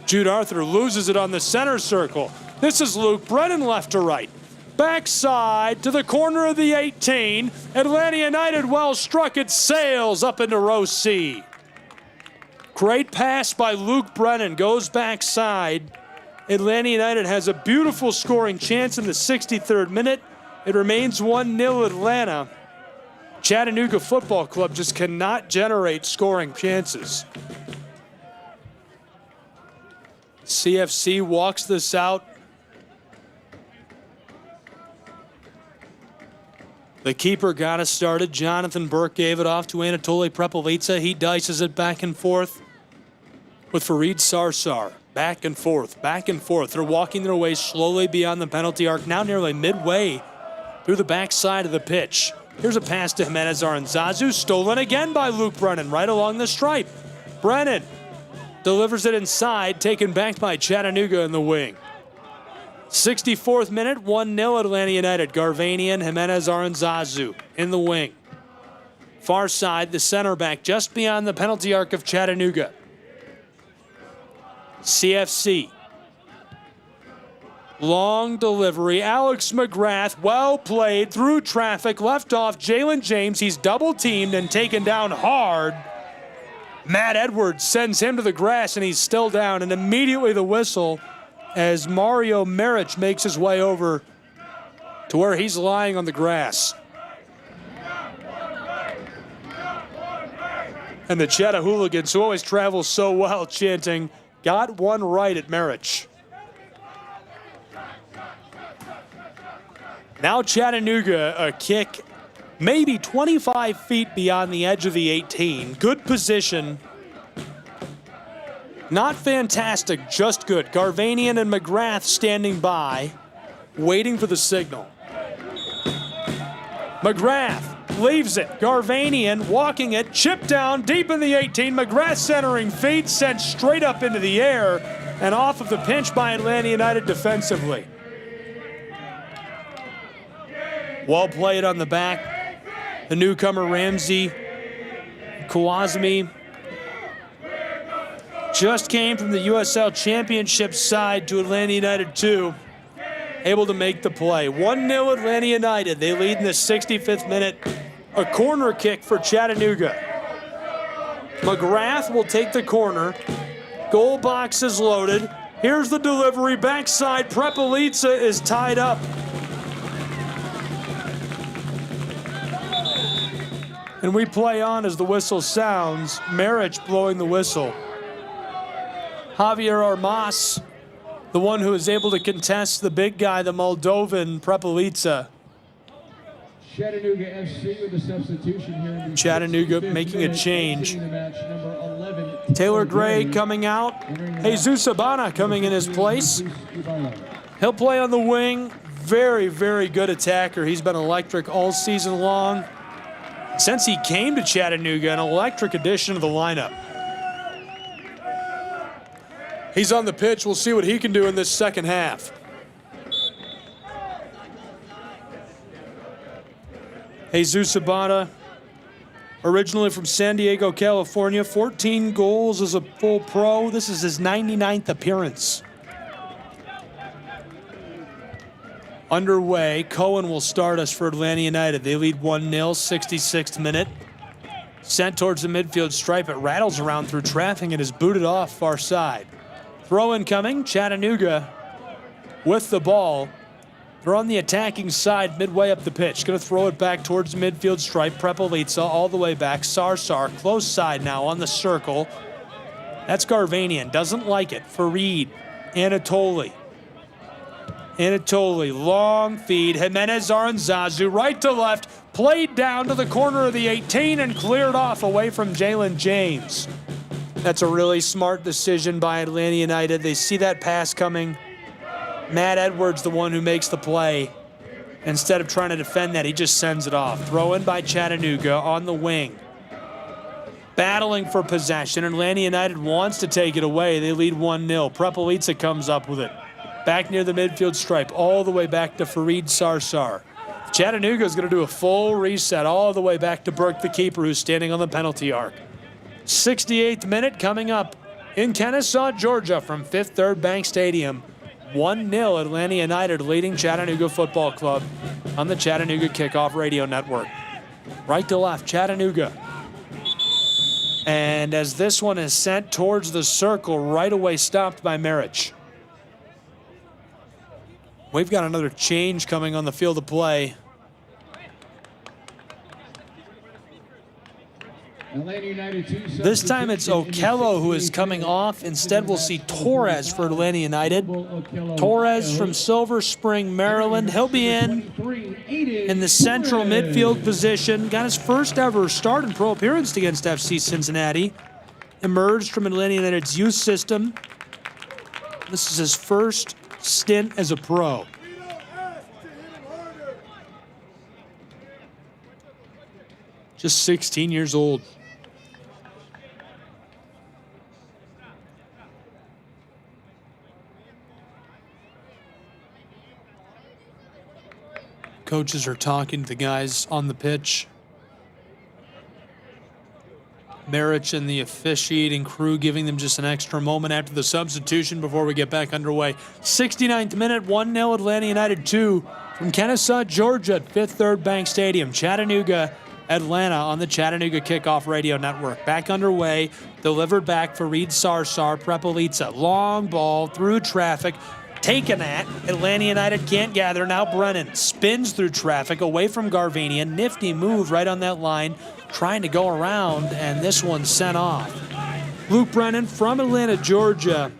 Jude Arthur loses it on the center circle. This is Luke Brennan left to right. Backside to the corner of the 18. Atlanta United well struck. It sails up into row C. Great pass by Luke Brennan. Goes backside. Atlanta United has a beautiful scoring chance in the 63rd minute. It remains 1-0 Atlanta. Chattanooga Football Club just cannot generate scoring chances. CFC walks this out. The keeper got us started. Jonathan Burke gave it off to Anatoly Prepelica. He dices it back and forth with Fareed Sarsar. Back and forth, back and forth. They're walking their way slowly beyond the penalty arc, now nearly midway through the backside of the pitch. Here's a pass to Jimenez Aranzazu, stolen again by Luke Brennan, right along the stripe. Brennan delivers it inside, taken back by Chattanooga in the wing. 64th minute, 1-0 Atlanta United. Garvanian, Jimenez Aranzazu in the wing. Far side, the center back, just beyond the penalty arc of Chattanooga. CFC. Long delivery. Alex McGrath, well played, through traffic, left off Jalen James. He's double teamed and taken down hard. Matt Edwards sends him to the grass and he's still down, and immediately the whistle as Mario Maric makes his way over to where he's lying on the grass. And the Chattahooligans, who always travel so well, chanting, got one right at Maric. Now Chattanooga, a kick maybe 25 feet beyond the edge of the 18. Good position. Not fantastic, just good. Garvanian and McGrath standing by, waiting for the signal. McGrath leaves it. Garvanian walking it, chipped down deep in the 18. McGrath centering feet, sent straight up into the air and off of the pinch by Atlanta United defensively. Well played on the back. The newcomer Ramsey Kawazmi just came from the USL Championship side to Atlanta United 2. Able to make the play. 1-0 Atlanta United. They lead in the 65th minute. A corner kick for Chattanooga. McGrath will take the corner. Goal box is loaded. Here's the delivery. Backside. Prepelica is tied up. And we play on as the whistle sounds. Maric blowing the whistle. Javier Armas, the one who is able to contest the big guy, the Moldovan Prepelica. Chattanooga FC with a substitution here. Chattanooga making a change. Taylor Gray coming out. Jesus Abana coming in his place. He'll play on the wing. Very, very good attacker. He's been electric all season long. Since he came to Chattanooga, an electric addition to the lineup. He's on the pitch. We'll see what he can do in this second half. Jesus Abana, originally from San Diego, California, 14 goals as a full pro. This is his 99th appearance. Underway. Cohen will start us for Atlanta United. They lead 1-0, 66th minute. Sent towards the midfield stripe. It rattles around through traffic and is booted off far side. Throw incoming. Chattanooga with the ball. They're on the attacking side midway up the pitch. Going to throw it back towards the midfield stripe. Prepelica all the way back. Sarsar close side now on the circle. That's Garvanian. Doesn't like it. Fareed. Anatoly, long feed. Jimenez Aranzazu, right to left, played down to the corner of the 18 and cleared off away from Jalen James. That's a really smart decision by Atlanta United. They see that pass coming. Matt Edwards, the one who makes the play. Instead of trying to defend that, he just sends it off. Throw in by Chattanooga on the wing. Battling for possession. Atlanta United wants to take it away. They lead 1-0. Prepelica comes up with it. Back near the midfield stripe, all the way back to Fareed Sarsar. Chattanooga is going to do a full reset all the way back to Burke, the keeper, who's standing on the penalty arc. 68th minute coming up in Kennesaw, Georgia from Fifth Third Bank Stadium. 1-0 Atlanta United leading Chattanooga Football Club on the Chattanooga Kickoff Radio Network. Right to left, Chattanooga. And as this one is sent towards the circle, right away stopped by Maric. We've got another change coming on the field of play. This time it's Okello who is coming off. Instead, we'll see Torres for Atlanta United. Torres from Silver Spring, Maryland. He'll be in in the central midfield position. Got his first ever start and pro appearance against FC Cincinnati. Emerged from Atlanta United's youth system. This is his first stint as a pro. Just 16 years old. Coaches are talking to the guys on the pitch. Marich and the officiating crew giving them just an extra moment after the substitution before we get back underway. 69th minute, 1-0 Atlanta United 2 from Kennesaw, Georgia at Fifth Third Bank Stadium. Chattanooga, Atlanta on the Chattanooga Kickoff Radio Network. Back underway, delivered back for Reed Sarsar, Prepelica. Long ball through traffic. Taken at. Atlanta United can't gather. Now Brennan spins through traffic away from Garvanian. Nifty move right on that line, trying to go around, and this one sent off. Luke Brennan from Atlanta, Georgia.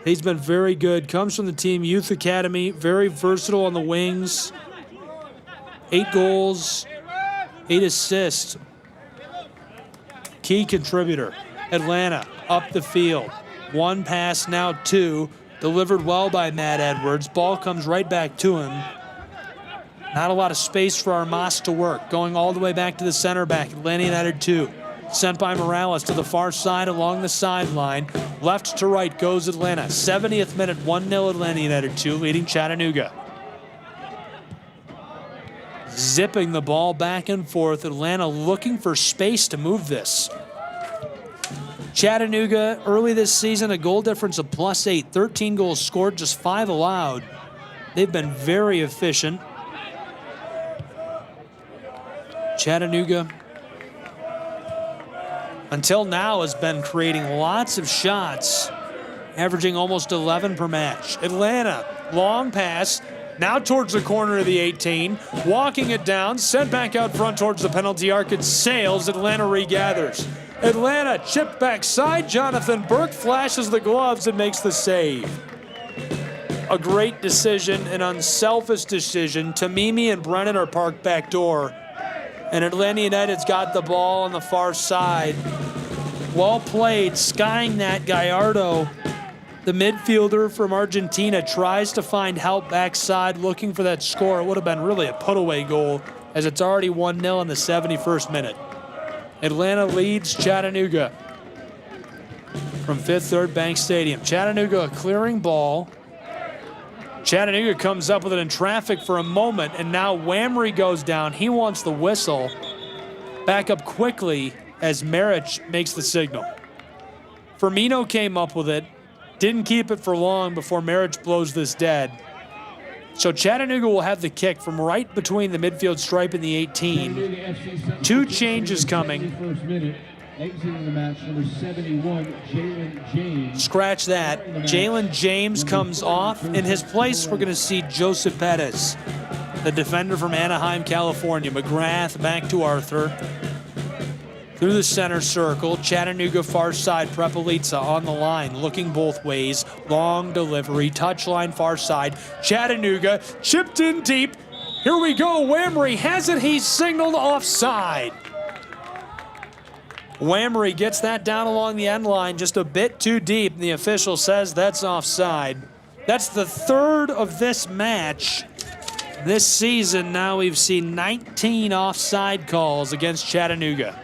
He's been very good. Comes from the team youth academy. Very versatile on the wings. 8 goals, 8 assists. Key contributor. Atlanta up the field. 1 pass, now 2. Delivered well by Matt Edwards. Ball comes right back to him. Not a lot of space for Armas to work. Going all the way back to the center back. Atlanta United 2. Sent by Morales to the far side along the sideline. Left to right goes Atlanta. 70th minute, 1-0 Atlanta United 2, leading Chattanooga. Zipping the ball back and forth. Atlanta looking for space to move this. Chattanooga, early this season, a goal difference of +8. 13 goals scored, just 5 allowed. They've been very efficient. Chattanooga, until now, has been creating lots of shots, averaging almost 11 per match. Atlanta, long pass, now towards the corner of the 18, walking it down, sent back out front towards the penalty arc. It sails. Atlanta regathers. Atlanta chipped backside. Jonathan Burke flashes the gloves and makes the save. A great decision, an unselfish decision. Tamimi and Brennan are parked back door. And Atlanta United's got the ball on the far side. Well played, skying that. Gallardo, the midfielder from Argentina, tries to find help backside, looking for that score. It would have been really a put-away goal, as it's already 1-0 in the 71st minute. Atlanta leads Chattanooga from Fifth Third Bank Stadium. Chattanooga a clearing ball. Chattanooga comes up with it in traffic for a moment, and now Whamry goes down. He wants the whistle. Back up quickly as Marich makes the signal. Firmino came up with it. Didn't keep it for long before Marich blows this dead. So Chattanooga will have the kick from right between the midfield stripe and the 18. 2 changes coming. Exiting the match, number 71, Jalen James. Scratch that. Jalen James comes off. In his place, we're going to see Joseph Perez, the defender from Anaheim, California. McGrath back to Arthur. Through the center circle, Chattanooga far side, Prepelica on the line, looking both ways. Long delivery, touchline far side. Chattanooga chipped in deep. Here we go. Whamry has it. He's signaled offside. Whamry gets that down along the end line, just a bit too deep, and the official says that's offside. That's the 3rd of this match. This season, now we've seen 19 offside calls against Chattanooga.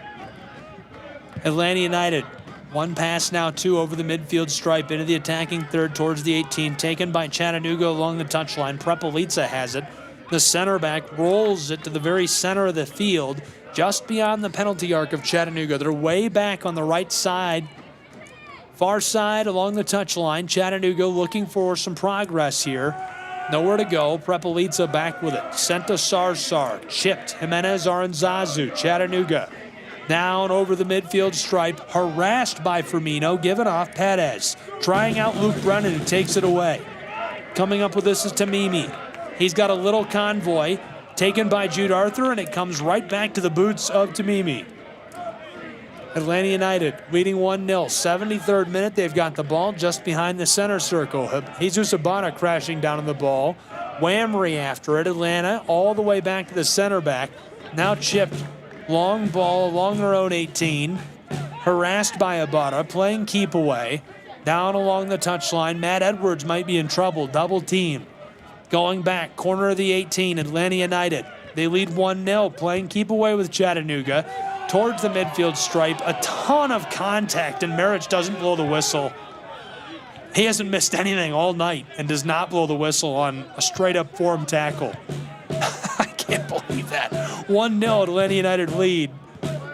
Atlanta United, 1 pass now, 2 over the midfield stripe into the attacking third towards the 18, taken by Chattanooga along the touchline. Prepelica has it. The center back rolls it to the very center of the field, just beyond the penalty arc of Chattanooga. They're way back on the right side. Far side along the touchline. Chattanooga looking for some progress here. Nowhere to go. Prepelica back with it. Sent to Sarsar. Chipped. Jimenez Aranzazu. Chattanooga down over the midfield stripe. Harassed by Firmino. Given off Perez. Trying out Luke Brennan, who takes it away. Coming up with this is Tamimi. He's got a little convoy. Taken by Jude Arthur, and it comes right back to the boots of Tamimi. Atlanta United leading 1-0. 73rd minute, they've got the ball just behind the center circle. Jesus Abana crashing down on the ball. Whamry after it. Atlanta all the way back to the center back. Now chipped. Long ball along their own 18. Harassed by Ibarra, playing keep away. Down along the touchline. Matt Edwards might be in trouble. Double team. Going back, corner of the 18, Atlanta United. They lead 1-0, playing keep away with Chattanooga. Towards the midfield stripe, a ton of contact, and Marich doesn't blow the whistle. He hasn't missed anything all night and does not blow the whistle on a straight-up form tackle. I can't believe that. 1-0 Atlanta United lead.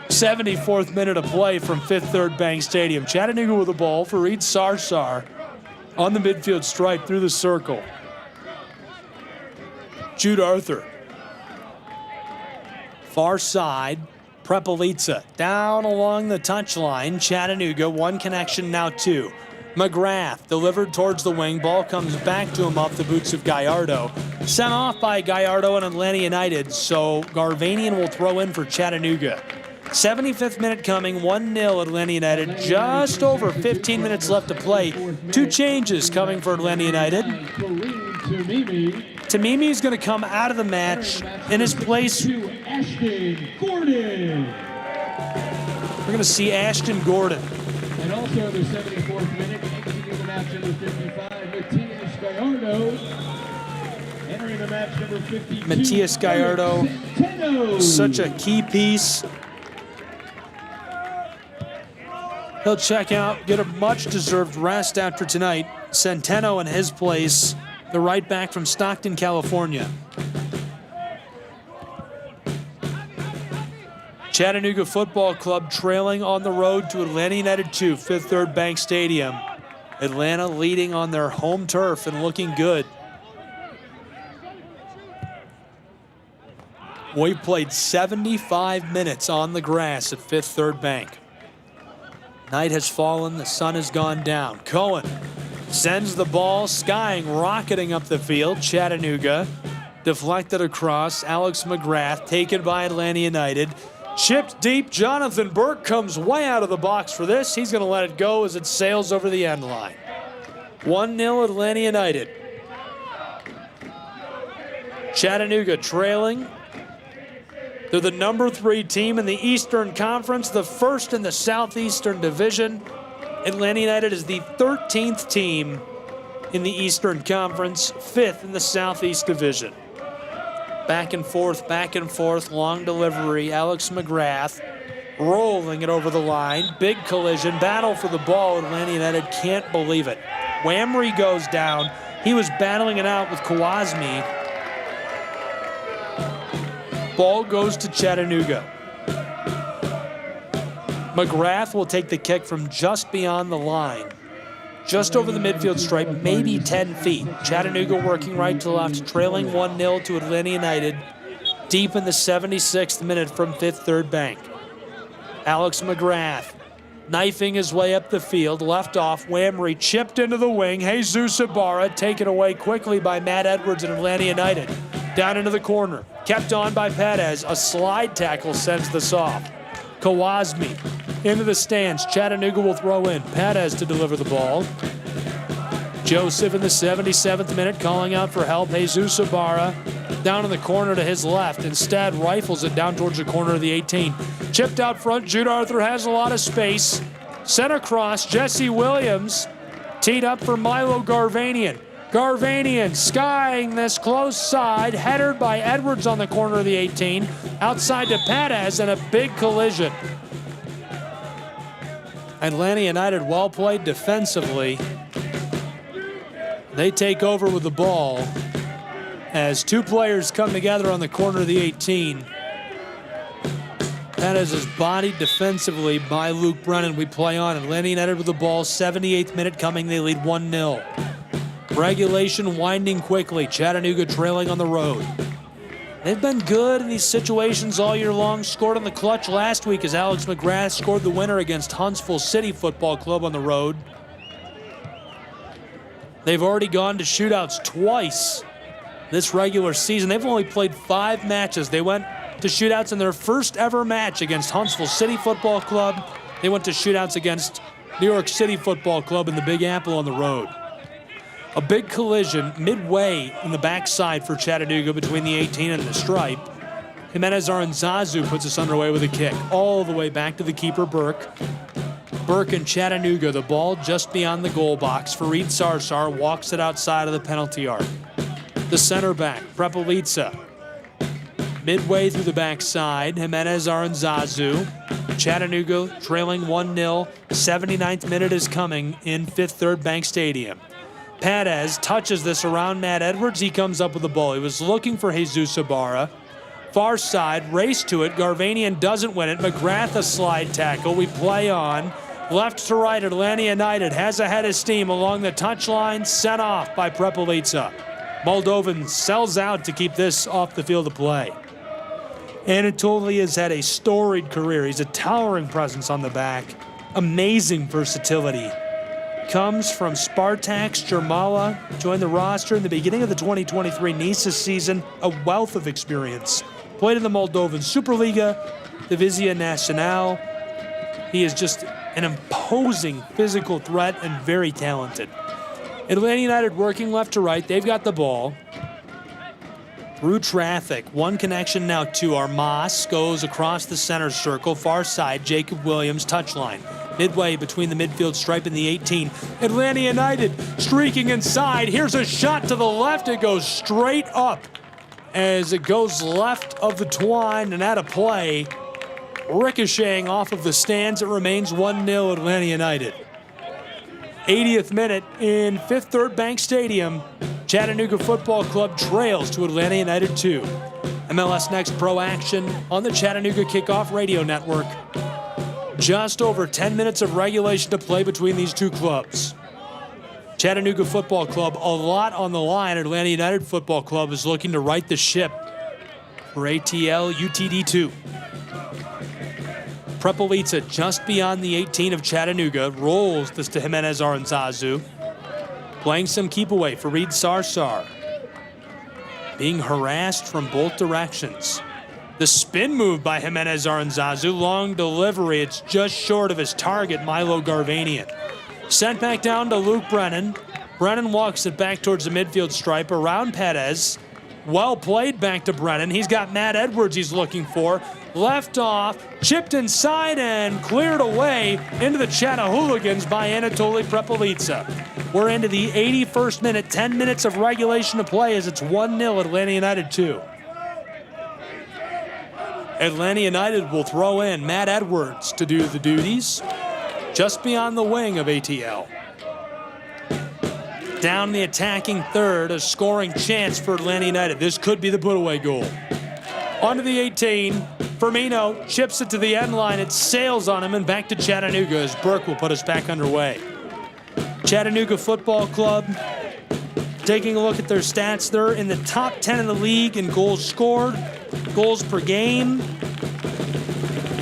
74th minute of play from Fifth Third Bank Stadium. Chattanooga with the ball. Fareed Sarsar on the midfield stripe through the circle. Jude Arthur. Far side. Prepelica down along the touchline. Chattanooga, one connection, now two. McGrath delivered towards the wing. Ball comes back to him off the boots of Gallardo. Sent off by Gallardo and Atlanta United, so Garvanian will throw in for Chattanooga. 75th minute coming, 1-0 Atlanta United. Just over 15 minutes left to play. Two changes coming for Atlanta United. Tamimi is going to come out of the match. In his place, Ashton Gordon. we're going to see Ashton Gordon. And also in the 74th minute, exiting the match number 55, Matias Gallardo. Entering the match number 52. Matias Gallardo, such a key piece. He'll check out, get a much-deserved rest after tonight. Centeno in his place, the right back from Stockton, California. Chattanooga Football Club trailing on the road to Atlanta United 2, Fifth Third Bank Stadium. Atlanta leading on their home turf and looking good. We've played 75 minutes on the grass at Fifth Third Bank. Night has fallen, the sun has gone down. Cohen sends the ball skying, rocketing up the field. Chattanooga deflected across. Alex McGrath taken by Atlanta United. Chipped deep. Jonathan Burke comes way out of the box for this. He's going to let it go as it sails over the end line. 1-0 Atlanta United. Chattanooga trailing. They're the number 3 team in the Eastern Conference, the first in the Southeastern Division. Atlanta United is the 13th team in the Eastern Conference, 5th in the Southeast Division. Back and forth, long delivery. Alex McGrath rolling it over the line. Big collision, battle for the ball. Atlanta United can't believe it. Whamry goes down. He was battling it out with Kawasmi. Ball goes to Chattanooga. McGrath will take the kick from just beyond the line. Just over the midfield stripe, maybe 10 feet. Chattanooga working right to left, trailing 1-0 to Atlanta United. Deep in the 76th minute from Fifth Third Bank. Alex McGrath knifing his way up the field, left off. Whamry chipped into the wing. Jesus Ibarra taken away quickly by Matt Edwards and Atlanta United. Down into the corner. Kept on by Perez. A slide tackle sends this off. Kawasmi into the stands. Chattanooga will throw in. Perez to deliver the ball. Joseph in the 77th minute calling out for help. Jesus Ibarra down in the corner to his left. Instead rifles it down towards the corner of the 18. Chipped out front. Jude Arthur has a lot of space. Sent across. Jesse Williams teed up for Milo Garvanian. Garvanian skying this close side, headed by Edwards on the corner of the 18. Outside to Perez and a big collision. Atlanta United well played defensively. They take over with the ball as two players come together on the corner of the 18. Perez is bodied defensively by Luke Brennan. We play on. Atlanta United with the ball, 78th minute coming. They lead 1-0. Regulation winding quickly. Chattanooga trailing on the road. They've been good in these situations all year long. Scored on the clutch last week as Alex McGrath scored the winner against Huntsville City Football Club on the road. They've already gone to shootouts twice this regular season. They've only played 5 matches. They went to shootouts in their first ever match against Huntsville City Football Club. They went to shootouts against New York City Football Club in the Big Apple on the road. A big collision midway in the backside for Chattanooga between the 18 and the stripe. Jimenez Aranzazu puts us underway with a kick all the way back to the keeper, Burke. Burke and Chattanooga, the ball just beyond the goal box. Fareed Sarsar walks it outside of the penalty arc. The center back, Prepelica. Midway through the backside, Jimenez Aranzazu. Chattanooga trailing 1-0. 79th minute is coming in Fifth Third Bank Stadium. Perez touches this around Matt Edwards. He comes up with the ball. He was looking for Jesus Ibarra. Far side, race to it. Garvanian doesn't win it. McGrath a slide tackle. We play on. Left to right, Atlanta United has a head of steam along the touchline. Sent off by Prepelica. Moldovan sells out to keep this off the field of play. Anatoly has had a storied career. He's a towering presence on the back. Amazing versatility. Comes from Spartak's Jermala, joined the roster in the beginning of the 2023 Nisa season, a wealth of experience. Played in the Moldovan Superliga, Divizia Nacional. He is just an imposing physical threat and very talented. Atlanta United working left to right. They've got the ball. Through traffic, one connection now to Armas, goes across the center circle, far side, Jacob Williams, touchline. Midway between the midfield stripe and the 18. Atlanta United streaking inside. Here's a shot to the left. It goes straight up as it goes left of the twine and out of play. Ricocheting off of the stands. It remains 1-0 Atlanta United. 80th minute in Fifth Third Bank Stadium. Chattanooga Football Club trails to Atlanta United 2. MLS Next Pro action on the Chattanooga Kickoff Radio Network. Just over 10 minutes of regulation to play between these two clubs. Chattanooga Football Club, a lot on the line. Atlanta United Football Club is looking to right the ship for ATL UTD2. Prepelica just beyond the 18 of Chattanooga, rolls this to Jimenez Aranzazu. Playing some keep away for Fareed Sarsar. Being harassed from both directions. The spin move by Jimenez Aranzazu, long delivery, it's just short of his target, Milo Garvanian. Sent back down to Luke Brennan. Brennan walks it back towards the midfield stripe around Perez. Well played back to Brennan. He's got Matt Edwards he's looking for. Left off, chipped inside and cleared away into the Chattahooligans by Anatoly Prepelica. We're into the 81st minute, 10 minutes of regulation to play as it's 1-0 Atlanta United 2. Atlanta United will throw in Matt Edwards to do the duties, just beyond the wing of ATL. Down the attacking third, a scoring chance for Atlanta United. This could be the put-away goal. Onto the 18, Firmino chips it to the end line. It sails on him and back to Chattanooga as Burke will put us back underway. Chattanooga Football Club, taking a look at their stats, they're in the top 10 in the league in goals scored, goals per game,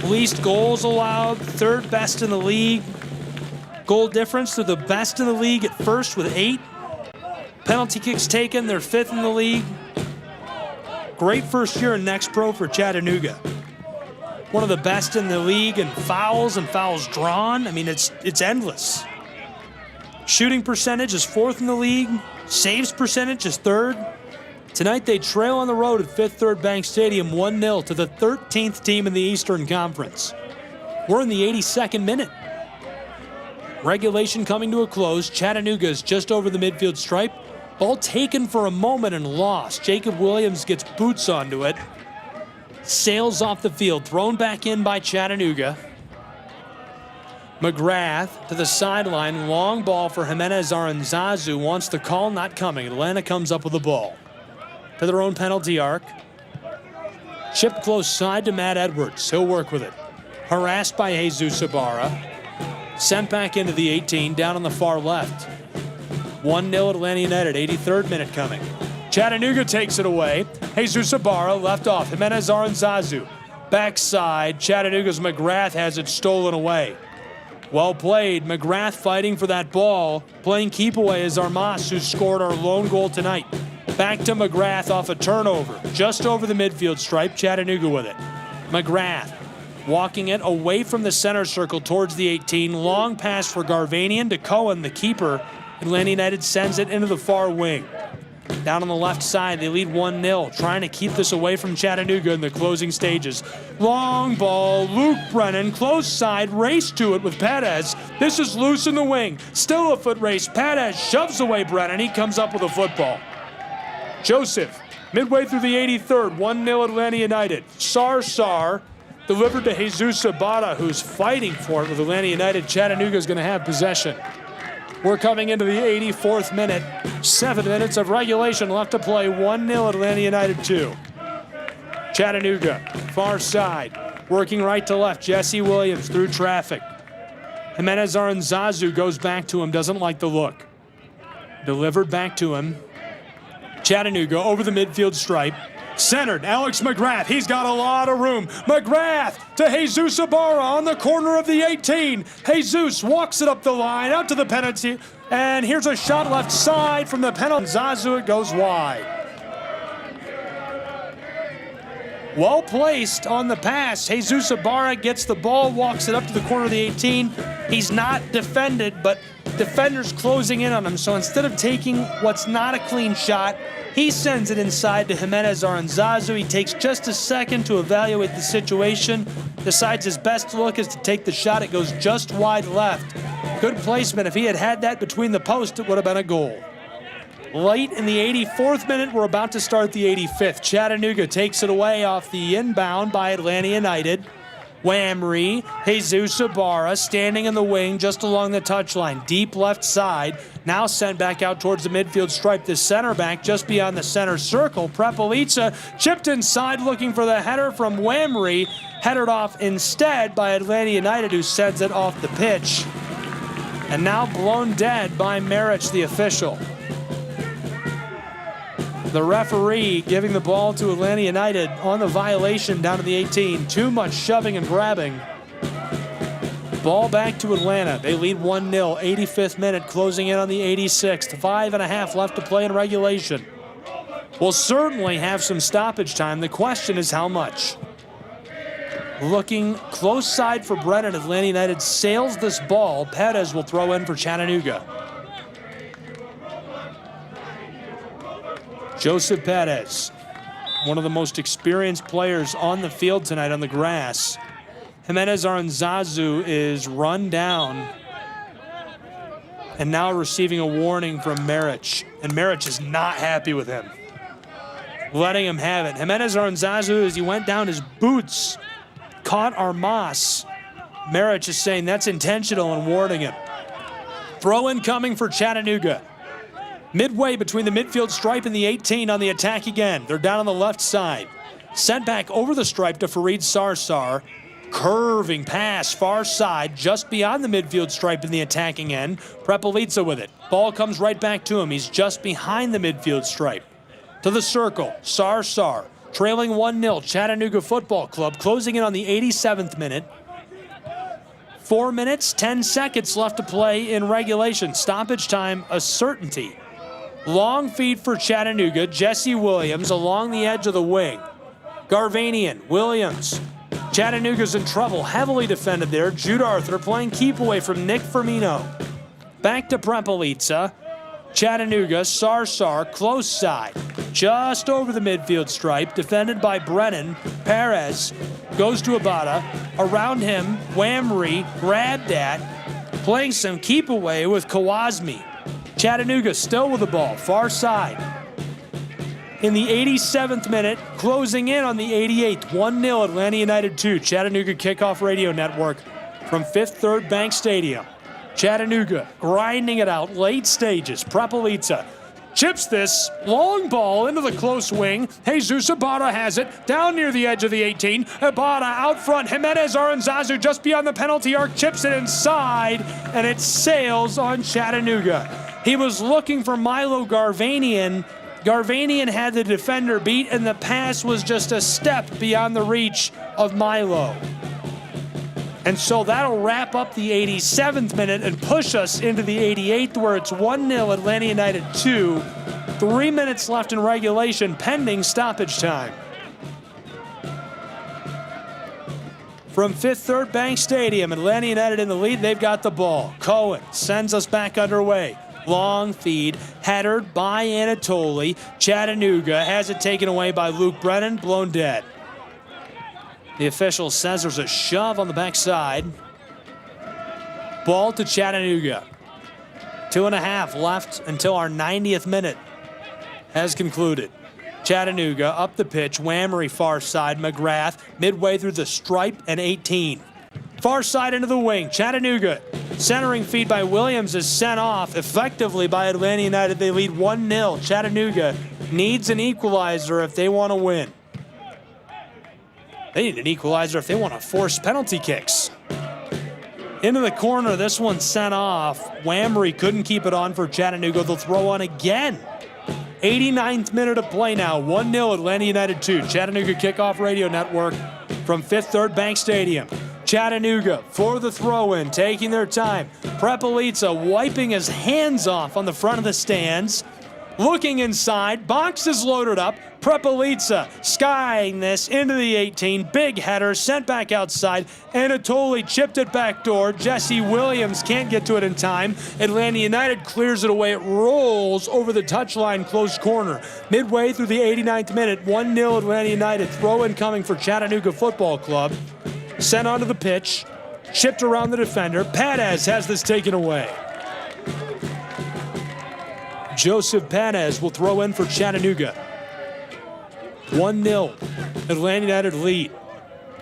least goals allowed, third best in the league. Goal difference, they're the best in the league at first with 8. Penalty kicks taken, they're 5th in the league. Great first year in Next Pro for Chattanooga. One of the best in the league in fouls and fouls drawn. I mean, it's endless. Shooting percentage is 4th in the league. Saves percentage is 3rd. Tonight they trail on the road at Fifth Third Bank Stadium 1-0 to the 13th team in the Eastern Conference. We're in the 82nd minute. Regulation coming to a close. Chattanooga is just over the midfield stripe. Ball taken for a moment and lost. Jacob Williams gets boots onto it. Sails off the field. Thrown back in by Chattanooga. McGrath to the sideline. Long ball for Jimenez Aranzazu. Wants the call, not coming. Atlanta comes up with the ball. To their own penalty arc. Chip close side to Matt Edwards. He'll work with it. Harassed by Jesus Ibarra. Sent back into the 18, down on the far left. 1-0 Atlanta United, 83rd minute coming. Chattanooga takes it away. Jesus Ibarra left off. Jimenez Aranzazu. Backside, Chattanooga's McGrath has it stolen away. Well played. McGrath fighting for that ball. Playing keep away is Armas, who scored our lone goal tonight. Back to McGrath off a turnover. Just over the midfield stripe, Chattanooga with it. McGrath walking it away from the center circle towards the 18. Long pass for Garvanian to Cohen, the keeper. Atlanta United sends it into the far wing. Down on the left side, they lead 1-0, trying to keep this away from Chattanooga in the closing stages. Long ball, Luke Brennan, close side, race to it with Perez. This is loose in the wing. Still a foot race. Perez shoves away Brennan. He comes up with a football. Joseph, midway through the 83rd, 1-0 Atlanta United. Sar delivered to Jesus Ibarra, who's fighting for it with Atlanta United. Chattanooga's going to have possession. We're coming into the 84th minute. 7 minutes of regulation left to play. 1-0 Atlanta United 2. Chattanooga, far side. Working right to left. Jesse Williams through traffic. Jimenez Aranzazu goes back to him. Doesn't like the look. Delivered back to him. Chattanooga over the midfield stripe. Centered, Alex McGrath. He's got a lot of room. McGrath to Jesus Ibarra on the corner of the 18. Jesus walks it up the line, out to the penalty. And here's a shot left side from the penalty. Zazu, it goes wide. Well placed on the pass. Jesus Ibarra gets the ball, walks it up to the corner of the 18. He's not defended, but defenders closing in on him. So instead of taking what's not a clean shot, he sends it inside to Jimenez Aranzazu. He takes just a second to evaluate the situation, decides his best look is to take the shot. It goes just wide left. Good placement. If he had had that between the posts, it would have been a goal. Late in the 84th minute, we're about to start the 85th. Chattanooga takes it away off the inbound by Atlanta United. Whamry, Jesus Ibarra standing in the wing just along the touchline. Deep left side, now sent back out towards the midfield stripe. The center back just beyond the center circle. Prepelica chipped inside looking for the header from Whamry. Headed off instead by Atlanta United, who sends it off the pitch. And now blown dead by Marich, the official. The referee giving the ball to Atlanta United on the violation down to the 18. Too much shoving and grabbing. Ball back to Atlanta. They lead 1-0, 85th minute, closing in on the 86th. 5.5 left to play in regulation. We'll certainly have some stoppage time. The question is how much. Looking close side for Brennan. Atlanta United sails this ball. Perez will throw in for Chattanooga. Joseph Perez, one of the most experienced players on the field tonight on the grass. Jimenez Aranzazu is run down and now receiving a warning from Marich. And Marich is not happy with him, letting him have it. Jimenez Aranzazu, as he went down, his boots caught Armas. Marich is saying that's intentional and warning him. Throw-in coming for Chattanooga. Midway between the midfield stripe and the 18 on the attack again. They're down on the left side. Sent back over the stripe to Farid Sarsar. Curving pass, far side, just beyond the midfield stripe in the attacking end. Prepelica with it. Ball comes right back to him. He's just behind the midfield stripe. To the circle, Sarsar, trailing 1-0, Chattanooga Football Club, closing in on the 87th minute. 4 minutes, 10 seconds left to play in regulation. Stoppage time, a certainty. Long feed for Chattanooga. Jesse Williams along the edge of the wing. Garvanian, Williams. Chattanooga's in trouble. Heavily defended there. Jude Arthur playing keep away from Nick Firmino. Back to Prepelica. Chattanooga, Sarsar, close side. Just over the midfield stripe. Defended by Brennan. Perez goes to Ibarra. Around him, Whamry grabbed at. Playing some keep away with Kawazmi. Chattanooga still with the ball, far side. In the 87th minute, closing in on the 88th, 1-0 Atlanta United 2, Chattanooga Kickoff Radio Network from Fifth Third Bank Stadium. Chattanooga grinding it out, late stages. Prepelica chips this long ball into the close wing. Jesus Ibarra has it down near the edge of the 18. Ibarra out front. Jimenez Aranzazu just beyond the penalty arc chips it inside, and it sails on Chattanooga. He was looking for Milo Garvanian. Garvanian had the defender beat, and the pass was just a step beyond the reach of Milo. And so that'll wrap up the 87th minute and push us into the 88th, where it's 1-0 Atlanta United 2. 3 minutes left in regulation, pending stoppage time. From Fifth Third Bank Stadium, Atlanta United in the lead. They've got the ball. Cohen sends us back underway. Long feed, headed by Anatoly. Chattanooga has it taken away by Luke Brennan, blown dead. The official says there's a shove on the backside. Ball to Chattanooga. 2.5 left until our 90th minute has concluded. Chattanooga up the pitch, Whammery far side, McGrath midway through the stripe and 18. Far side into the wing, Chattanooga. Centering feed by Williams is sent off effectively by Atlanta United. They lead 1-0. Chattanooga needs an equalizer if they want to win. They need an equalizer if they want to force penalty kicks. Into the corner, this one sent off. Whammery couldn't keep it on for Chattanooga. They'll throw on again. 89th minute of play now. 1-0 Atlanta United 2. Chattanooga Kickoff Radio Network from Fifth Third Bank Stadium. Chattanooga for the throw-in, taking their time. Prepelica wiping his hands off on the front of the stands. Looking inside, box is loaded up. Prepelica skying this into the 18. Big header, sent back outside. Anatoly chipped it back door. Jesse Williams can't get to it in time. Atlanta United clears it away. It rolls over the touchline, close corner. Midway through the 89th minute, 1-0 Atlanta United. Throw-in coming for Chattanooga Football Club. Sent onto the pitch, chipped around the defender. Perez has this taken away. Joseph Perez will throw in for Chattanooga. 1-0, Atlanta United lead.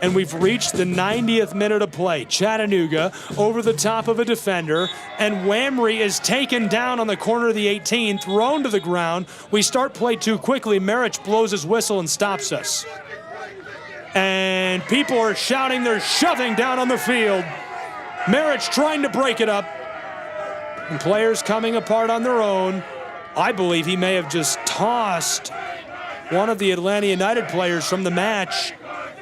And we've reached the 90th minute of play. Chattanooga over the top of a defender, and Whammery is taken down on the corner of the 18, thrown to the ground. We start play too quickly. Marich blows his whistle and stops us. And people are shouting, they're shoving down on the field. Marich trying to break it up. And players coming apart on their own. I believe he may have just tossed one of the Atlanta United players from the match.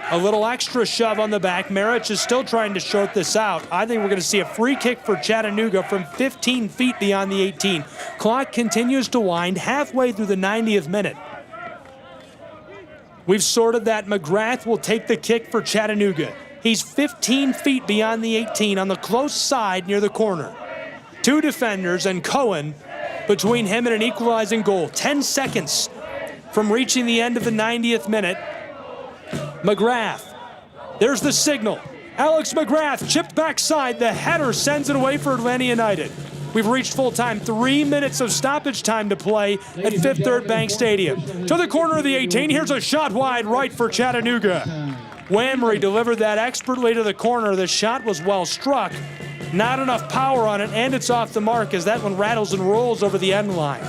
A little extra shove on the back. Marich is still trying to short this out. I think we're going to see a free kick for Chattanooga from 15 feet beyond the 18. Clock continues to wind halfway through the 90th minute. We've sorted that. McGrath will take the kick for Chattanooga. He's 15 feet beyond the 18 on the close side near the corner. Two defenders and Cohen between him and an equalizing goal. 10 seconds from reaching the end of the 90th minute. McGrath, there's the signal. Alex McGrath chipped backside. The header sends it away for Atlanta United. We've reached full time. 3 minutes of stoppage time to play at Fifth Third Bank Stadium. To the corner of the 18. Here's a shot wide right for Chattanooga. Whammery delivered that expertly to the corner. The shot was well struck. Not enough power on it, and it's off the mark as that one rattles and rolls over the end line.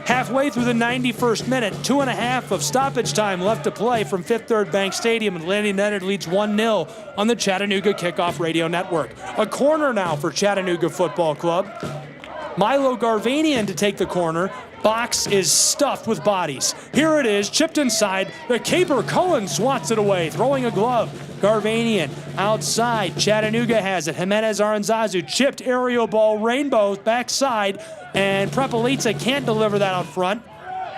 Halfway through the 91st minute, 2.5 of stoppage time left to play from Fifth Third Bank Stadium. Atlanta United leads 1-0 on the Chattanooga Kickoff Radio Network. A corner now for Chattanooga Football Club. Milo Garvanian to take the corner. Box is stuffed with bodies. Here it is, chipped inside. The caper Cohen swats it away, throwing a glove. Garvanian outside. Chattanooga has it. Jimenez Aranzazu chipped aerial ball, rainbow backside, and Prepelica can't deliver that out front.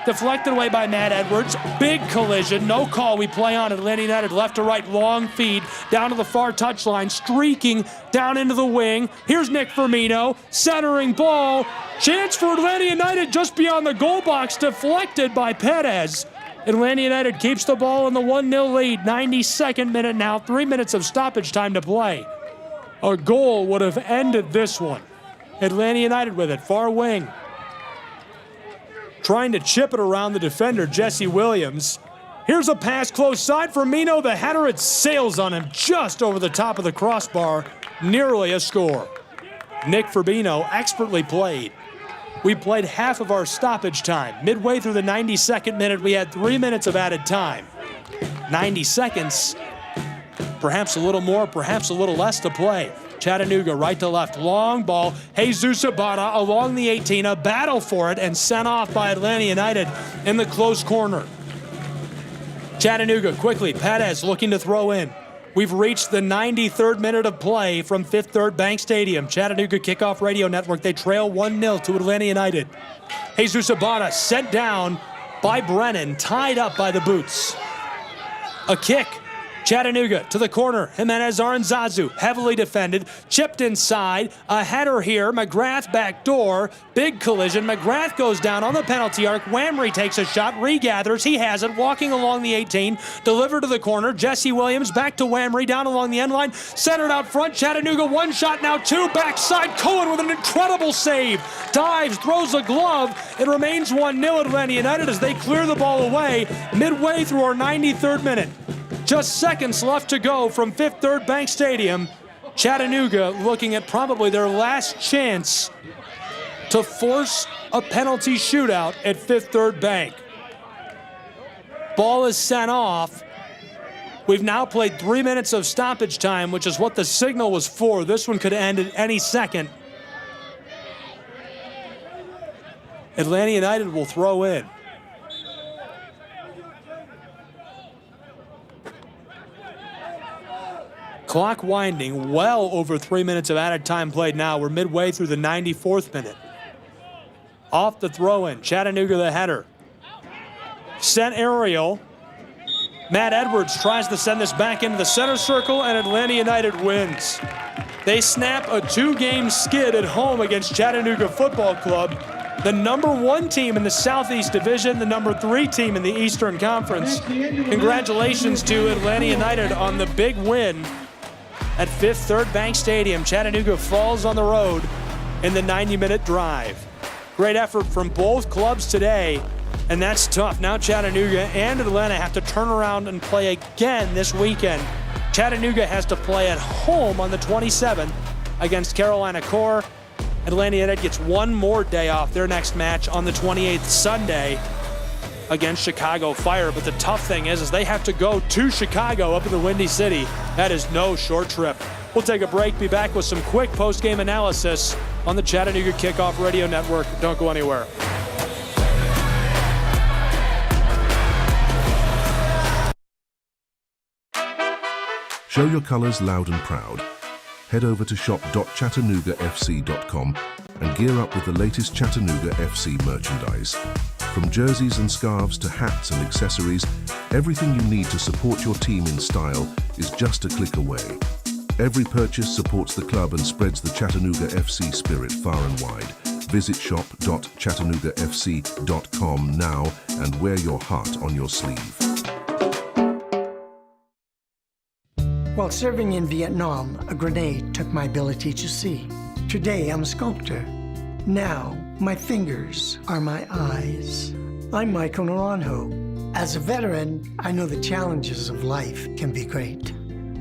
Deflected away by Matt Edwards. Big collision. No call. We play on. Atlanta United left to right. Long feed down to the far touchline. Streaking down into the wing. Here's Nick Firmino. Centering ball. Chance for Atlanta United just beyond the goal box. Deflected by Perez. Atlanta United keeps the ball in the 1-0 lead. 92nd minute now. 3 minutes of stoppage time to play. A goal would have ended this one. Atlanta United with it. Far wing. Trying to chip it around the defender, Jesse Williams. Here's a pass close side for Firmino. The header, it sails on him just over the top of the crossbar. Nearly a score. Nick Firmino expertly played. We played half of our stoppage time. Midway through the 92nd minute, we had 3 minutes of added time. 90 seconds, perhaps a little more, perhaps a little less to play. Chattanooga right to left, long ball. Jesus Abada along the 18, a battle for it, and sent off by Atlanta United in the close corner. Chattanooga quickly, Perez looking to throw in. We've reached the 93rd minute of play from Fifth Third Bank Stadium. Chattanooga Kickoff Radio Network. They trail 1-0 to Atlanta United. Jesus Abada sent down by Brennan, tied up by the boots. A kick. Chattanooga to the corner. Jimenez Aranzazu, heavily defended, chipped inside. A header here. McGrath back door. Big collision. McGrath goes down on the penalty arc. Whamry takes a shot, regathers. He has it, walking along the 18. Delivered to the corner. Jesse Williams back to Whamry, down along the end line. Centered out front. Chattanooga, one shot, now two. Backside. Cohen with an incredible save. Dives, throws a glove. It remains 1-0 Atlanta United as they clear the ball away midway through our 93rd minute. Just seconds left to go from Fifth Third Bank Stadium. Chattanooga looking at probably their last chance to force a penalty shootout at Fifth Third Bank. Ball is sent off. We've now played 3 minutes of stoppage time, which is what the signal was for. This one could end at any second. Atlanta United will throw in. Clock winding, well over 3 minutes of added time played now. We're midway through the 94th minute. Off the throw-in, Chattanooga the header. Sent aerial. Matt Edwards tries to send this back into the center circle, and Atlanta United wins. They snap a 2-game skid at home against Chattanooga Football Club, the #1 team in the Southeast Division, the #3 team in the Eastern Conference. Congratulations to Atlanta United on the big win at Fifth Third Bank Stadium. Chattanooga falls on the road in the 90-minute drive. Great effort from both clubs today, and that's tough. Now Chattanooga and Atlanta have to turn around and play again this weekend. Chattanooga has to play at home on the 27th against Carolina Core. Atlanta United gets one more day off their next match on the 28th, Sunday, against Chicago Fire. But the tough thing is they have to go to Chicago up in the Windy City. That is no short trip. We'll take a break, be back with some quick post-game analysis on the Chattanooga Kickoff Radio Network. Don't go anywhere. Show your colors loud and proud. Head over to shop.chattanoogaFC.com and gear up with the latest Chattanooga FC merchandise. From jerseys and scarves to hats and accessories, everything you need to support your team in style is just a click away. Every purchase supports the club and spreads the Chattanooga FC spirit far and wide. Visit shop.chattanoogaFC.com now and wear your heart on your sleeve. While serving in Vietnam, a grenade took my ability to see. Today, I'm a sculptor. Now, my fingers are my eyes. I'm Michael Naranjo. As a veteran, I know the challenges of life can be great.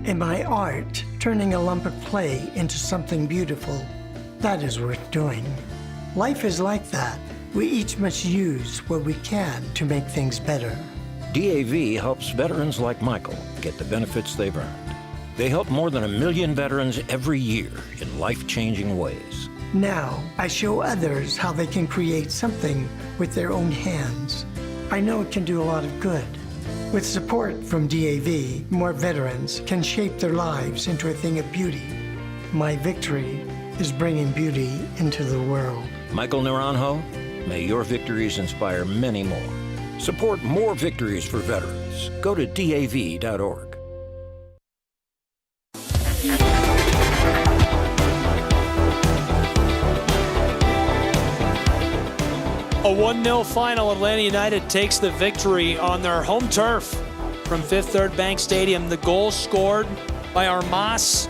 In my art, turning a lump of clay into something beautiful, that is worth doing. Life is like that. We each must use what we can to make things better. DAV helps veterans like Michael get the benefits they've earned. They help more than 1 million veterans every year in life-changing ways. Now, I show others how they can create something with their own hands. I know it can do a lot of good. With support from DAV, more veterans can shape their lives into a thing of beauty. My victory is bringing beauty into the world. Michael Naranjo, may your victories inspire many more. Support more victories for veterans. Go to DAV.org. A 1-0 final. Atlanta United takes the victory on their home turf from Fifth Third Bank Stadium. The goal scored by Armas,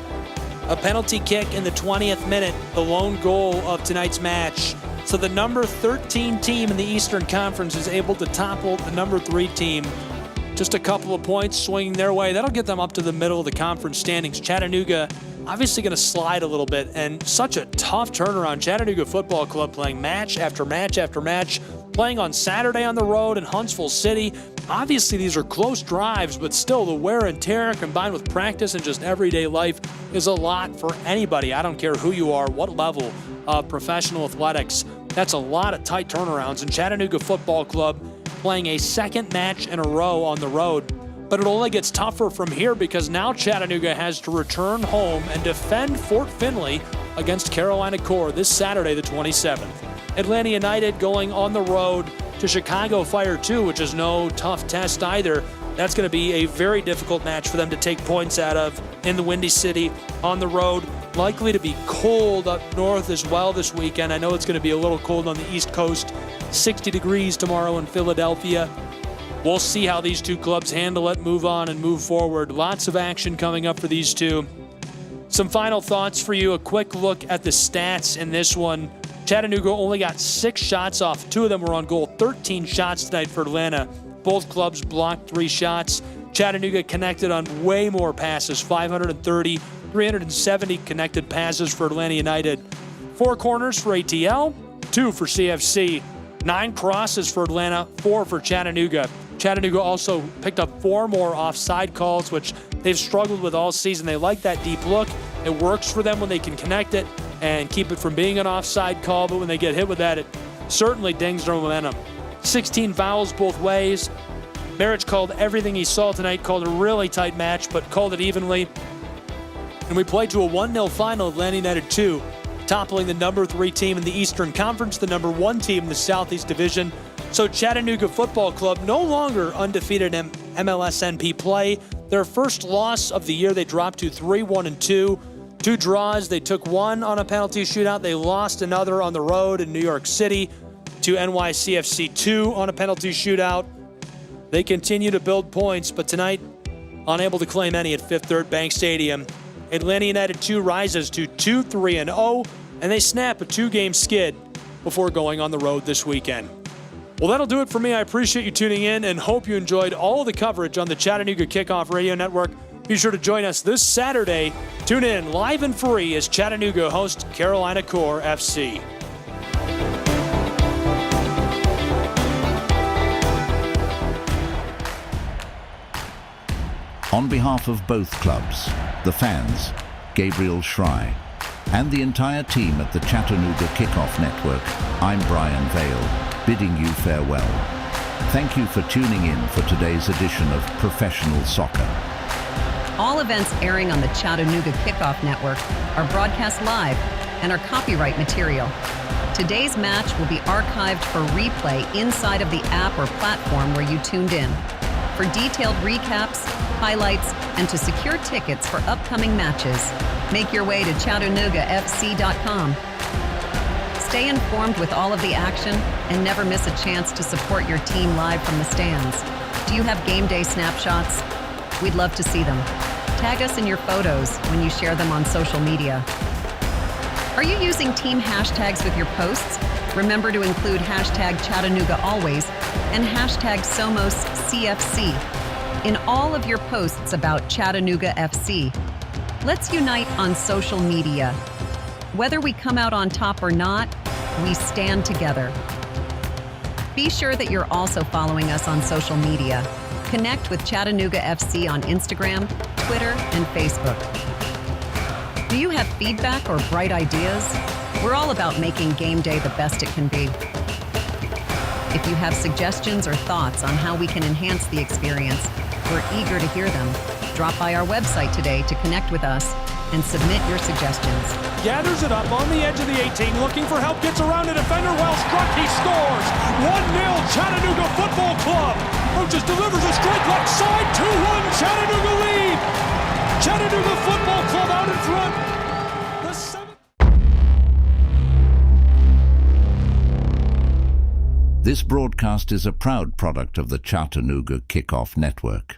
a penalty kick in the 20th minute, the lone goal of tonight's match. So the number 13 team in the Eastern Conference is able to topple the number 3 team. Just a couple of points swinging their way. That'll get them up to the middle of the conference standings. Chattanooga obviously going to slide a little bit, and such a tough turnaround. Chattanooga Football Club playing match after match after match, playing on Saturday on the road in Huntsville City. Obviously, these are close drives, but still the wear and tear combined with practice and just everyday life is a lot for anybody. I don't care who you are, what level of professional athletics. That's a lot of tight turnarounds. And Chattanooga Football Club playing a second match in a row on the road. But it only gets tougher from here because now Chattanooga has to return home and defend Fort Finley against Carolina Core this Saturday, the 27th. Atlanta United going on the road to Chicago Fire 2, which is no tough test either. That's going to be a very difficult match for them to take points out of in the Windy City on the road. Likely to be cold up north as well this weekend. I know it's going to be a little cold on the East Coast. 60 degrees tomorrow in Philadelphia. We'll see how these two clubs handle it, move on, and move forward. Lots of action coming up for these two. Some final thoughts for you. A quick look at the stats in this one. Chattanooga only got 6 shots off. 2 of them were on goal. 13 shots tonight for Atlanta. Both clubs blocked 3 shots. Chattanooga connected on way more passes, 530, 370 connected passes for Atlanta United. 4 corners for ATL, 2 for CFC. 9 crosses for Atlanta, 4 for Chattanooga. Chattanooga also picked up 4 more offside calls, which they've struggled with all season. They like that deep look. It works for them when they can connect it and keep it from being an offside call, but when they get hit with that, it certainly dings their momentum. 16 fouls both ways. Marich called everything he saw tonight, called a really tight match, but called it evenly. And we played to a 1-0 final, Atlanta United 2, toppling the number 3 team in the Eastern Conference, the number 1 team in the Southeast Division. So Chattanooga Football Club no longer undefeated in MLSNP play. Their first loss of the year, they dropped to 3-1-2. 2 draws. They took 1 on a penalty shootout. They lost another on the road in New York City to NYCFC 2 on a penalty shootout. They continue to build points, but tonight, unable to claim any at Fifth Third Bank Stadium. Atlanta United 2 rises to 2-3-0, and they snap a 2-game skid before going on the road this weekend. Well, that'll do it for me. I appreciate you tuning in and hope you enjoyed all of the coverage on the Chattanooga Kickoff Radio Network. Be sure to join us this Saturday. Tune in live and free as Chattanooga hosts Carolina Core FC. On behalf of both clubs, the fans, Gabriel Schrei, and the entire team at the Chattanooga Kickoff Network, I'm Brian Vale, bidding you farewell. Thank you for tuning in for today's edition of Professional Soccer. All events airing on the Chattanooga Kickoff Network are broadcast live and are copyright material. Today's match will be archived for replay inside of the app or platform where you tuned in. For detailed recaps, highlights, and to secure tickets for upcoming matches, make your way to ChattanoogaFC.com. Stay informed with all of the action and never miss a chance to support your team live from the stands. Do you have game day snapshots? We'd love to see them. Tag us in your photos when you share them on social media. Are you using team hashtags with your posts? Remember to include hashtag Chattanooga Always and hashtag SomosCFC in all of your posts about Chattanooga FC. Let's unite on social media. Whether we come out on top or not, we stand together. Be sure that you're also following us on social media. Connect with Chattanooga FC on Instagram, Twitter, and Facebook. Do you have feedback or bright ideas? We're all about making game day the best it can be. If you have suggestions or thoughts on how we can enhance the experience, we're eager to hear them. Drop by our website today to connect with us and submit your suggestions. Gathers it up on the edge of the 18, looking for help, gets around a defender, well struck, he scores! 1-0 Chattanooga Football Club! Roaches delivers a straight left side, 2-1 Chattanooga lead! Chattanooga Football Club out in front. This broadcast is a proud product of the Chattanooga Kickoff Network.